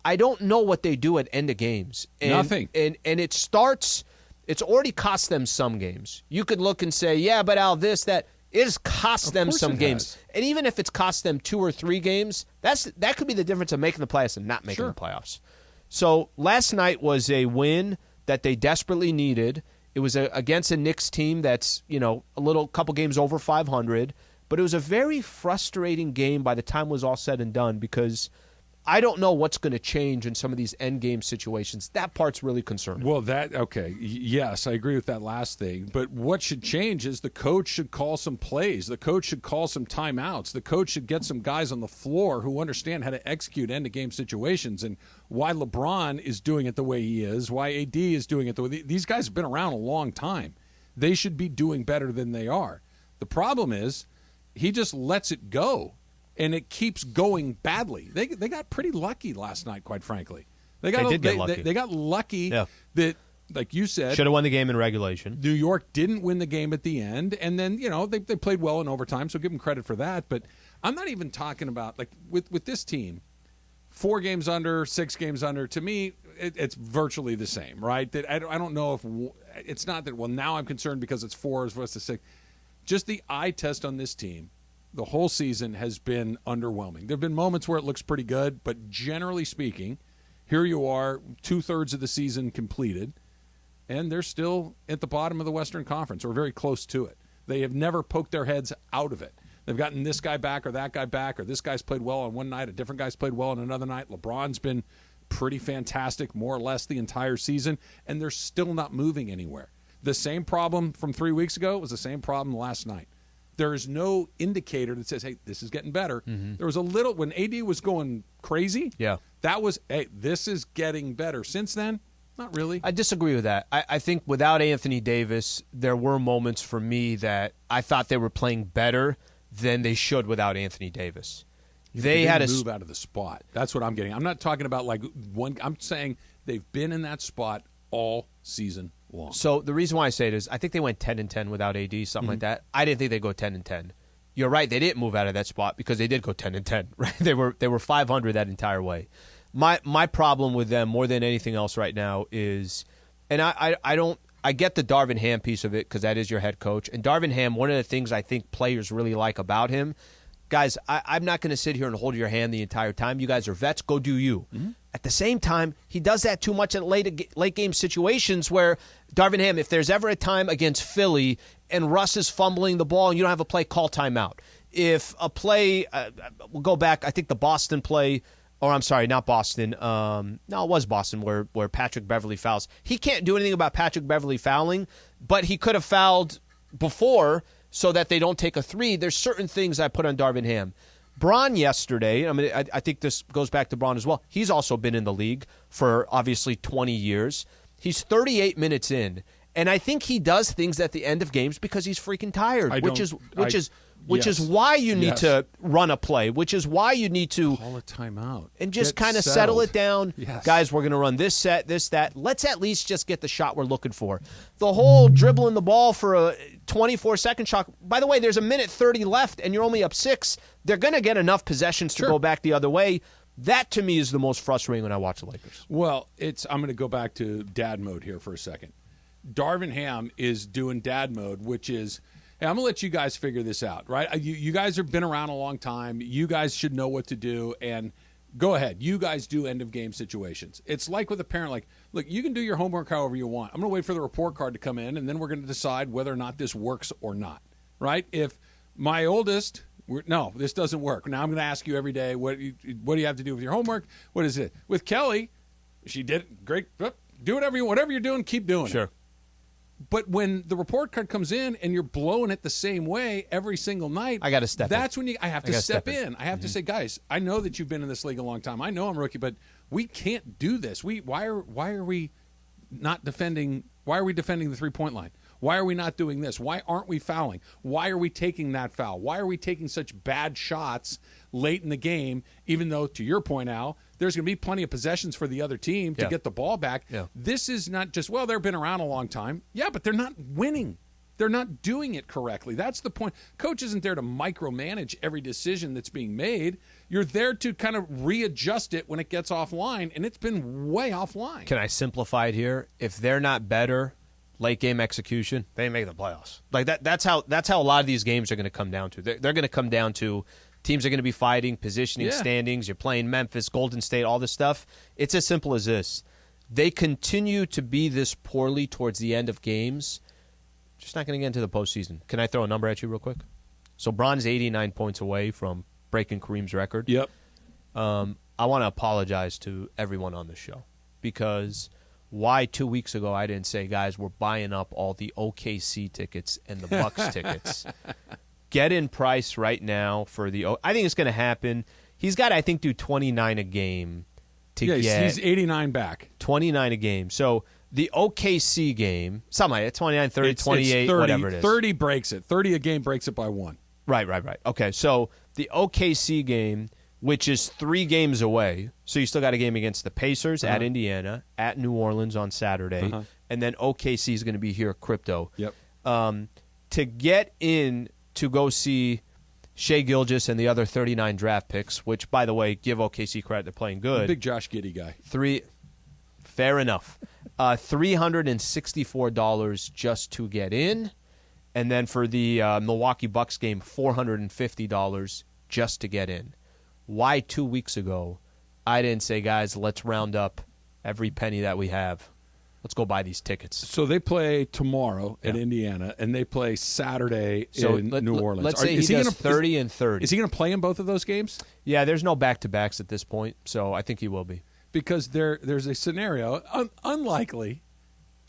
I don't know what they do at end of games. Nothing. And it starts. It's already cost them some games. You could look and say, yeah, but Al, this, that. It has cost them some games. And even if it's cost them 2 or 3 games, that could be the difference of making the playoffs and not making the playoffs. So last night was a win that they desperately needed. It was against a Knicks team that's, a couple games over 500. But it was a very frustrating game by the time it was all said and done because I don't know what's going to change in some of these end game situations. That part's really concerning. Well, yes, I agree with that last thing. But what should change is the coach should call some plays. The coach should call some timeouts. The coach should get some guys on the floor who understand how to execute end-of-game situations. And why LeBron is doing it the way he is, why AD is doing it the way these guys have been around a long time. They should be doing better than they are. The problem is he just lets it go. And it keeps going badly. They got pretty lucky last night, quite frankly. They did get lucky. They got lucky that, like you said, should have won the game in regulation. New York didn't win the game at the end, and then they played well in overtime, so give them credit for that. But I'm not even talking about with this team, 4 games under, 6 games under. To me, it's virtually the same, right? That I don't know if it's not that. Well, now I'm concerned because it's 4 as opposed to 6. Just the eye test on this team. The whole season has been underwhelming. There have been moments where it looks pretty good, but generally speaking, here you are, 2/3 of the season completed, and they're still at the bottom of the Western Conference or very close to it. They have never poked their heads out of it. They've gotten this guy back or that guy back, or this guy's played well on one night, a different guy's played well on another night. LeBron's been pretty fantastic more or less the entire season, and they're still not moving anywhere. The same problem from 3 weeks ago was the same problem last night. There is no indicator that says, hey, this is getting better. Mm-hmm. There was a little, when AD was going crazy, that was, hey, this is getting better. Since then, not really. I disagree with that. I think without Anthony Davis, there were moments for me that I thought they were playing better than they should without Anthony Davis. They had to move out of the spot. That's what I'm getting. I'm not talking about I'm saying they've been in that spot all season long. So the reason why I say it is I think they went 10-10 without AD, something like that. I didn't think they'd go 10-10. You're right, they didn't move out of that spot because they did go 10-10. Right? They were 500 that entire way. My problem with them more than anything else right now is, and I get the Darvin Ham piece of it because that is your head coach. And Darvin Ham, one of the things I think players really like about him, guys, I'm not going to sit here and hold your hand the entire time. You guys are vets. Go do you. Mm-hmm. At the same time, he does that too much in late game situations where Darvin Ham, if there's ever a time against Philly and Russ is fumbling the ball and you don't have a play, call timeout. If a play, we'll go back, I think the Boston play, or I'm sorry, not Boston. No, it was Boston where Patrick Beverley fouls. He can't do anything about Patrick Beverley fouling, but he could have fouled before so that they don't take a 3. There's certain things I put on Darvin Ham. Bron yesterday, I think this goes back to Bron as well. He's also been in the league for obviously 20 years. He's 38 minutes in, and I think he does things at the end of games because he's freaking tired, which is why you need to run a play, which is why you need to call a timeout and just kind of settle it down. Yes. Guys, we're going to run this set, this, that. Let's at least just get the shot we're looking for. The whole dribbling the ball for a 24-second shot. By the way, there's 1:30 left, and you're only up 6. They're going to get enough possessions to go back the other way. That, to me, is the most frustrating when I watch the Lakers. Well, I'm going to go back to dad mode here for a second. Darvin Ham is doing dad mode, which is, hey, I'm going to let you guys figure this out, right? You guys have been around a long time. You guys should know what to do, and go ahead. You guys do end-of-game situations. It's like with a parent, like, look, you can do your homework however you want. I'm going to wait for the report card to come in, and then we're going to decide whether or not this works or not, right? If my oldest, no, this doesn't work. Now I'm going to ask you every day, what do you have to do with your homework? What is it? With Kelly, she did it. Great. Do whatever you're doing, keep doing it. But when the report card comes in and you're blowing it the same way every single night, I got to step in. That's when I have to step in. I have to say, guys, I know that you've been in this league a long time. I know I'm a rookie, but we can't do this. Why are we not defending? Why are we defending the 3-point line? Why are we not doing this? Why aren't we fouling? Why are we taking that foul? Why are we taking such bad shots late in the game, even though, to your point, Al, there's going to be plenty of possessions for the other team to get the ball back. Yeah. This is not just, well, they've been around a long time. Yeah, but they're not winning. They're not doing it correctly. That's the point. Coach isn't there to micromanage every decision that's being made. You're there to kind of readjust it when it gets offline, and it's been way offline. Can I simplify it here? If they're not better late game execution, they ain't making the playoffs. Like that's how a lot of these games are going to come down to. They're going to come down to teams are going to be fighting, positioning, standings. You're playing Memphis, Golden State, all this stuff. It's as simple as this. They continue to be this poorly towards the end of games. Just not going to get into the postseason. Can I throw a number at you real quick? So Bron's 89 points away from breaking Kareem's record. Yep. I want to apologize to everyone on the show because why 2 weeks ago I didn't say, guys, we're buying up all the OKC tickets and the Bucks tickets. Get in price right now for the I think it's going to happen. He's got to, I think, do 29 a game to get. He's 89 back. 29 a game. So the OKC game, something like that, 29, 30, 28, it's 30, whatever it is. 30 breaks it. 30 a game breaks it by 1. Right. Okay, so the OKC game, which is 3 games away, so you still got a game against the Pacers at Indiana, at New Orleans on Saturday, and then OKC is going to be here at Crypto. Yep. To get in to go see Shai Gilgeous and the other 39 draft picks, which, by the way, give OKC credit, they're playing good. Big Josh Giddey guy. Fair enough. $364 just to get in. And then for the Milwaukee Bucks game, $450 just to get in. Why 2 weeks ago I didn't say, guys, let's round up every penny that we have. Let's go buy these tickets. So they play tomorrow at Indiana, and they play Saturday in New Orleans. Let's say he does 30 and 30. Is he going to play in both of those games? Yeah, there's no back-to-backs at this point, so I think he will be. Because there's a scenario, unlikely,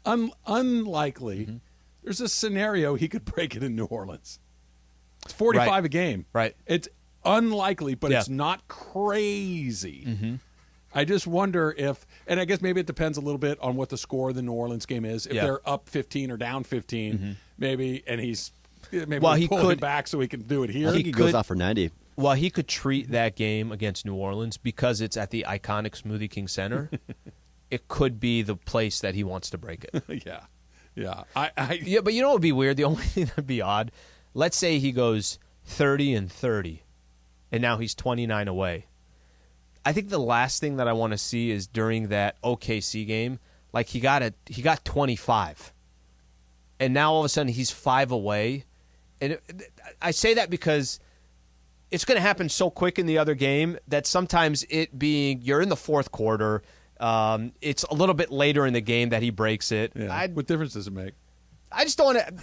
there's a scenario he could break it in New Orleans. It's 45 a game. Right. It's unlikely, but it's not crazy. Mm-hmm. I just wonder if, and I guess maybe it depends a little bit on what the score of the New Orleans game is. If they're up 15 or down 15, maybe, and he's maybe he pull it back so he can do it here. I think he goes off for 90. Well, he could treat that game against New Orleans because it's at the iconic Smoothie King Center. It could be the place that he wants to break it. Yeah. Yeah, but you know what would be weird? The only thing that would be odd, let's say he goes 30 and 30, and now he's 29 away. I think the last thing that I want to see is during that OKC game, like he got 25, and now all of a sudden he's 5 away. And I say that because it's going to happen so quick in the other game that sometimes it being you're in the fourth quarter, it's a little bit later in the game that he breaks it. Yeah. What difference does it make? I just don't want to.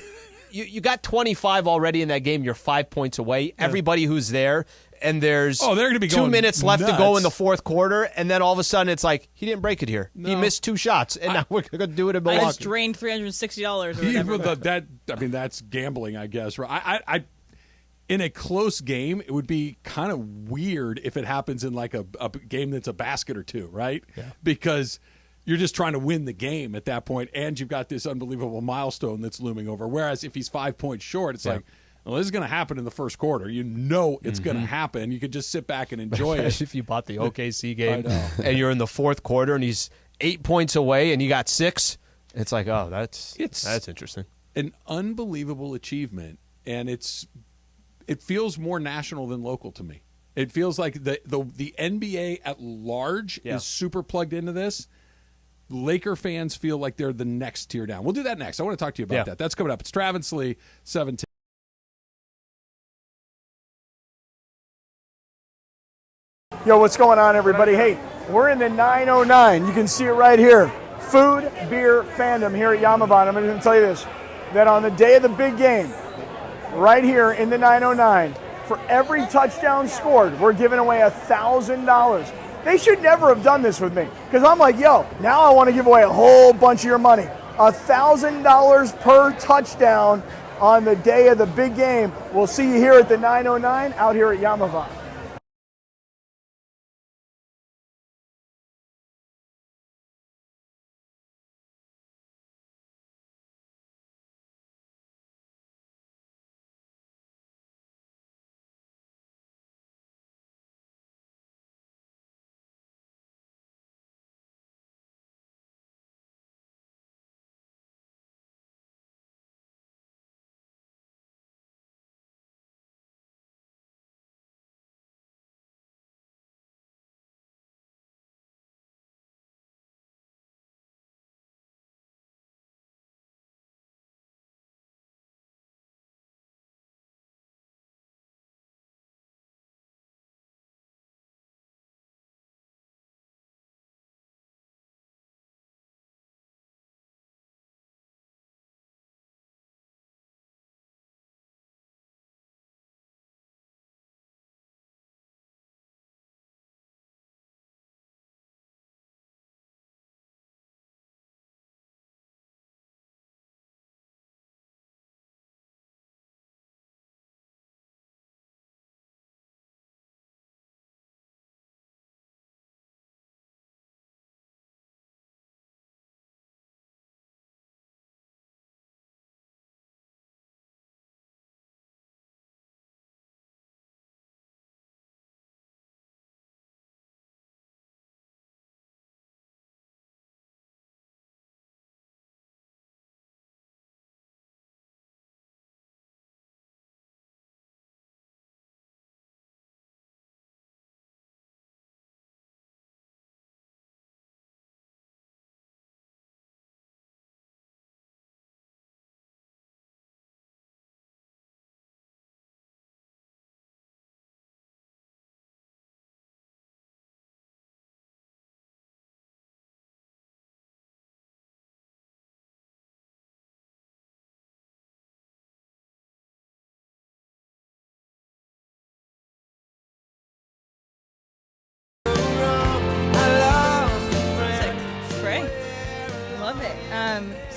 You got 25 already in that game. You're 5 points away. Yeah. Everybody who's there, and there's they're going to be 2 minutes left nuts to go in the fourth quarter, and then all of a sudden it's like he didn't break it here. No. He missed 2 shots, and now we're going to do it in Milwaukee. I just drained $360 or whatever. That's gambling, I guess. I in a close game, it would be kind of weird if it happens in like a game that's a basket or two, right? Yeah. Because you're just trying to win the game at that point, and you've got this unbelievable milestone that's looming over. Whereas if he's 5 points short, it's like, well, this is going to happen in the first quarter. You know it's going to happen. You could just sit back and enjoy it. If you bought the OKC game and you're in the fourth quarter and he's 8 points away and you got 6, it's like, oh, that's interesting. An unbelievable achievement, and it feels more national than local to me. It feels like the NBA at large is super plugged into this. Laker fans feel like they're the next tier down. We'll do that next. I want to talk to you about that. That's coming up. It's Travis Sliwa, 710. Yo, what's going on, everybody? Hey, we're in the 909. You can see it right here. Food, beer, fandom here at Yamavan. I'm going to tell you this, that on the day of the big game, right here in the 909, for every touchdown scored, we're giving away $1,000. They should never have done this with me, because I'm like, yo, now I want to give away a whole bunch of your money. $1,000 per touchdown on the day of the big game. We'll see you here at the 909 out here at Yamavan.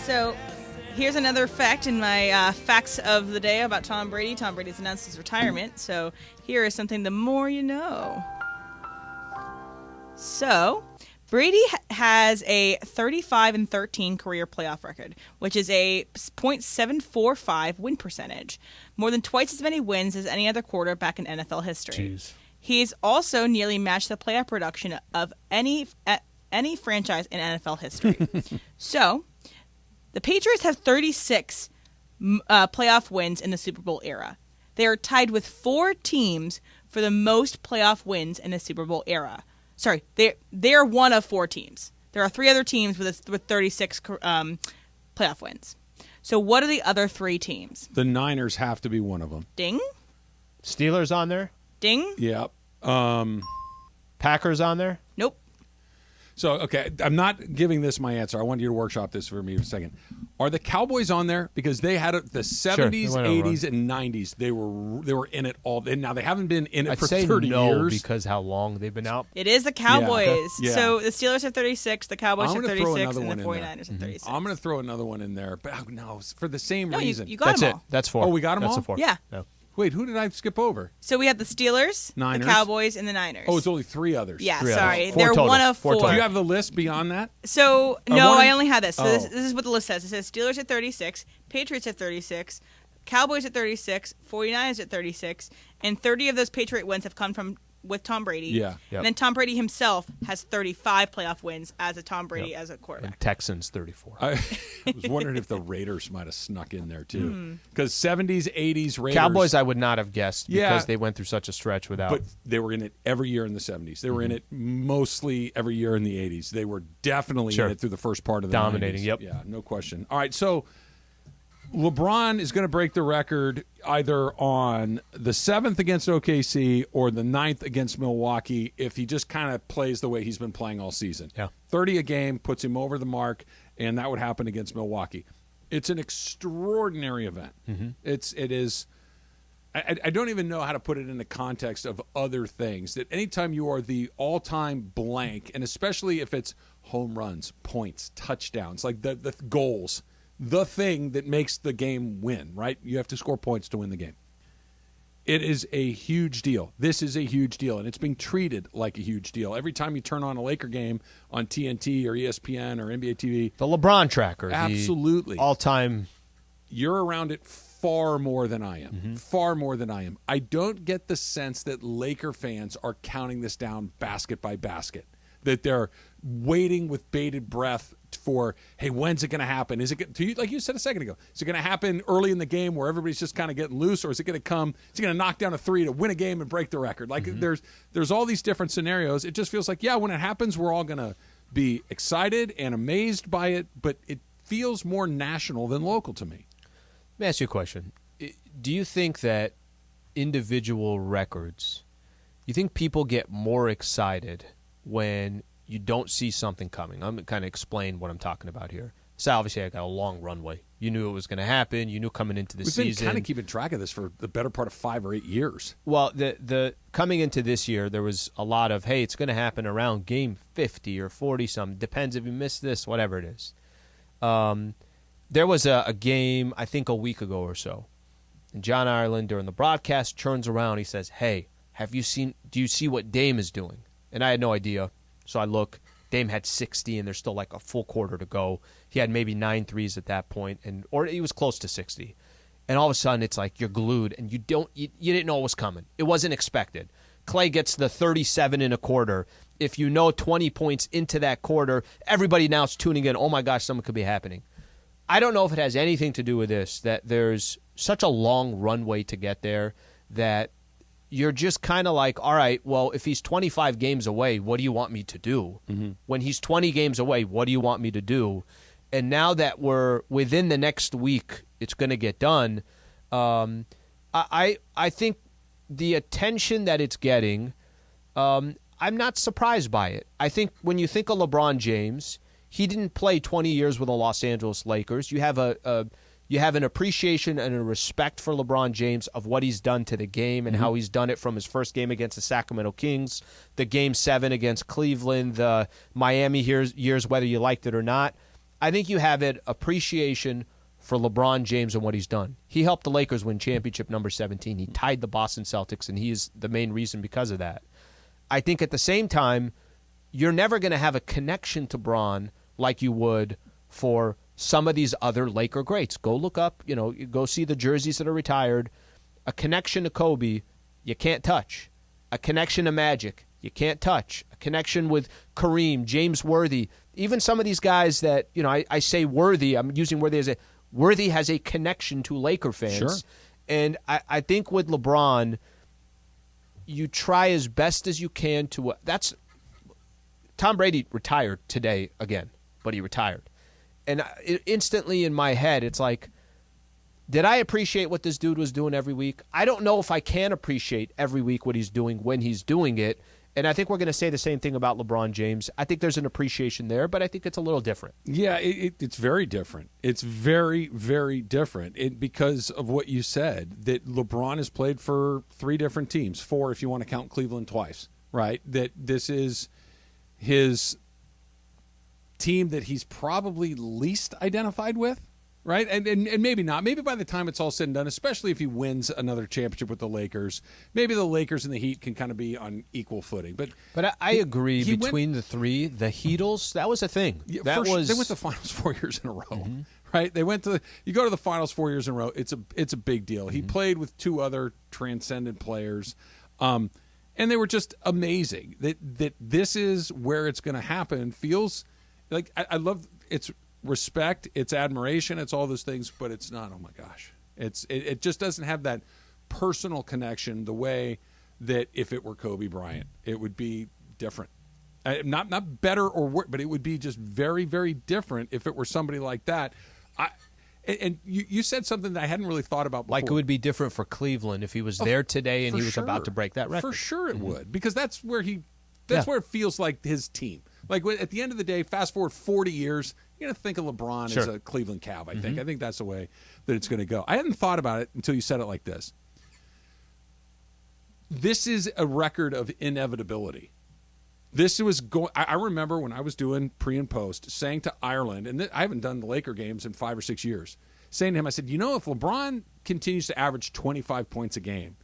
So here's another fact in my facts of the day about Tom Brady. Tom Brady's announced his retirement, so here is something the more you know. So Brady has a 35-13 career playoff record, which is a .745 win percentage, more than twice as many wins as any other quarterback in NFL history. Jeez. He's also nearly matched the playoff production of any franchise in NFL history. So, the Patriots have 36 playoff wins in the Super Bowl era. They are tied with 4 teams for the most playoff wins in the Super Bowl era. Sorry, they're one of 4 teams. There are 3 other teams with 36 playoff wins. So what are the other 3 teams? The Niners have to be one of them. Ding. Steelers on there? Ding. Yep. Packers on there? Nope. So, okay, I'm not giving this my answer. I want you to workshop this for me for a second. Are the Cowboys on there? Because they had the 70s, 80s, and 90s. They were in it all. And now they haven't been in it I'd for say 30 no years. because how long they've been out. It is the Cowboys. Yeah. So the Steelers have 36, the Cowboys have 36, and the 49ers have 36. I'm going to throw another one in there. But no, for the same reason. You got them all. That's 4. Oh, we got them That's all? a 4. Yeah. No. Wait, who did I skip over? So we have the Steelers, Niners. the Cowboys, and the Niners. Oh, it's only 3 others. Yeah, 3 sorry. others. They're total. one of 4. Do you have the list beyond that? So, no, I I only had this. So Oh. this is what the list says. It says Steelers at 36, Patriots at 36, Cowboys at 36, 49ers at 36, and 30 of those Patriot wins have come from with Tom Brady. Yeah. Yep. And then Tom Brady himself has 35 playoff wins as a Tom Brady as a quarterback. And Texans 34. I was wondering if the Raiders might have snuck in there, too. Because 70s, 80s, Raiders. Cowboys I would not have guessed Yeah. because they went through such a stretch without. But they were in it every year in the 70s. They were in it mostly every year in the 80s. They were definitely Sure. in it through the first part of the Dominating, 90s. yep. Yeah, no question. All right, so LeBron is going to break the record either on the 7th against OKC or the 9th against Milwaukee if he just kind of plays the way he's been playing all season. Yeah. 30 a game puts him over the mark, and that would happen against Milwaukee. It's an extraordinary event. It is. I don't even know how to put it in the context of other things. That anytime you are the all-time blank, and especially if it's home runs, points, touchdowns, like the goals, the thing that makes the game win, right? You have to score points to win the game. It is a huge deal. This is a huge deal, and it's being treated like a huge deal. Every time you turn on a Laker game on TNT or ESPN or NBA TV. The LeBron tracker. Absolutely. The all-time. You're around it far more than I am. Far more than I am. I don't get the sense that Laker fans are counting this down basket by basket, that they're waiting with bated breath for, hey, when's it going to happen? Is it to you, like you said a second ago? Is it going to happen early in the game where everybody's just kind of getting loose, or is it going to come? Is it going to knock down a 3 to win a game and break the record? Like there's all these different scenarios. It just feels like, yeah, when it happens, we're all going to be excited and amazed by it, but it feels more national than local to me. Let me ask you a question. Do you think that individual records, you think people get more excited when you don't see something coming? I'm going to kind of explain what I'm talking about here. So obviously I got a long runway. You knew it was going to happen. You knew coming into the season. We've been kind of keeping track of this for the better part of 5 or 8 years. Well, the coming into this year, there was a lot of, hey, it's going to happen around game 50 or 40-something. Depends if you miss this, whatever it is. There was a game, I think a week ago or so, and John Ireland during the broadcast turns around. He says, hey, do you see what Dame is doing? And I had no idea. So I look, Dame had 60, and there's still like a full quarter to go. He had maybe 9 threes at that point, or he was close to 60. And all of a sudden, it's like you're glued, and you didn't know it was coming. It wasn't expected. Clay gets the 37 in a quarter. If you know 20 points into that quarter, everybody now is tuning in. Oh, my gosh, something could be happening. I don't know if it has anything to do with this, that there's such a long runway to get there that you're just kind of like, all right, well, if he's 25 games away, what do you want me to do? When he's 20 games away, what do you want me to do? And now that we're within the next week, it's going to get done. I think the attention that it's getting, I'm not surprised by it. I think when you think of LeBron James, he didn't play 20 years with the Los Angeles Lakers. You have an appreciation and a respect for LeBron James of what he's done to the game and how he's done it from his first game against the Sacramento Kings, the Game 7 against Cleveland, the Miami years, whether you liked it or not. I think you have an appreciation for LeBron James and what he's done. He helped the Lakers win championship number 17. He tied the Boston Celtics, and he is the main reason because of that. I think at the same time, you're never going to have a connection to Bron like you would for some of these other Laker greats. Go look up, go see the jerseys that are retired. A connection to Kobe, you can't touch. A connection to Magic, you can't touch. A connection with Kareem, James Worthy, even some of these guys that, I say Worthy, I'm using Worthy as Worthy has a connection to Laker fans. Sure. And I think with LeBron, you try as best as you can to Tom Brady retired today again, but he retired. And instantly in my head, it's like, did I appreciate what this dude was doing every week? I don't know if I can appreciate every week what he's doing when he's doing it. And I think we're going to say the same thing about LeBron James. I think there's an appreciation there, but I think it's a little different. Yeah, it's very different. It's very, very different because of what you said, that LeBron has played for 3 different teams, 4 if you want to count Cleveland twice, right? That this is his team that he's probably least identified with, right? And maybe not. Maybe by the time it's all said and done, especially if he wins another championship with the Lakers, maybe the Lakers and the Heat can kind of be on equal footing. But I agree. Between the 3, the Heatles, that was a thing. They went to the finals 4 years in a row, right? They went to you go to the finals 4 years in a row. It's a big deal. He played with 2 other transcendent players, and they were just amazing. That this is where it's going to happen. Feels like I love it's. Respect, it's admiration, it's all those things, but it's not, oh my gosh. It just doesn't have that personal connection the way that if it were Kobe Bryant, it would be different. Not better or worse, but it would be just very, very different if it were somebody like that. And you said something that I hadn't really thought about before. Like it would be different for Cleveland if he was there today and he was about to break that record. For sure it would, because that's where where it feels like his team. Like at the end of the day, fast forward 40 years, you're going to think of LeBron as a Cleveland Cav, I think. I think that's the way that it's going to go. I hadn't thought about it until you said it like this. This is a record of inevitability. This was I remember when I was doing pre and post, saying to Ireland, and I haven't done the Laker games in 5 or 6 years, saying to him, I said, if LeBron continues to average 25 points a game,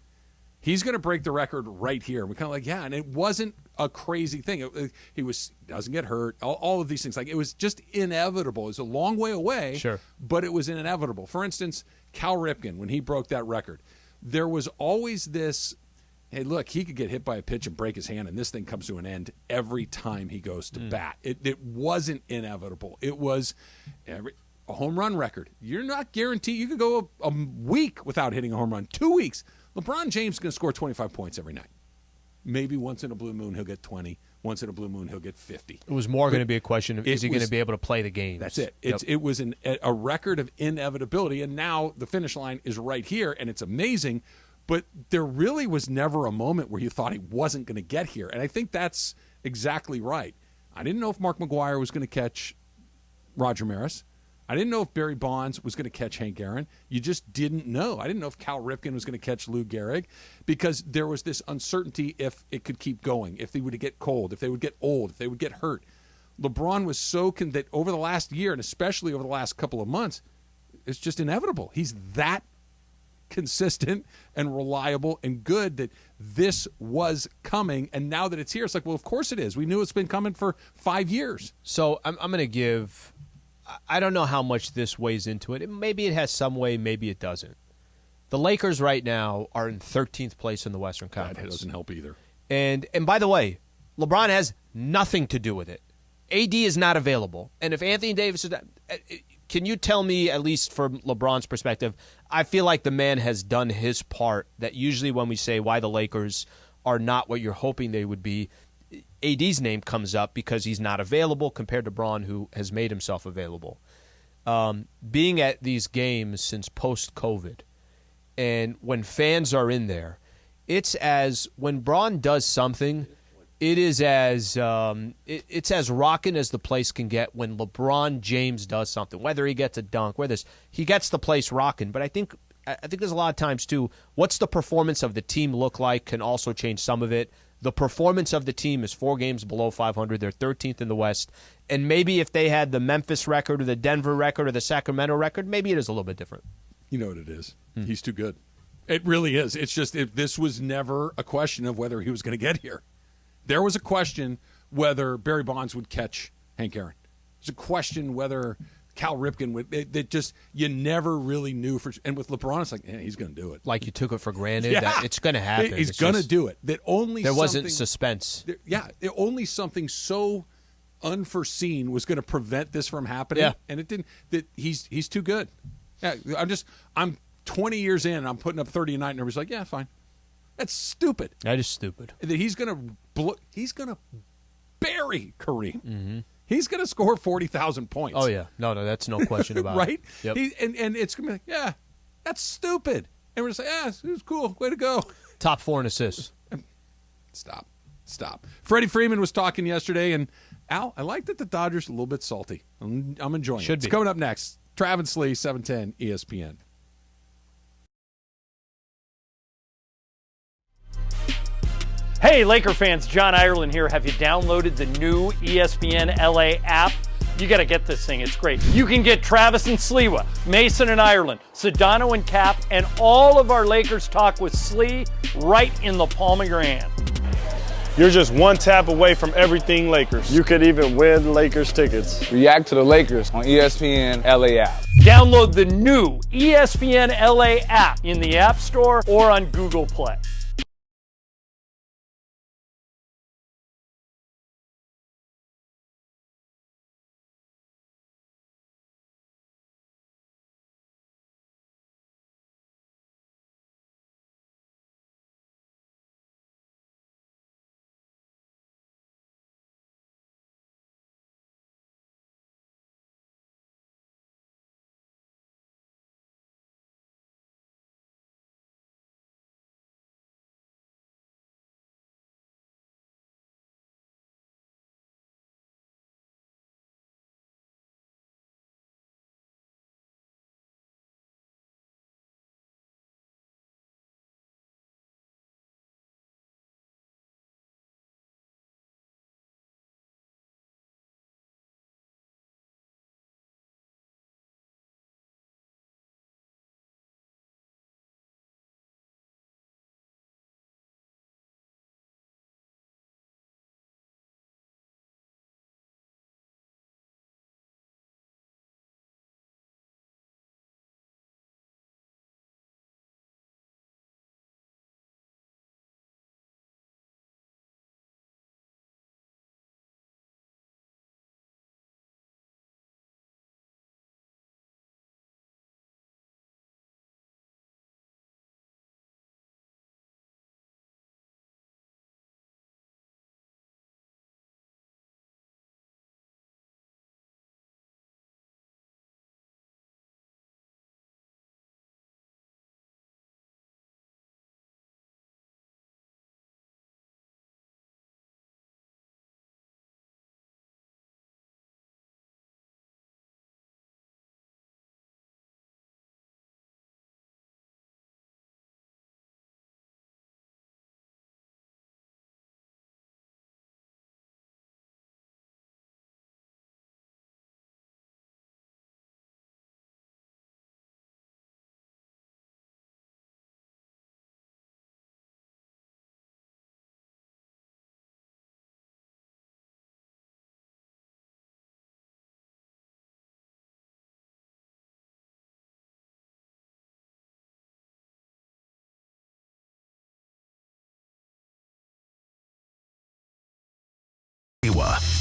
he's going to break the record right here. We're kind of like, yeah, and it wasn't a crazy thing. He doesn't get hurt. All of these things, like it was just inevitable. It was a long way away, but it was inevitable. For instance, Cal Ripken, when he broke that record, there was always this, hey, look, he could get hit by a pitch and break his hand, and this thing comes to an end every time he goes to bat. It wasn't inevitable. It was a home run record. You're not guaranteed. You could go a week without hitting a home run, 2 weeks. LeBron James is going to score 25 points every night. Maybe once in a blue moon he'll get 20. Once in a blue moon he'll get 50. It was more going to be a question of is he going to be able to play the games? That's it. It was a record of inevitability, and now the finish line is right here, and it's amazing. But there really was never a moment where you thought he wasn't going to get here, and I think that's exactly right. I didn't know if Mark McGwire was going to catch Roger Maris. I didn't know if Barry Bonds was going to catch Hank Aaron. You just didn't know. I didn't know if Cal Ripken was going to catch Lou Gehrig because there was this uncertainty if it could keep going, if they would get cold, if they would get old, if they would get hurt. LeBron was so that over the last year and especially over the last couple of months, it's just inevitable. He's that consistent and reliable and good that this was coming. And now that it's here, it's like, well, of course it is. We knew it's been coming for 5 years. So I'm going to give... I don't know how much this weighs into it. Maybe it has some way, maybe it doesn't. The Lakers right now are in 13th place in the Western Conference. That doesn't help either. And by the way, LeBron has nothing to do with it. AD is not available. And if Anthony Davis is not, can you tell me, at least from LeBron's perspective, I feel like the man has done his part, that usually when we say why the Lakers are not what you're hoping they would be, AD's name comes up because he's not available compared to Bron, who has made himself available. Being at these games since post-COVID, and when fans are in there, it's as when Bron does something, it is as it's as rocking as the place can get when LeBron James does something. Whether he gets a dunk, he gets the place rocking. But I think there's a lot of times too. What's the performance of the team look like can also change some of it. The performance of the team is 4 games below 500. They're 13th in the West. And maybe if they had the Memphis record or the Denver record or the Sacramento record, maybe it is a little bit different. You know what it is. He's too good. It really is. It's just this was never a question of whether he was going to get here. There was a question whether Barry Bonds would catch Hank Aaron. There's a question whether Cal Ripken would. It just, you never really knew for. And with LeBron, it's like, he's going to do it. Like you took it for granted that it's going to happen. He's going to do it. That only there wasn't suspense. Only something so unforeseen was going to prevent this from happening. Yeah. And it didn't. That he's too good. Yeah, I'm 20 years in and I'm putting up 30 a night and everybody's like, yeah, fine. That's stupid. That is stupid. That he's going to bury Kareem. Mm-hmm. He's going to score 40,000 points. Oh, yeah. No, that's no question about right? it. Right? Yep. And it's going to be like, yeah, that's stupid. And we're going to say, it was cool. Way to go. Top 4 in assists. Stop. Freddie Freeman was talking yesterday, and Al, I like that the Dodgers are a little bit salty. I'm enjoying it. It's coming up next. Travis Sliwa, 710 ESPN. Hey, Laker fans, John Ireland here. Have you downloaded the new ESPN LA app? You got to get this thing. It's great. You can get Travis and Sliwa, Mason and Ireland, Sedano and Cap, and all of our Lakers talk with Slee right in the palm of your hand. You're just one tap away from everything Lakers. You could even win Lakers tickets. React to the Lakers on ESPN LA app. Download the new ESPN LA app in the App Store or on Google Play.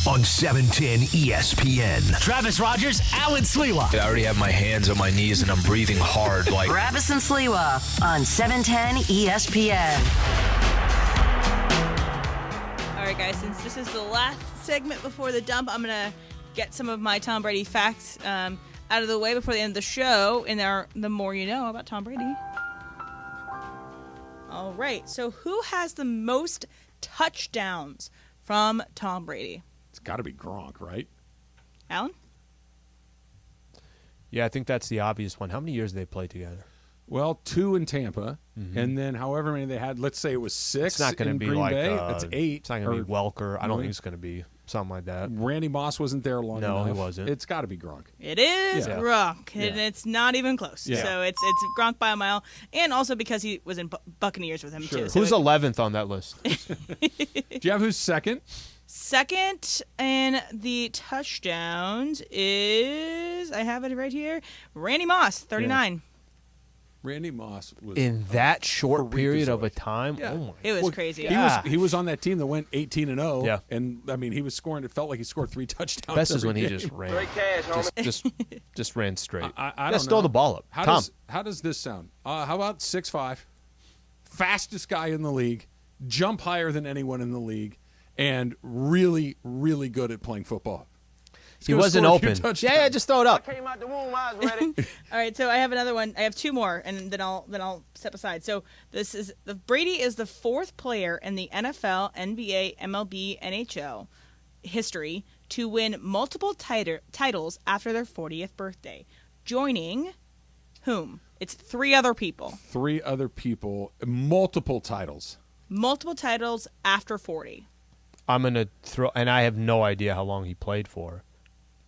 On 710 ESPN. Travis Rogers, Alan Sliwa. I already have my hands on my knees and I'm breathing hard like Travis and Sliwa on 710 ESPN. All right, guys, since this is the last segment before the dump, I'm going to get some of my Tom Brady facts out of the way before the end of the show. And the more you know about Tom Brady. All right, so who has the most touchdowns from Tom Brady? It's got to be Gronk, right? Alan? Yeah, I think that's the obvious one. How many years did they play together? Well, 2 in Tampa, and then however many they had. Let's say it was 6. It's not going to be Green like Bay. That's 8. It's not going to be Welker. I don't think it's going to be something like that. Randy Moss wasn't there long enough. No, he wasn't. It's got to be Gronk. It is Gronk, and it's not even close. Yeah. So it's Gronk by a mile, and also because he was in Buccaneers with him too. So Who's 11th on that list? Do you have who's second? Second in the touchdowns is, I have it right here, Randy Moss, 39. Yeah. Randy Moss was in that short period of a time. Yeah. Oh my! It was crazy. He was on that team that went 18-0. Yeah. And I mean, he was scoring. It felt like he scored 3 touchdowns. Best is when he game. just ran. Just ran straight. I don't Let's throw know. the ball up. How does this sound? How about 6'5", fastest guy in the league, jump higher than anyone in the league, and really, really good at playing football. He wasn't open. Yeah, just throw it up. Came out the womb, I was ready. All right, so I have another one. I have 2 more, and then I'll step aside. So this is Brady is the 4th player in the NFL, NBA, MLB, NHL history to win multiple titles after their 40th birthday, joining whom? It's 3 other people. 3 other people, multiple titles. Multiple titles after 40. I'm gonna throw, and I have no idea how long he played for.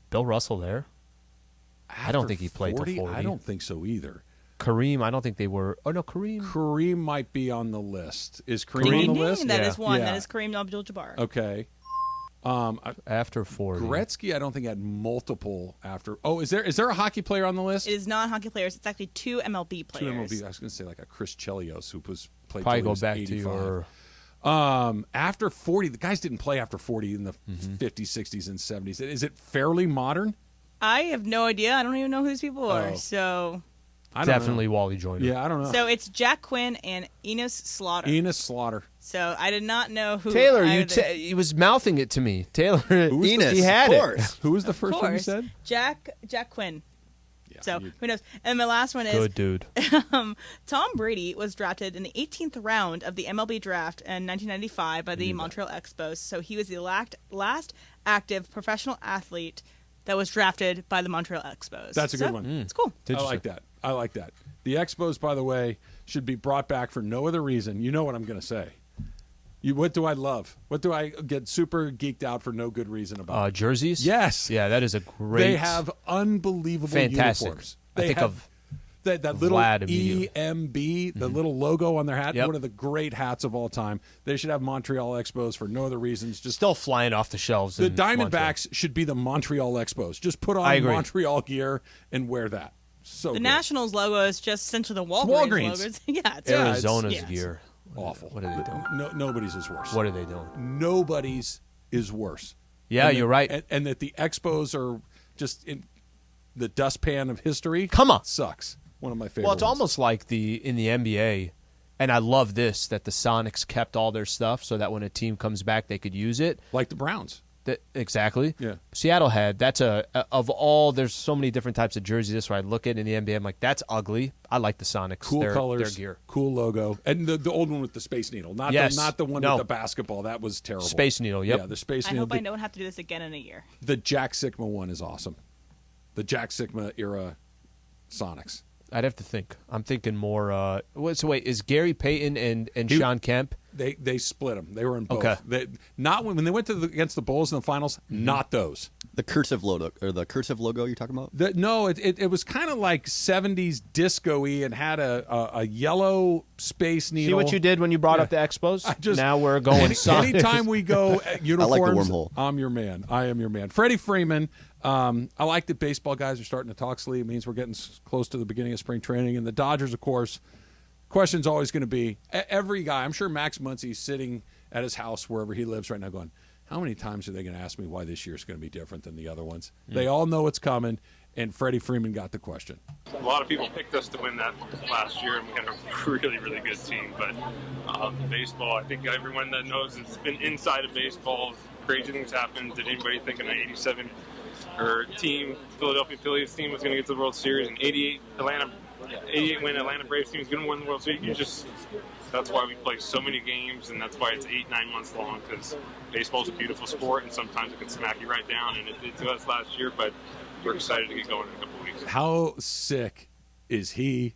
Bill Russell there? I don't think he played till 40. I don't think so either. Kareem, I don't think they were. Oh no, Kareem. Kareem might be on the list. Is Kareem on the list? That is one. That is Kareem Abdul-Jabbar. Okay. After 40. Gretzky, I don't think had multiple after. Oh, is there a hockey player on the list? It is not hockey players. It's actually 2 MLB players. 2 MLB. I was going to say like a Chris Chelios who played. Probably till he go was back 85. to your. After 40, the guys didn't play after 40 in the 50s, 60s, and 70s. Is it fairly modern? I have no idea. I don't even know who these people are. So Definitely Wally Joyner. Yeah, I don't know. So it's Jack Quinn and Enos Slaughter. Enos Slaughter. So I did not know who. Taylor, he was mouthing it to me. Taylor, Enos, he had of course. it. Who was the first one you said? Jack Quinn. So who knows? And my last one is good dude. Tom Brady was drafted in the 18th round of the MLB draft in 1995 by the Montreal Expos. So he was the last active professional athlete that was drafted by the Montreal Expos. That's a good one. It's cool. I like that. The Expos, by the way, should be brought back for no other reason. You know what I'm going to say. What do I love? What do I get super geeked out for no good reason about? Jerseys? Yes. Yeah, that is a great. They have unbelievable fantastic uniforms. I think of that little Vlad immediately. EMB, the little logo on their hat, Yep. one of the great hats of all time. They should have Montreal Expos for no other reasons. Just still flying off the shelves. The in Montreal. Diamondbacks should be the Montreal Expos. Just put I on agree. Montreal gear and wear that. So The good. Nationals logo is just essentially the Walgreens. Walgreens. Logos. Yeah, it's Arizona's it's gear. Awful. What are they doing? Nobody's is worse. What are they doing? Nobody's is worse. Yeah, And you're that- right. And that the Expos are just in the dustpan of history. Come on. Sucks. One of my favorite Well, it's ones. almost like in the NBA, and I love this, that the Sonics kept all their stuff so that when a team comes back, they could use it. Like the Browns. Exactly. Yeah. Seattle had, there's so many different types of jerseys. That's where I look at in the NBA. I'm like, that's ugly. I like the Sonics. Cool their colors, gear. cool logo, and the old one with the Space Needle, not the one with the basketball. That was terrible. Space Needle, yep. Yeah, the Space I Needle. hope I don't have to do this again in a year. The Jack Sigma one is awesome. The Jack Sigma era Sonics. I'd have to think. I'm thinking more. So wait, is Gary Payton and Sean Kemp? They split them. They were in both. Okay. Not when they went against the Bulls in the finals. Not those. The cursive logo you're talking about? No, it was kind of like 70s disco-y and had a yellow Space Needle. See what you did when you brought up the Expos? Now we're going Sonics. Anytime we go uniforms, I like the wormhole. I'm your man. I am your man. Freddie Freeman. I like that baseball guys are starting to talk sleep. It means we're getting close to the beginning of spring training. And the Dodgers, of course, question's always going to be, every guy, I'm sure Max Muncy's sitting at his house wherever he lives right now going, how many times are they going to ask me why this year's going to be different than the other ones? They all know it's coming, and Freddie Freeman got the question. A lot of people picked us to win that last year, and we had a really, really good team. But baseball, I think everyone that knows it's been inside of baseball, crazy things happen. Did anybody think in an 87 or team, Philadelphia Phillies team was going to get to the World Series, and 88 win Atlanta Braves team is going to win the World Series? That's why we play so many games, and that's why it's 8-9 months long, because baseball's a beautiful sport, and sometimes it can smack you right down, and it did to us last year, but we're excited to get going in a couple weeks. How sick is he,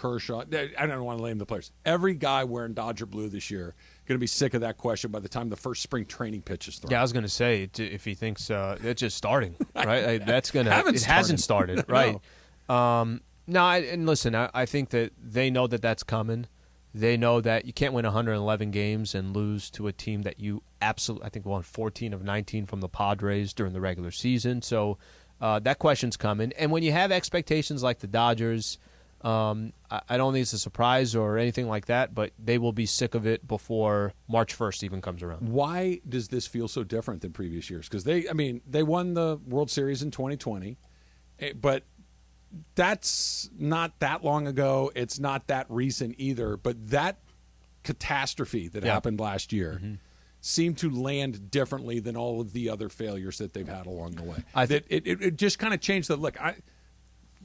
Kershaw. I don't want to name the players. Every guy wearing Dodger blue this year going to be sick of that question by the time the first spring training pitch is thrown. Yeah, I was going to say, if he thinks it's just starting, right? It hasn't started, No. right? And listen, I think that they know that that's coming. They know that you can't win 111 games and lose to a team that you absolutely, I think, won 14 of 19 from the Padres during the regular season. So that question's coming. And when you have expectations like the Dodgers, I don't think it's a surprise or anything like that, but they will be sick of it before March 1st even comes around. Why does this feel so different than previous years? Because they won the World Series in 2020, but that's not that long ago. It's not that recent either. But that catastrophe that happened last year seemed to land differently than all of the other failures that they've had along the way. It just kind of changed the look.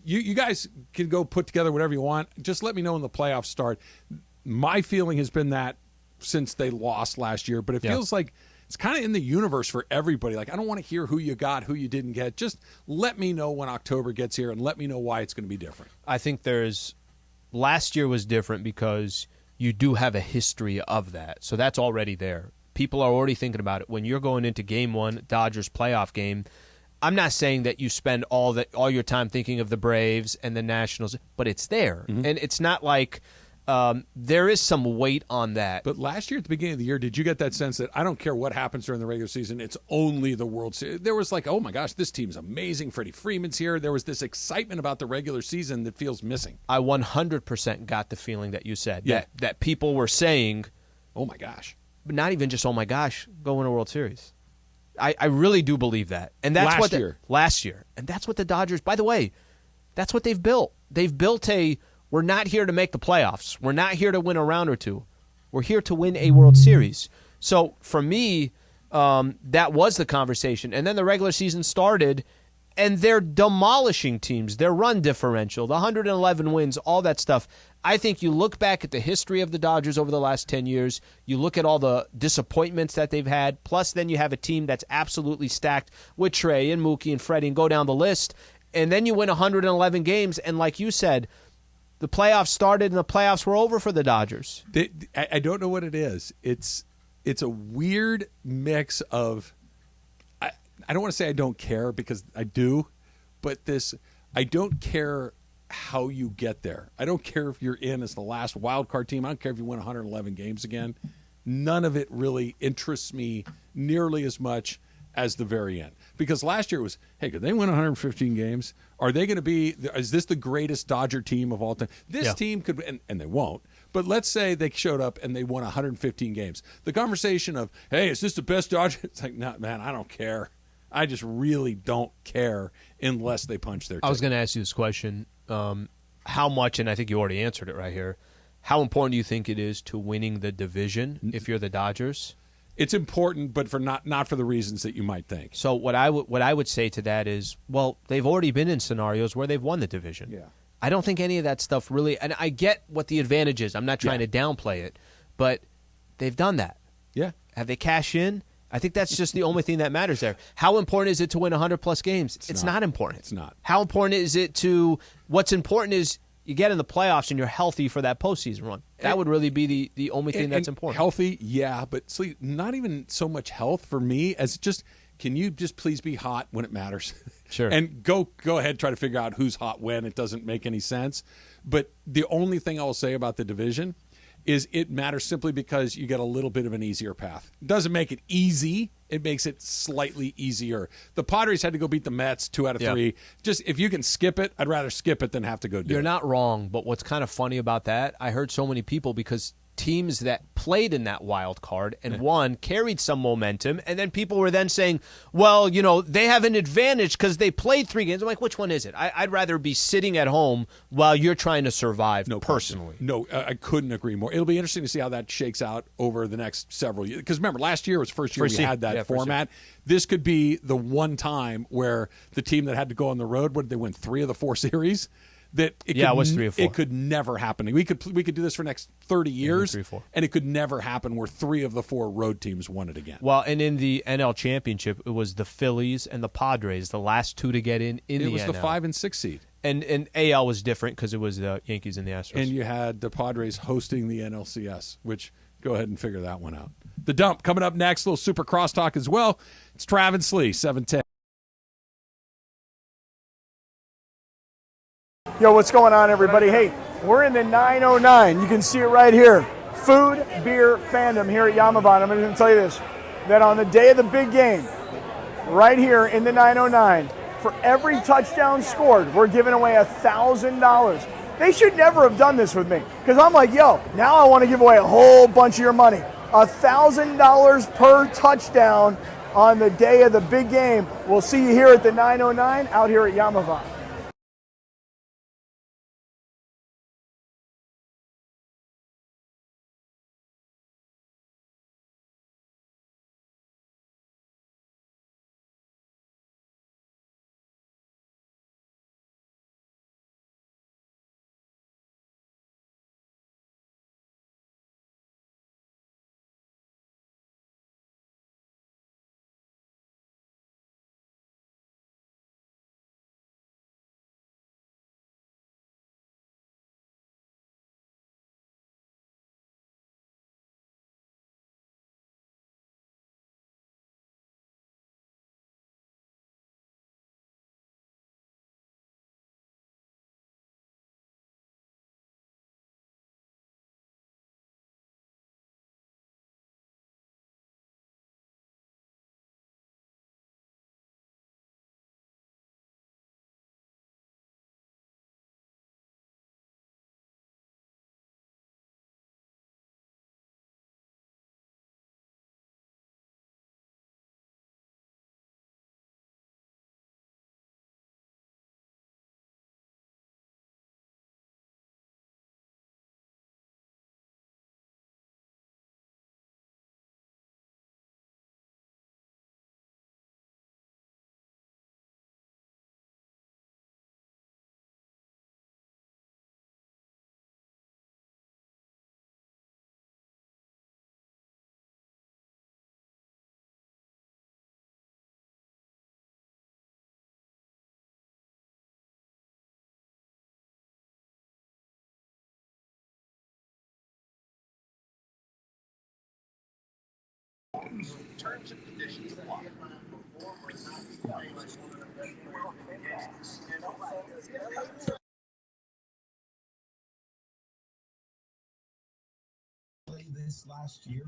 You guys can go put together whatever you want. Just let me know when the playoffs start. My feeling has been that since they lost last year, but it feels like it's kind of in the universe for everybody. Like, I don't want to hear who you got, who you didn't get. Just let me know when October gets here and let me know why it's going to be different. I think last year was different because you do have a history of that. So that's already there. People are already thinking about it. When you're going into game one, Dodgers playoff game, I'm not saying that you spend all your time thinking of the Braves and the Nationals, but it's there. And it's not like there is some weight on that. But last year at the beginning of the year, did you get that sense that I don't care what happens during the regular season, it's only the World Series? There was like, oh my gosh, this team's amazing. Freddie Freeman's here. There was this excitement about the regular season that feels missing. I 100% got the feeling that you said. That people were saying, oh my gosh. But not even just, oh my gosh, go win a World Series. I really do believe that. And that's last year. And that's what the Dodgers, by the way, that's what they've built. They've built we're not here to make the playoffs. We're not here to win a round or two. We're here to win a World Series. So for me, that was the conversation. And then the regular season started, and they're demolishing teams. Their run differential, the 111 wins, all that stuff. I think you look back at the history of the Dodgers over the last 10 years, you look at all the disappointments that they've had, plus then you have a team that's absolutely stacked with Trey and Mookie and Freddie and go down the list, and then you win 111 games, and like you said, the playoffs started and the playoffs were over for the Dodgers. I don't know what it is. It's a weird mix of, I don't want to say I don't care because I do, but I don't care how you get there. I don't care if you're in as the last wild card team. I don't care if you win 111 games again. None of it really interests me nearly as much as the very end. Because last year it was, hey, could they win 115 games? Are they going to is this the greatest Dodger team of all time? This team could, and they won't, but let's say they showed up and they won 115 games. The conversation of, hey, is this the best Dodger? It's like, no, man, I don't care. I just really don't care unless they punch their ticket. I was going to ask you this question. How much, and I think you already answered it right here, how important do you think it is to winning the division if you're the Dodgers? It's important, but for not for the reasons that you might think. So what I would say to that is, well, they've already been in scenarios where they've won the division. Yeah. I don't think any of that stuff really, and I get what the advantage is. I'm not trying to downplay it, but they've done that. Yeah. Have they cashed in? I think that's just the only thing that matters there. How important is it to win 100-plus games? It's not important. It's not. How important is it what's important is you get in the playoffs and you're healthy for that postseason run. That would really be the only thing that's important. Healthy, yeah, but sleep, not even so much health for me as just, can you just please be hot when it matters? Sure. And go ahead, try to figure out who's hot when. It doesn't make any sense. But the only thing I'll say about the division is it matters simply because you get a little bit of an easier path. It doesn't make it easy. It makes it slightly easier. The Padres had to go beat the Mets 2 out of 3. Just if you can skip it, I'd rather skip it than have to go do it. You're not wrong, but what's kind of funny about that, I heard so many people because teams that played in that wild card and won carried some momentum, and then people were then saying, well, they have an advantage because they played 3 games. I'm like, which one is it? I'd rather be sitting at home while you're trying to survive personally. No, I couldn't agree more. It'll be interesting to see how that shakes out over the next several years. Because remember, last year was the first year we had that format. This could be the one time where the team that had to go on the road, what did they win, 3 of the 4 series? It was 3 or 4. It could never happen. We could do this for the next 30 years, 3 or 4. And it could never happen where 3 of the 4 road teams won it again. Well, and in the NL Championship, it was the Phillies and the Padres, the last 2 to get in the NL. It was the 5 and 6 seed. And AL was different because it was the Yankees and the Astros. And you had the Padres hosting the NLCS, which go ahead and figure that one out. The Dump coming up next, a little super crosstalk as well. It's Travis Sliwa, 710. Yo, what's going on, everybody? Hey, we're in the 909. You can see it right here. Food, beer, fandom here at Yamaban. I'm going to tell you this, that on the day of the big game, right here in the 909, for every touchdown scored, we're giving away $1,000. They should never have done this with me, because I'm like, yo, now I want to give away a whole bunch of your money. $1,000 per touchdown on the day of the big game. We'll see you here at the 909 out here at Yamavan. Terms and conditions apply. This last year.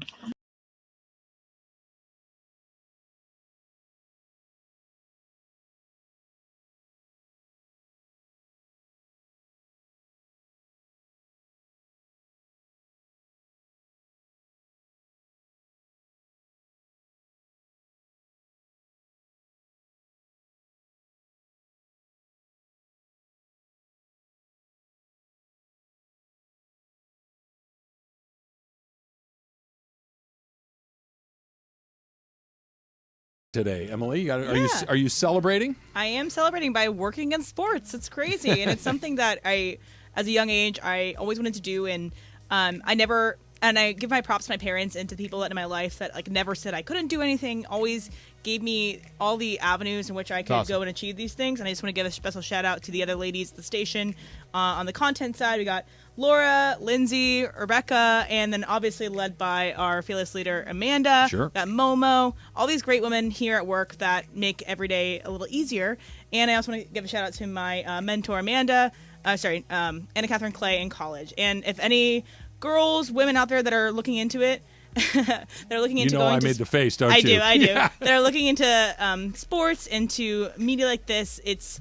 Today, Emily, are you celebrating? I am celebrating by working in sports. It's crazy, and it's something that I, as a young age, I always wanted to do, and I give my props to my parents and to people in my life that like never said I couldn't do anything. Always gave me all the avenues in which I could go and achieve these things. And I just want to give a special shout out to the other ladies at the station. On the content side, we got Laura, Lindsay, Rebecca, and then obviously led by our fearless leader, Amanda. Sure. Got Momo. All these great women here at work that make every day a little easier. And I also want to give a shout out to my mentor, Amanda. Anna Catherine Clay in college. And if any girls, women out there that are looking into it, they're looking into going I to made the face, don't you? I do. Yeah. They're looking into sports, into media like this. It's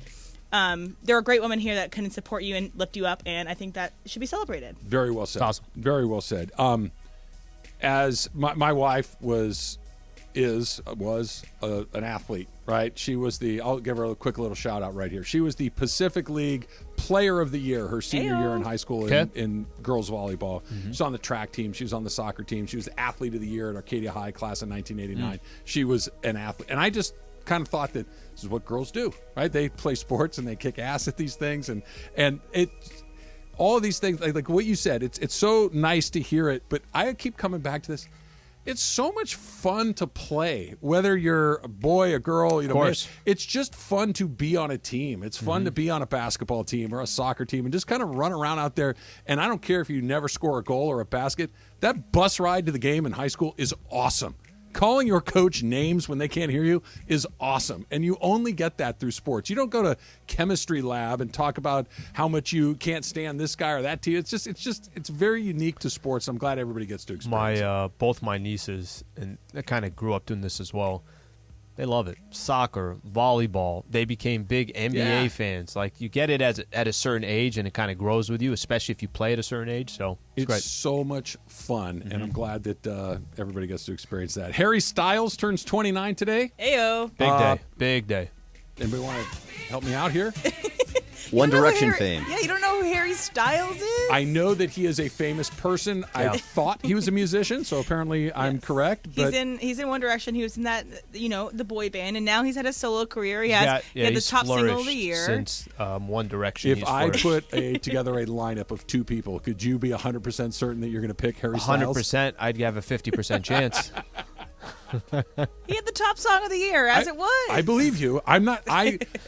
there are great women here that can support you and lift you up, and I think that should be celebrated. Very well said. Awesome. Very well said. As my wife was an athlete, right? She was I'll give her a quick little shout out right here. She was the Pacific League Player of the Year her senior year in high school in girls volleyball. She was on the track team. She was on the soccer team. She was the Athlete of the Year at Arcadia High class in 1989. She was an athlete. And I just kind of thought that this is what girls do, right? They play sports and they kick ass at these things. And it all of these things, like what you said, it's so nice to hear it. But I keep coming back to this. It's so much fun to play, whether you're a boy, a girl. You know, course. it's just fun to be on a team. It's fun to be on a basketball team or a soccer team and just kind of run around out there. And I don't care if you never score a goal or a basket. That bus ride to the game in high school is awesome. Calling your coach names when they can't hear you is awesome. And you only get that through sports. You don't go to chemistry lab and talk about how much you can't stand this guy or that team. It's very unique to sports. I'm glad everybody gets to experience it. Both my nieces, and they kind of grew up doing this as well, they love it. Soccer, volleyball. They became big NBA fans. Like, you get it at a certain age, and it kind of grows with you, especially if you play at a certain age. So it's great. So much fun, and I'm glad that everybody gets to experience that. Harry Styles turns 29 today. Ayo. Big day. Anybody want to help me out here? One Direction fame. Yeah, you don't know who Harry Styles is? I know that he is a famous person. Yeah. I thought he was a musician, so apparently I'm correct. But He's in One Direction. He was in that, the boy band, and now he's had a solo career. He had the he's top single of the flourished year. since One Direction. If I put together a lineup of two people, could you be 100% certain that you're going to pick Harry Styles? 100%, I'd have a 50% chance. He had the top song of the year, as it was. I believe you. I'm not.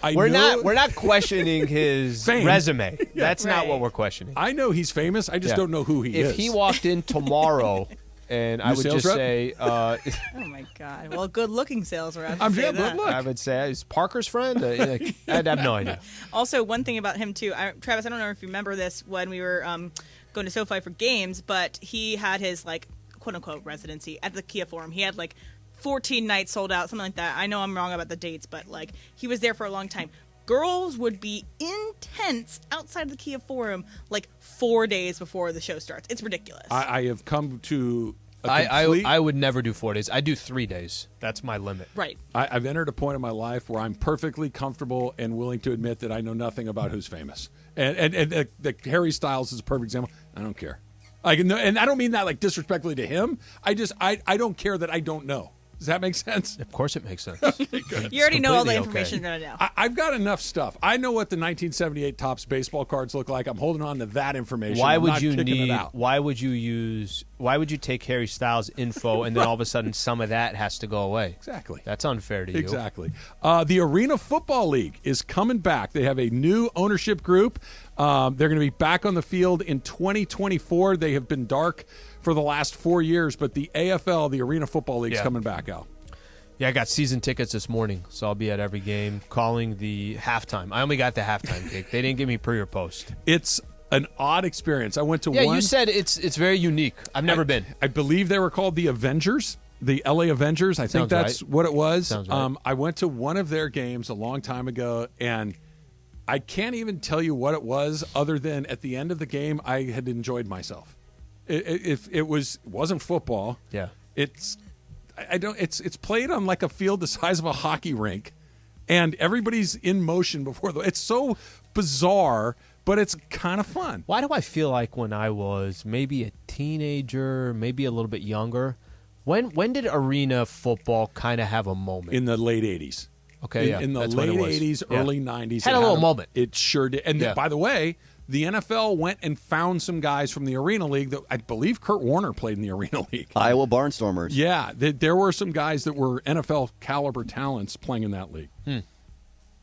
We're not questioning his Fame. resume. That's not what we're questioning. I know he's famous. I just don't know who he is. If he walked in tomorrow, and I would just say, oh my God. Well, good-looking sales rep. I'm good look. I would say, is Parker's friend? I'd have no idea. Also, one thing about him too, Travis. I don't know if you remember this when we were going to SoFi for games, but he had his quote-unquote residency at the Kia Forum. He had 14 nights sold out, something like that. I know I'm wrong about the dates, but he was there for a long time. Girls would be intense outside the Kia Forum 4 days before the show starts. It's ridiculous. I have come to I would never do 4 days. I do 3 days. That's my limit. Right. I've entered a point in my life where I'm perfectly comfortable and willing to admit that I know nothing about who's famous. And the Harry Styles is a perfect example. I don't care. And I don't mean that disrespectfully to him. I don't care that I don't know. Does that make sense? Of course it makes sense. You already know all the information you're going to know. I've got enough stuff. I know what the 1978 Topps baseball cards look like. I'm holding on to that information. Why would you take Harry Styles' info and then all of a sudden some of that has to go away? Exactly. That's unfair to you. Exactly. The Arena Football League is coming back. They have a new ownership group. They're going to be back on the field in 2024. They have been dark for the last 4 years, but the AFL, the Arena Football League, is coming back out. Yeah, I got season tickets this morning, so I'll be at every game calling the halftime. I only got the halftime gig. They didn't give me pre or post. It's an odd experience. I went to one. Yeah, you said it's very unique. I've never been. I believe they were called the Avengers, the LA Avengers. I think that's what it was. Sounds right. I went to one of their games a long time ago, and I can't even tell you what it was other than at the end of the game, I had enjoyed myself. It wasn't football. Yeah. It's played on a field the size of a hockey rink, and everybody's in motion before it's so bizarre, but it's kind of fun. Why do I feel like when I was maybe a teenager, maybe a little bit younger, when did arena football kind of have a moment? In the late 80s. Okay, in the late 80s, early 90s. Had a little moment. It sure did. And by the way, the NFL went and found some guys from the Arena League that I believe Kurt Warner played in the Arena League. Iowa Barnstormers. Yeah, there were some guys that were NFL caliber talents playing in that league.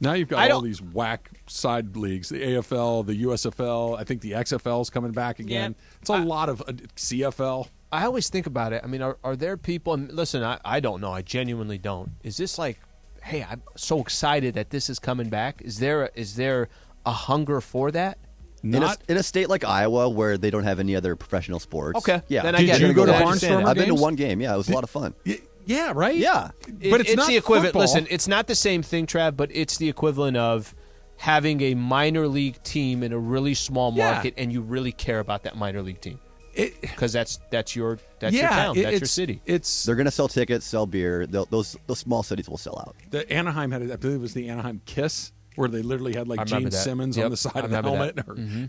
Now you've got all these whack side leagues, the AFL, the USFL. I think the XFL is coming back again. Yeah. It's a lot of CFL. I always think about it. I mean, are there people, and listen, I don't know. I genuinely don't. Is this hey, I'm so excited that this is coming back? Is there a hunger for that? In a state like Iowa where they don't have any other professional sports. Okay. Yeah. Then Did you go to Barnstormer games? I've been to one game. Yeah, it was a lot of fun. Yeah, right? Yeah. But it's not the equivalent. football. Listen, it's not the same thing, Trav, but it's the equivalent of having a minor league team in a really small market, and you really care about that minor league team. Because that's your town, that's your city. They're going to sell tickets, sell beer. Those small cities will sell out. The Anaheim had, I believe it was the Anaheim Kiss, where they literally had Gene Simmons on the side of the helmet.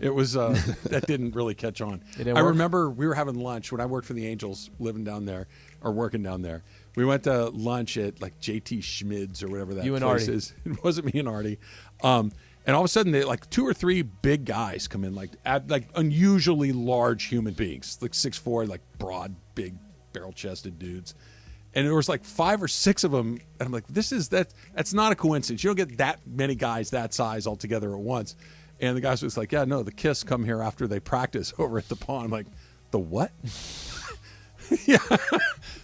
It was that didn't really catch on. I remember we were having lunch when I worked for the Angels, living down there or working down there. We went to lunch at JT Schmid's or whatever that place is. It wasn't me and Artie. And all of a sudden, they 2 or 3 big guys come in, unusually large human beings, 6'4", broad, big, barrel-chested dudes. And there was like 5 or 6 of them. And I'm like, that's not a coincidence. You don't get that many guys that size all together at once. And the guys was like, yeah, no, the Kiss come here after they practice over at the pond. I'm like, the what? Yeah.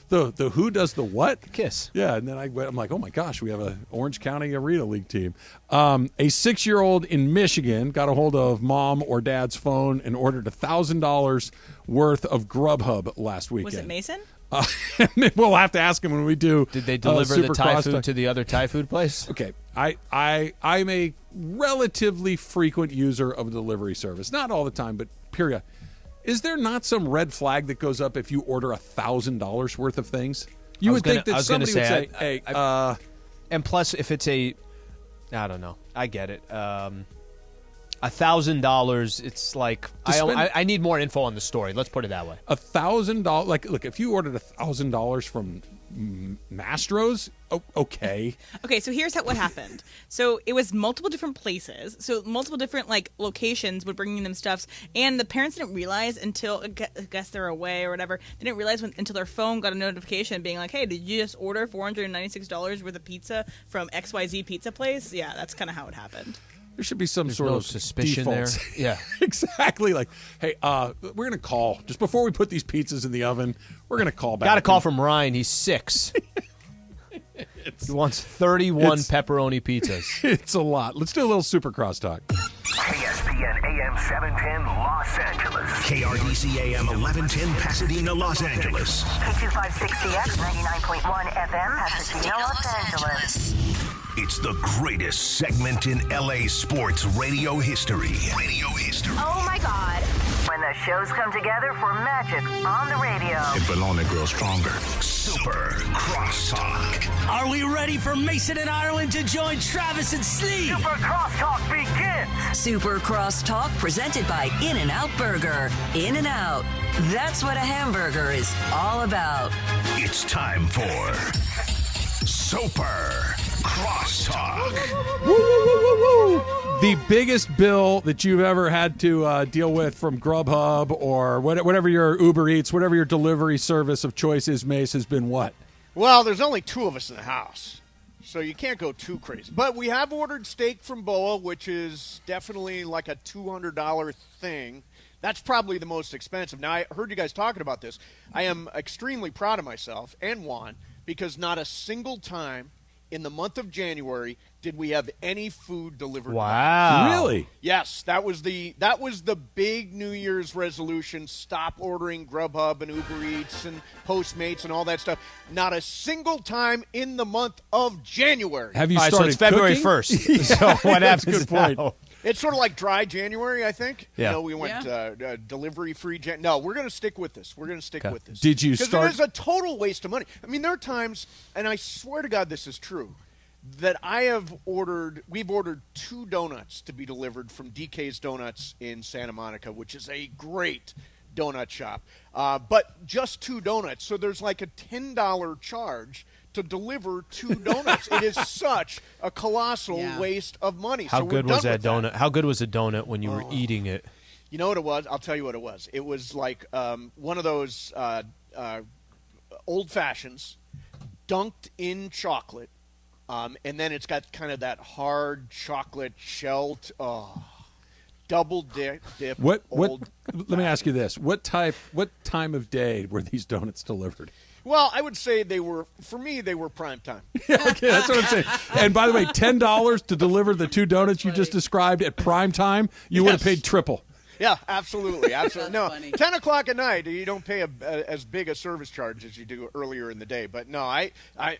The who does the what? Kiss. Yeah. And then I'm like, oh my gosh, we have a Orange County Arena League team. A 6-year-old in Michigan got a hold of mom or dad's phone and ordered $1,000 worth of Grubhub last weekend. Was it Mason? We'll have to ask him when we do. Did they deliver the Thai food to the other Thai food place? Okay, I'm a relatively frequent user of delivery service. Not all the time, but period. Is there not some red flag that goes up if you order $1,000 worth of things? You would think that somebody would say, "Hey," and plus, if it's I don't know, I get it. $1,000, it's like I need more info on the story. Let's put it that way. $1,000, like, look, if you ordered $1,000 from Mastro's, okay. Okay, so here's what happened. So it was multiple different places. So multiple different locations would bring them stuffs, and the parents didn't realize until I guess they're away or whatever. They didn't realize until their phone got a notification being like, "Hey, did you just order $496 worth of pizza from XYZ pizza place?" Yeah, that's kind of how it happened. There should be some sort of suspicion defaults. there. Yeah, exactly. Like, hey, we're gonna call just before we put these pizzas in the oven. We're gonna call back. Got a call from Ryan. He's 6. He wants 31 pepperoni pizzas. It's a lot. Let's do a little super crosstalk. ESPN AM 710 Los Angeles. KRDC AM 1110 Pasadena, Los Angeles. K256CX 99.1 FM Pasadena, Los Angeles. It's the greatest segment in LA sports radio history. Oh my God. When the shows come together for magic on the radio. It will only grow stronger. Super Crosstalk. Are we ready for Mason and Ireland to join Travis and Sliwa? Super Crosstalk begins. Super Crosstalk presented by In-N-Out Burger. In-N-Out. That's what a hamburger is all about. It's time for Super Crosstalk. The biggest bill that you've ever had to deal with from Grubhub or whatever your Uber Eats, whatever your delivery service of choice is, Mace, has been what? Well, there's only 2 of us in the house, so you can't go too crazy. But we have ordered steak from Boa, which is definitely like a $200 thing. That's probably the most expensive. Now, I heard you guys talking about this. I am extremely proud of myself and Juan because not a single time in the month of January did we have any food delivered. Wow. Really? Yes, that was the big New Year's resolution. Stop ordering Grubhub and Uber Eats and Postmates and all that stuff. Not a single time in the month of January. Have you so started it's February cooking? 1st. So what happens? Good point. Now? It's sort of like dry January, I think. Yeah. You know, we went delivery-free. No, we're going to stick with this. We're going to stick with this. Did you start? Because it is a total waste of money. I mean, there are times, and I swear to God this is true, that we've ordered 2 donuts to be delivered from DK's Donuts in Santa Monica, which is a great donut shop. But just 2 donuts, so there's like a $10 charge to deliver 2 donuts. It is such a colossal waste of money. How good was that donut? How good was a donut when you were eating it? You know what it was? I'll tell you what it was. It was like one of those old fashions dunked in chocolate, and then it's got kind of that hard chocolate shell. Double dip. What? Let me ask you this: what time of day were these donuts delivered? Well, I would say they were prime time. Okay, that's what I'm saying. And by the way, $10 to deliver the 2 donuts you just described at prime time, you would have paid triple. Yeah, absolutely. No, 10 o'clock at night, you don't pay as big a service charge as you do earlier in the day. But no,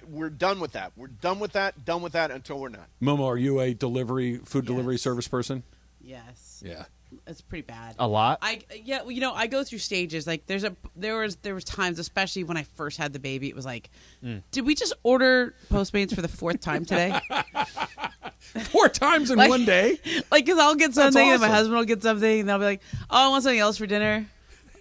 we're done with that. We're done with that until we're not. Momo, are you a food delivery service person? Yes. Yeah. It's pretty bad. A lot? I go through stages. Like there was times, especially when I first had the baby, it was like, did we just order Postmates for the 4th time today? 4 times in one day? Like, because I'll get something and my awesome. husband will get something and they'll be like, oh, I want something else for dinner.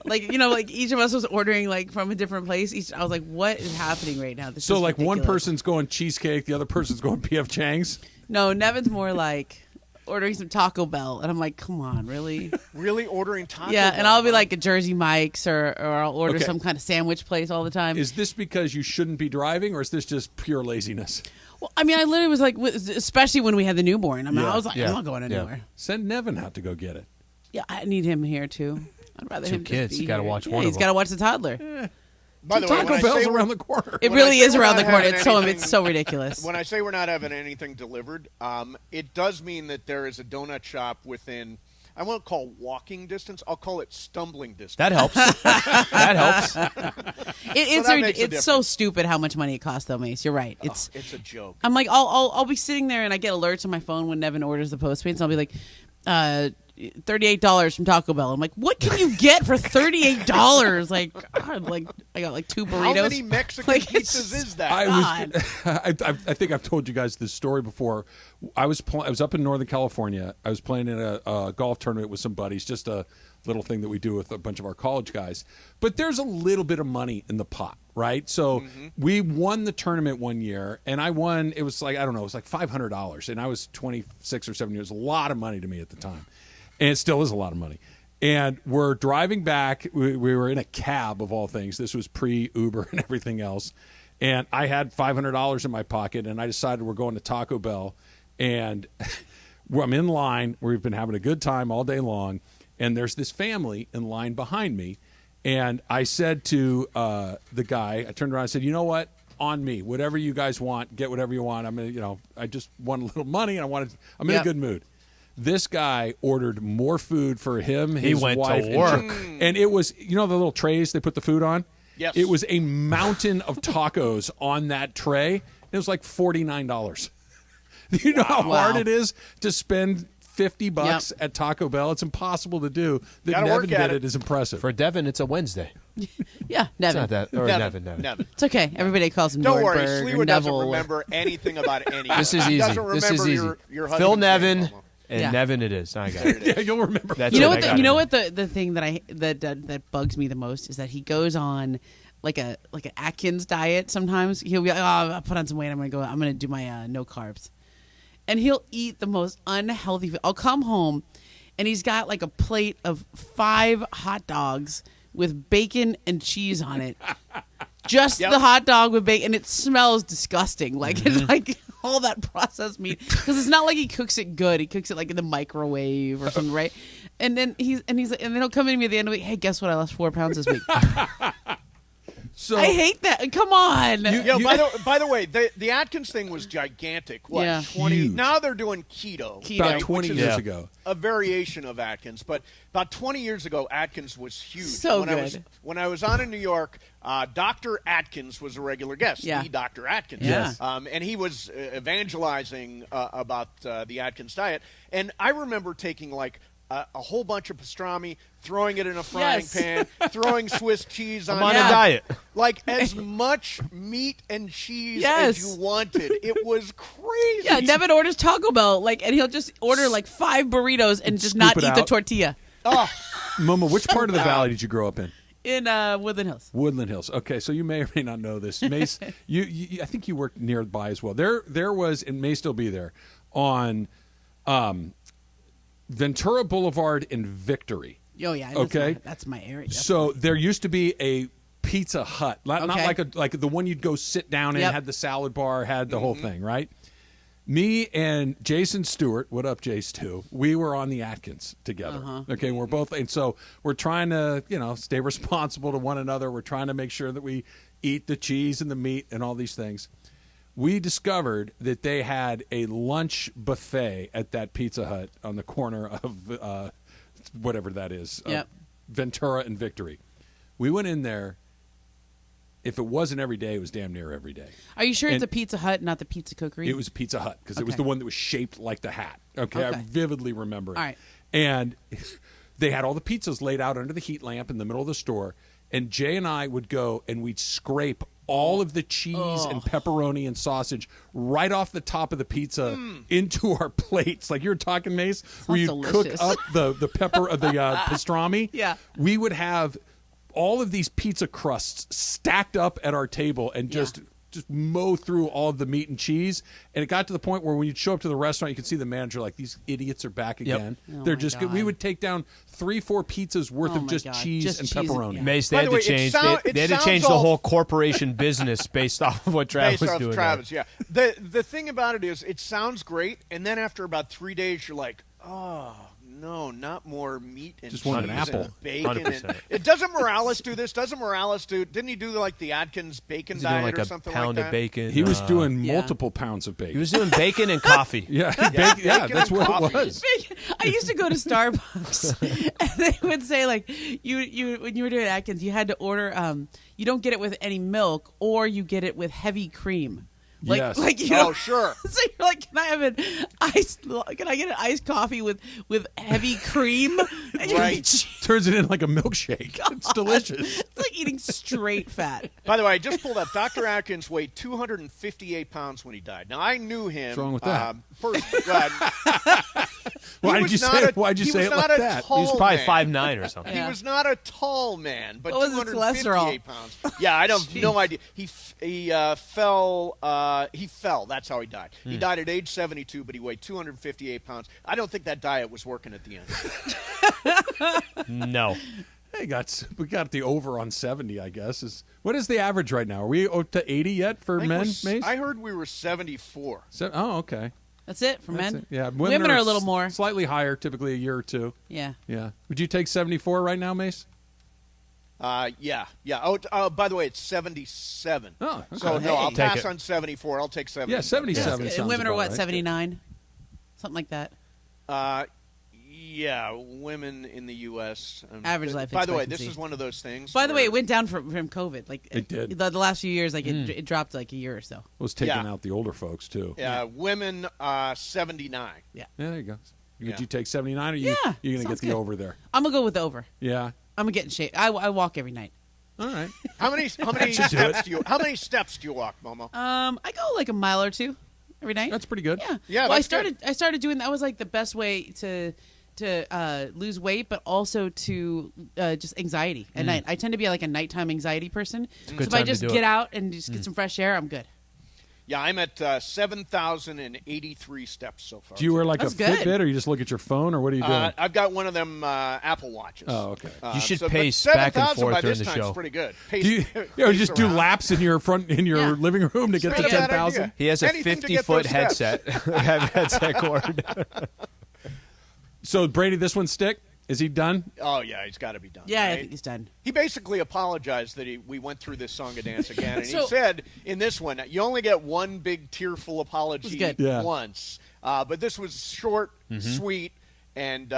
Like, like each of us was ordering like from a different place. I was like, what is happening right now? This So is like ridiculous. one person's going cheesecake, the other person's going P.F. Chang's? No, Nevin's more like ordering some Taco Bell, and I'm like, come on, really? Really ordering Taco Yeah, Bell? and I'll be like a Jersey Mike's, or I'll order Okay. some kind of sandwich place all the time. Is this because you shouldn't be driving, or is this just pure laziness? Well, I mean, I literally was like, especially when we had the newborn. I mean, Yeah. I was like, Yeah. I'm not going anywhere. Send Nevin out to go get it. Yeah, I need him here too. I'd rather Two him just kids, be you gotta here. watch Yeah, one he's of got to them. watch the toddler. By the way, Taco when I Bell's say around the corner. It when I really say is we're around not the corner. having It's so ridiculous. When I say we're not having anything delivered, it does mean that there is a donut shop within. I won't call walking distance. I'll call it stumbling distance. That helps. That helps. It's so stupid how much money it costs, though, Mace. You're right. It's a joke. I'm like, I'll be sitting there and I get alerts on my phone when Nevin orders the Postmates. I'll be like, $38 from Taco Bell. I'm like, what can you get for $38? Like, God, like I got like 2 burritos. How many Mexican pizzas is that? I think I've told you guys this story before. I was up in Northern California. I was playing in a golf tournament with some buddies, just a little thing that we do with a bunch of our college guys. But there's a little bit of money in the pot, right? So we won the tournament one year, and I won. It was like, I don't know, it was like $500, and I was 26 or 7 years. A lot of money to me at the time. And it still is a lot of money. And we're driving back. We were in a cab, of all things. This was pre-Uber and everything else. And I had $500 in my pocket, and I decided we're going to Taco Bell. And I'm in line. We've been having a good time all day long. And there's this family in line behind me. And I said to the guy, I turned around and said, you know what? On me. Whatever you guys want, get whatever you want. I just want a little money, and I'm in a good mood. This guy ordered more food for him, his went wife, to work. and it was, the little trays they put the food on? Yes. It was a mountain of tacos on that tray. It was like $49. Do you know how hard it is to spend $50 at Taco Bell? It's impossible to do. That Gotta Nevin work at did it. it is impressive. For Devin, it's a Wednesday. Yeah, Nevin. It's not that. Or Nevin. It's okay. Everybody calls him Don't worry, Nordberg or Sliwa doesn't Neville. remember anything about anything. This is He easy. doesn't This is remember easy. your Phil husband's Nevin name. and Yeah. Nevin it is. I got it. Yeah, you'll remember. That's You know it. what? I got You know it. what? The thing that bugs me the most is that he goes on like an Atkins diet. Sometimes he'll be like, "Oh, I'll put on some weight. I'm gonna do my no carbs," and he'll eat the most unhealthy food. I'll come home, and he's got like a plate of 5 hot dogs with bacon and cheese on it. Just the hot dog with bacon, and it smells disgusting. Like it's like all that processed meat, because it's not like he cooks it good. He cooks it like in the microwave or something, right? And then then he'll come in to me at the end of the week. Hey, guess what? I lost 4 pounds this week. So I hate that. Come on. By the way, the Atkins thing was gigantic. What, Yeah. 20? Huge. Now they're doing keto. About 20 which is years ago. A variation of Atkins. But about 20 years ago, Atkins was huge. So when good. When I was on in New York, Dr. Atkins was a regular guest. Yeah. The Dr. Atkins. Yes. And he was evangelizing about the Atkins diet. And I remember taking like a whole bunch of pastrami, throwing it in a frying pan, throwing Swiss cheese on I'm on it. a diet. Like as much meat and cheese Yes. as you wanted. It was crazy. Yeah, Devin orders Taco Bell, and he'll just order like 5 burritos and just not scoop it eat the out. tortilla. Oh, Mama, which part of the valley did you grow up in? In Woodland Hills. Woodland Hills. Okay, so you may or may not know this. Mace, you I think you worked nearby as well. There was, and may still be there, on Ventura Boulevard in Victory. Oh yeah, that's my area. So there used to be a Pizza Hut, not like the one you'd go sit down in, had the salad bar, had the whole thing, right? Me and Jason Stewart, what up, Jace too? We were on the Atkins together. Okay, we're both, and so we're trying to, stay responsible to one another. We're trying to make sure that we eat the cheese and the meat and all these things. We discovered that they had a lunch buffet at that Pizza Hut on the corner of whatever that is, Ventura and Victory. We went in there. If it wasn't every day, it was damn near every day. Are you sure it's a Pizza Hut, not the Pizza Cookery? It was a Pizza Hut because it was the one that was shaped like the hat. Okay, I vividly remember it. All right. And they had all the pizzas laid out under the heat lamp in the middle of the store. And Jay and I would go and we'd scrape all of the cheese and pepperoni and sausage right off the top of the pizza into our plates. Like you're talking, Mace, where you cook up the pepper of the pastrami. Yeah. We would have all of these pizza crusts stacked up at our table and just just mow through all of the meat and cheese. And it got to the point where when you'd show up to the restaurant, you could see the manager like, these idiots are back again. Oh They're my just good. God. We would take down 3-4 pizzas worth of just cheese and pepperoni. Mace, they had to change. They had to change the whole corporation business based off of what Travis was doing. Travis, yeah. The thing about it is, it sounds great, and then after about 3 days, you're like, oh. No, not more meat and just cheese wanted an apple. and bacon. 100%. Doesn't Morales do this? Didn't he do like the Atkins bacon diet like or a something pound like of that? bacon. He was doing multiple pounds of bacon. He was doing bacon and coffee. Yeah, bacon that's and what coffee. it was. I used to go to Starbucks, and they would say like, you when you were doing Atkins, you had to order. You don't get it with any milk, or you get it with heavy cream. Yes. Sure. So you're like, can I get an iced coffee with heavy cream? And Right. Turns it in like a milkshake. It's delicious. It's like eating straight fat. By the way, I just pulled up. Dr. Atkins weighed 258 pounds when he died. Now, I knew him. What's wrong with that? Why'd you say it like that? He was probably 5'9" or something. He was not a tall man, but What was his 258 pounds. Yeah, I have no idea. He fell. He fell. That's how he died. He died at age 72, but he weighed 258 pounds. I don't think that diet was working at the end. No. Hey, we got the over on 70, I guess. What is the average right now? Are we up to 80 yet for men, Mace? I heard we were 74. Oh, okay. That's it for men. It. Yeah, women are a little more, slightly higher, typically a year or two. Yeah. Yeah. Would you take 74 right now, Mace? Yeah. Oh, by the way, it's 77. Oh, okay. So no, I'll Take pass it. on 74. I'll take 77. Yeah, 77 sounds and women are about what, right. 79, something like that. Yeah, women in the U.S. Average life By the way, this expectancy. is one of those things. By the way, it went down from COVID. Like it did. The last few years, like it dropped like a year or so. It was taking out the older folks too. Yeah, women 79. Yeah. There you go. Would you take 79, or you're going to get the good. over there? I'm gonna go with the over. Yeah. I'm gonna get in shape. I walk every night. All right. How many steps do you walk, Momo? I go like a mile or two every night. That's pretty good. Yeah. Yeah, Well, that's I started doing that. Was like the best way to lose weight, but also to just anxiety at night. I tend to be like a nighttime anxiety person. So if I just get out and just get some fresh air, I'm good. Yeah, I'm at 7,083 steps so far. Do you wear like That's a good. Fitbit, or you just look at your phone, or what are you doing? I've got one of them Apple Watches. Oh, okay. You should but pace back and 7,000 forth by during this the time is show. pretty good. Do you just do laps in your living room to get to Not a bad 10,000? idea. He has a Anything to get 50-foot those steps. headset cord. So Brady, this one stick? Is he done? Oh yeah, he's got to be done. Yeah, I right? think he's done. He basically apologized that we went through this song and dance again, and he So- said in this one you only get one big tearful apology good. Yeah. once, but this was short, sweet, and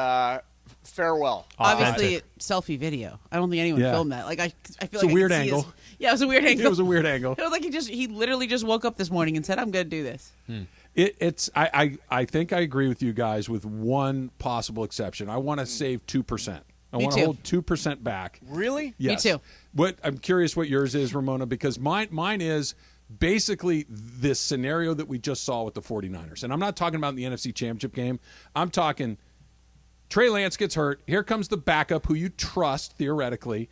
farewell. Obviously, selfie video. I don't think anyone Yeah. filmed that. Like I feel It's like a weird I can see angle. Yeah, it was a weird angle. It was a weird angle. It was like he literally just woke up this morning and said, "I'm going to do this." I think I agree with you guys with one possible exception. I want to save 2%. I Me want to too. hold 2% back. Really? Yes. Me too. I'm curious what yours is, Ramona, because mine is basically this scenario that we just saw with the 49ers. And I'm not talking about in the NFC Championship game. I'm talking Trey Lance gets hurt. Here comes the backup who you trust theoretically.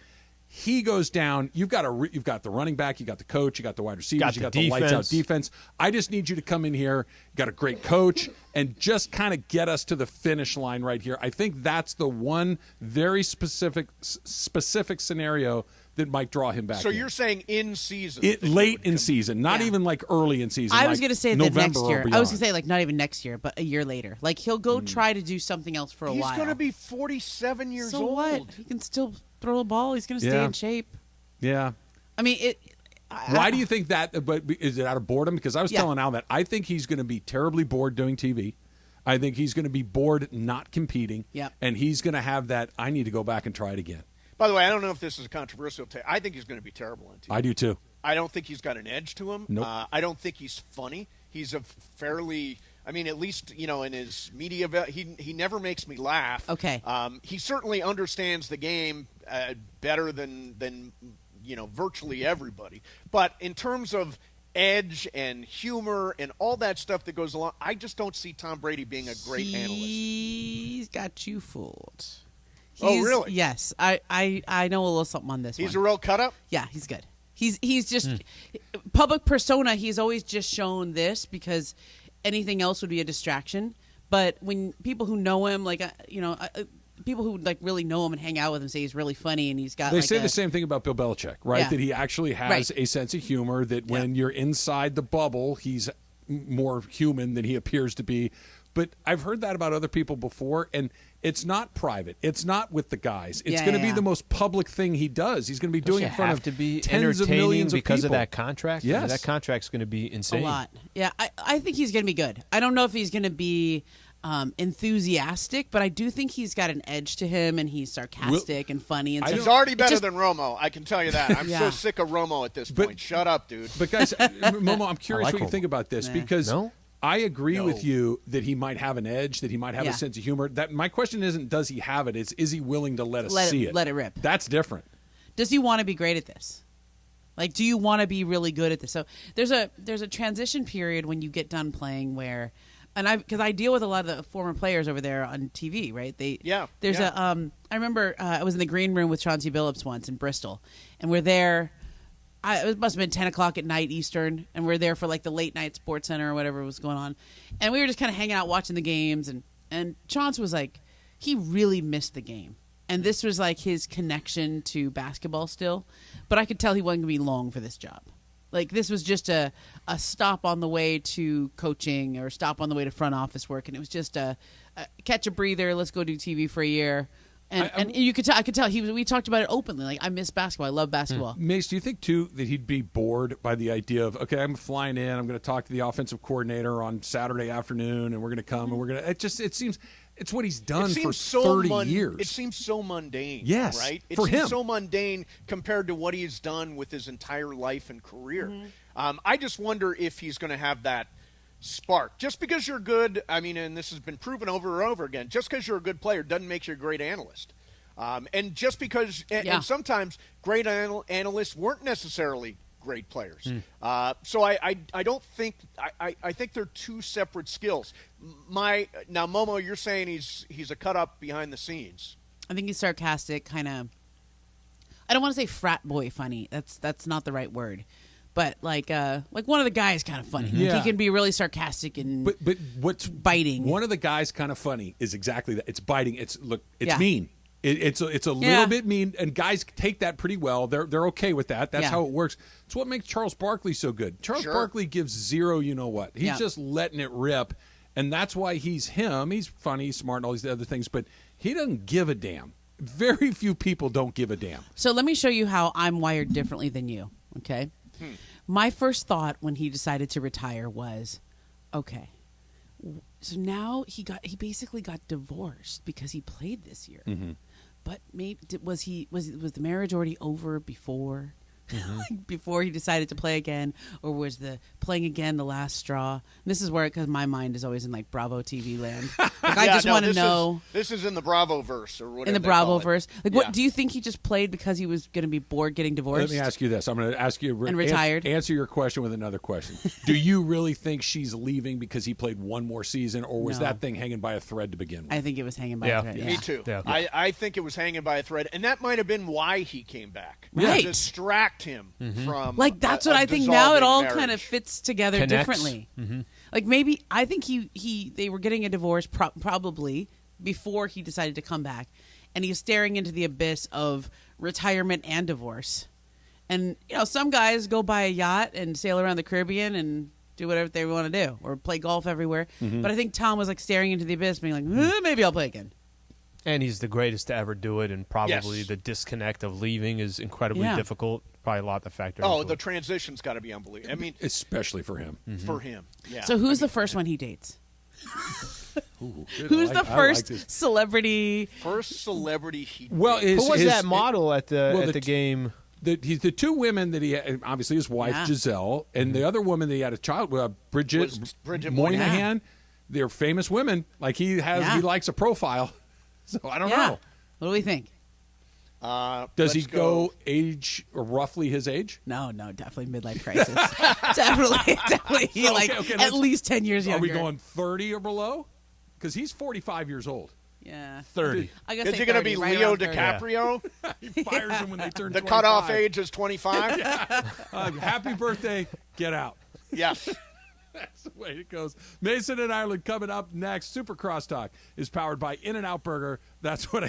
He goes down. You've got the running back, you got the coach, you got the wide receivers, you got the lights out defense. I just need you to come in here. You got a great coach, and just kind of get us to the finish line right here. I think that's the one very specific scenario that might draw him back. So in. you're saying in season? Late in season, not even like early in season. I was like going to say the November next year. or I was going beyond. to say like not even next year, but a year later. Like he'll go try to do something else for a while. He's going to be 47 years so old. what? He can still throw a ball. He's going to stay Yeah. in shape. Yeah. I mean, Why do you think that? But is it out of boredom? Because I was telling Al that I think he's going to be terribly bored doing TV. I think he's going to be bored not competing. Yep. And he's going to have that, I need to go back and try it again. By the way, I don't know if this is a controversial take. I think he's going to be terrible on TV. I do too. I don't think he's got an edge to him. Nope. I don't think he's funny. He's a fairly, I mean, at least, in his media, he never makes me laugh. Okay. He certainly understands the game better than virtually everybody. But in terms of edge and humor and all that stuff that goes along, I just don't see Tom Brady being a great analyst. He's got you fooled. Oh, really? Yes. I know a little something on this one. He's a real cut-up? Yeah, he's good. He's just public persona. He's always just shown this because anything else would be a distraction. But when people who know him, like people who like really know him and hang out with him say he's really funny and he's got. They say the same thing about Bill Belichick, right? Yeah. That he actually has a sense of humor. That when you're inside the bubble, he's more human than he appears to be. But I've heard that about other people before, and it's not private. It's not with the guys. It's going to be the most public thing he does. He's going to be doing it in front of to be tens of millions of because people. of that contract. Yes. I mean, that contract's going to be insane. A lot. Yeah, I think he's going to be good. I don't know if he's going to be enthusiastic, but I do think he's got an edge to him, and he's sarcastic and funny. And He's already better than Romo. I can tell you that. I'm so sick of Romo at this point. Shut up, dude. But guys, Momo, I'm curious what you think about this because I agree No. with you that he might have an edge, that he might have a sense of humor. That my question isn't does he have it? It's is he willing to let us see it? Let it rip. That's different. Does he want to be great at this? Like, do you want to be really good at this? So there's a transition period when you get done playing where, and because I deal with a lot of the former players over there on TV, right? There's I remember I was in the green room with Chauncey Billups once in Bristol, and we're there. It must have been 10 o'clock at night Eastern, and we're there for like the late night Sports Center or whatever was going on, and we were just kind of hanging out watching the games, and Chauncey was like, he really missed the game. And this was like his connection to basketball still. But I could tell he wasn't going to be long for this job. Like this was just a stop on the way to coaching or stop on the way to front office work. And it was just a catch a breather. Let's go do TV for a year. And you could tell, I could tell we talked about it openly. Like, I miss basketball. I love basketball. Mace, do you think, too, that he'd be bored by the idea of, okay, I'm flying in, I'm going to talk to the offensive coordinator on Saturday afternoon, and we're going to come, and we're going to, it seems, it's what he's done for 30 years. It seems so mundane. Yes, right? It for seems him. so mundane compared to what he's done with his entire life and career. I just wonder if he's going to have that spark. Just because you're good, I mean, and this has been proven over and over again, just because you're a good player doesn't make you a great analyst. And just because, and sometimes great analysts weren't necessarily great players. So I don't think, I think they're two separate skills. Now, Momo, you're saying he's a cut up behind the scenes. I think he's sarcastic, kind of. I don't want to say frat boy funny. That's not the right word. But like one of the guys kind of funny. Like he can be really sarcastic and but what's biting. One of the guys kind of funny is exactly that. It's biting. It's Yeah. mean. It's a little bit mean, and guys take that pretty well. They're okay with that. That's how it works. It's what makes Charles Barkley so good. Charles Barkley gives zero you know what. He's just letting it rip, and that's why he's him. He's funny, he's smart, and all these other things, but he doesn't give a damn. Very few people don't give a damn. So let me show you how I'm wired differently than you, okay? My first thought when he decided to retire was, okay, so now he basically got divorced because he played this year. But maybe was the marriage already over before? Before he decided to play again, or was the playing again the last straw? And this is where, because my mind is always in like Bravo TV land. Like, I just want to know. This is in the Bravo verse or whatever. In the Bravo verse, like, what do you think he just played because he was going to be bored getting divorced? Let me ask you this. I'm going to ask you and retired. Answer your question with another question. Do you really think she's leaving because he played one more season, or was that thing hanging by a thread to begin with? I think it was hanging by a thread. Me too. Yeah. I think it was hanging by a thread, and that might have been why he came back. Right. To distract him from like that's a what I think now. It dissolving all marriage. kind of fits together differently. Like maybe I think they were getting a divorce probably before he decided to come back, and he was staring into the abyss of retirement and divorce. And some guys go buy a yacht and sail around the Caribbean and do whatever they want to do, or play golf everywhere. But I think Tom was like staring into the abyss, being like, maybe I'll play again. And he's the greatest to ever do it, and probably the disconnect of leaving is incredibly difficult. Probably a lot to factor into the it. transition's got to be unbelievable. I mean, especially for him. For him, yeah. So who's the first one he dates? Ooh, who's the first celebrity? First celebrity he dates. Well, who was that model at the game? He's the two women that he had, obviously his wife Giselle, and the other woman that he had a child with, Bridget Moynihan. They're famous women. Like he likes a profile. So I don't know. What do we think? Does he go age or roughly his age? No, definitely midlife crisis. definitely. Okay, at least 10 years younger. Are we going 30 or below? Because he's 45 years old. Yeah. 30. I guess Is he going to be right Leo around 30. DiCaprio? He fires them when they turn The 25. cutoff age is 25? Happy birthday. Get out. Yes. That's the way it goes. Mason and Ireland coming up next. Super Crosstalk is powered by In-N-Out Burger. That's what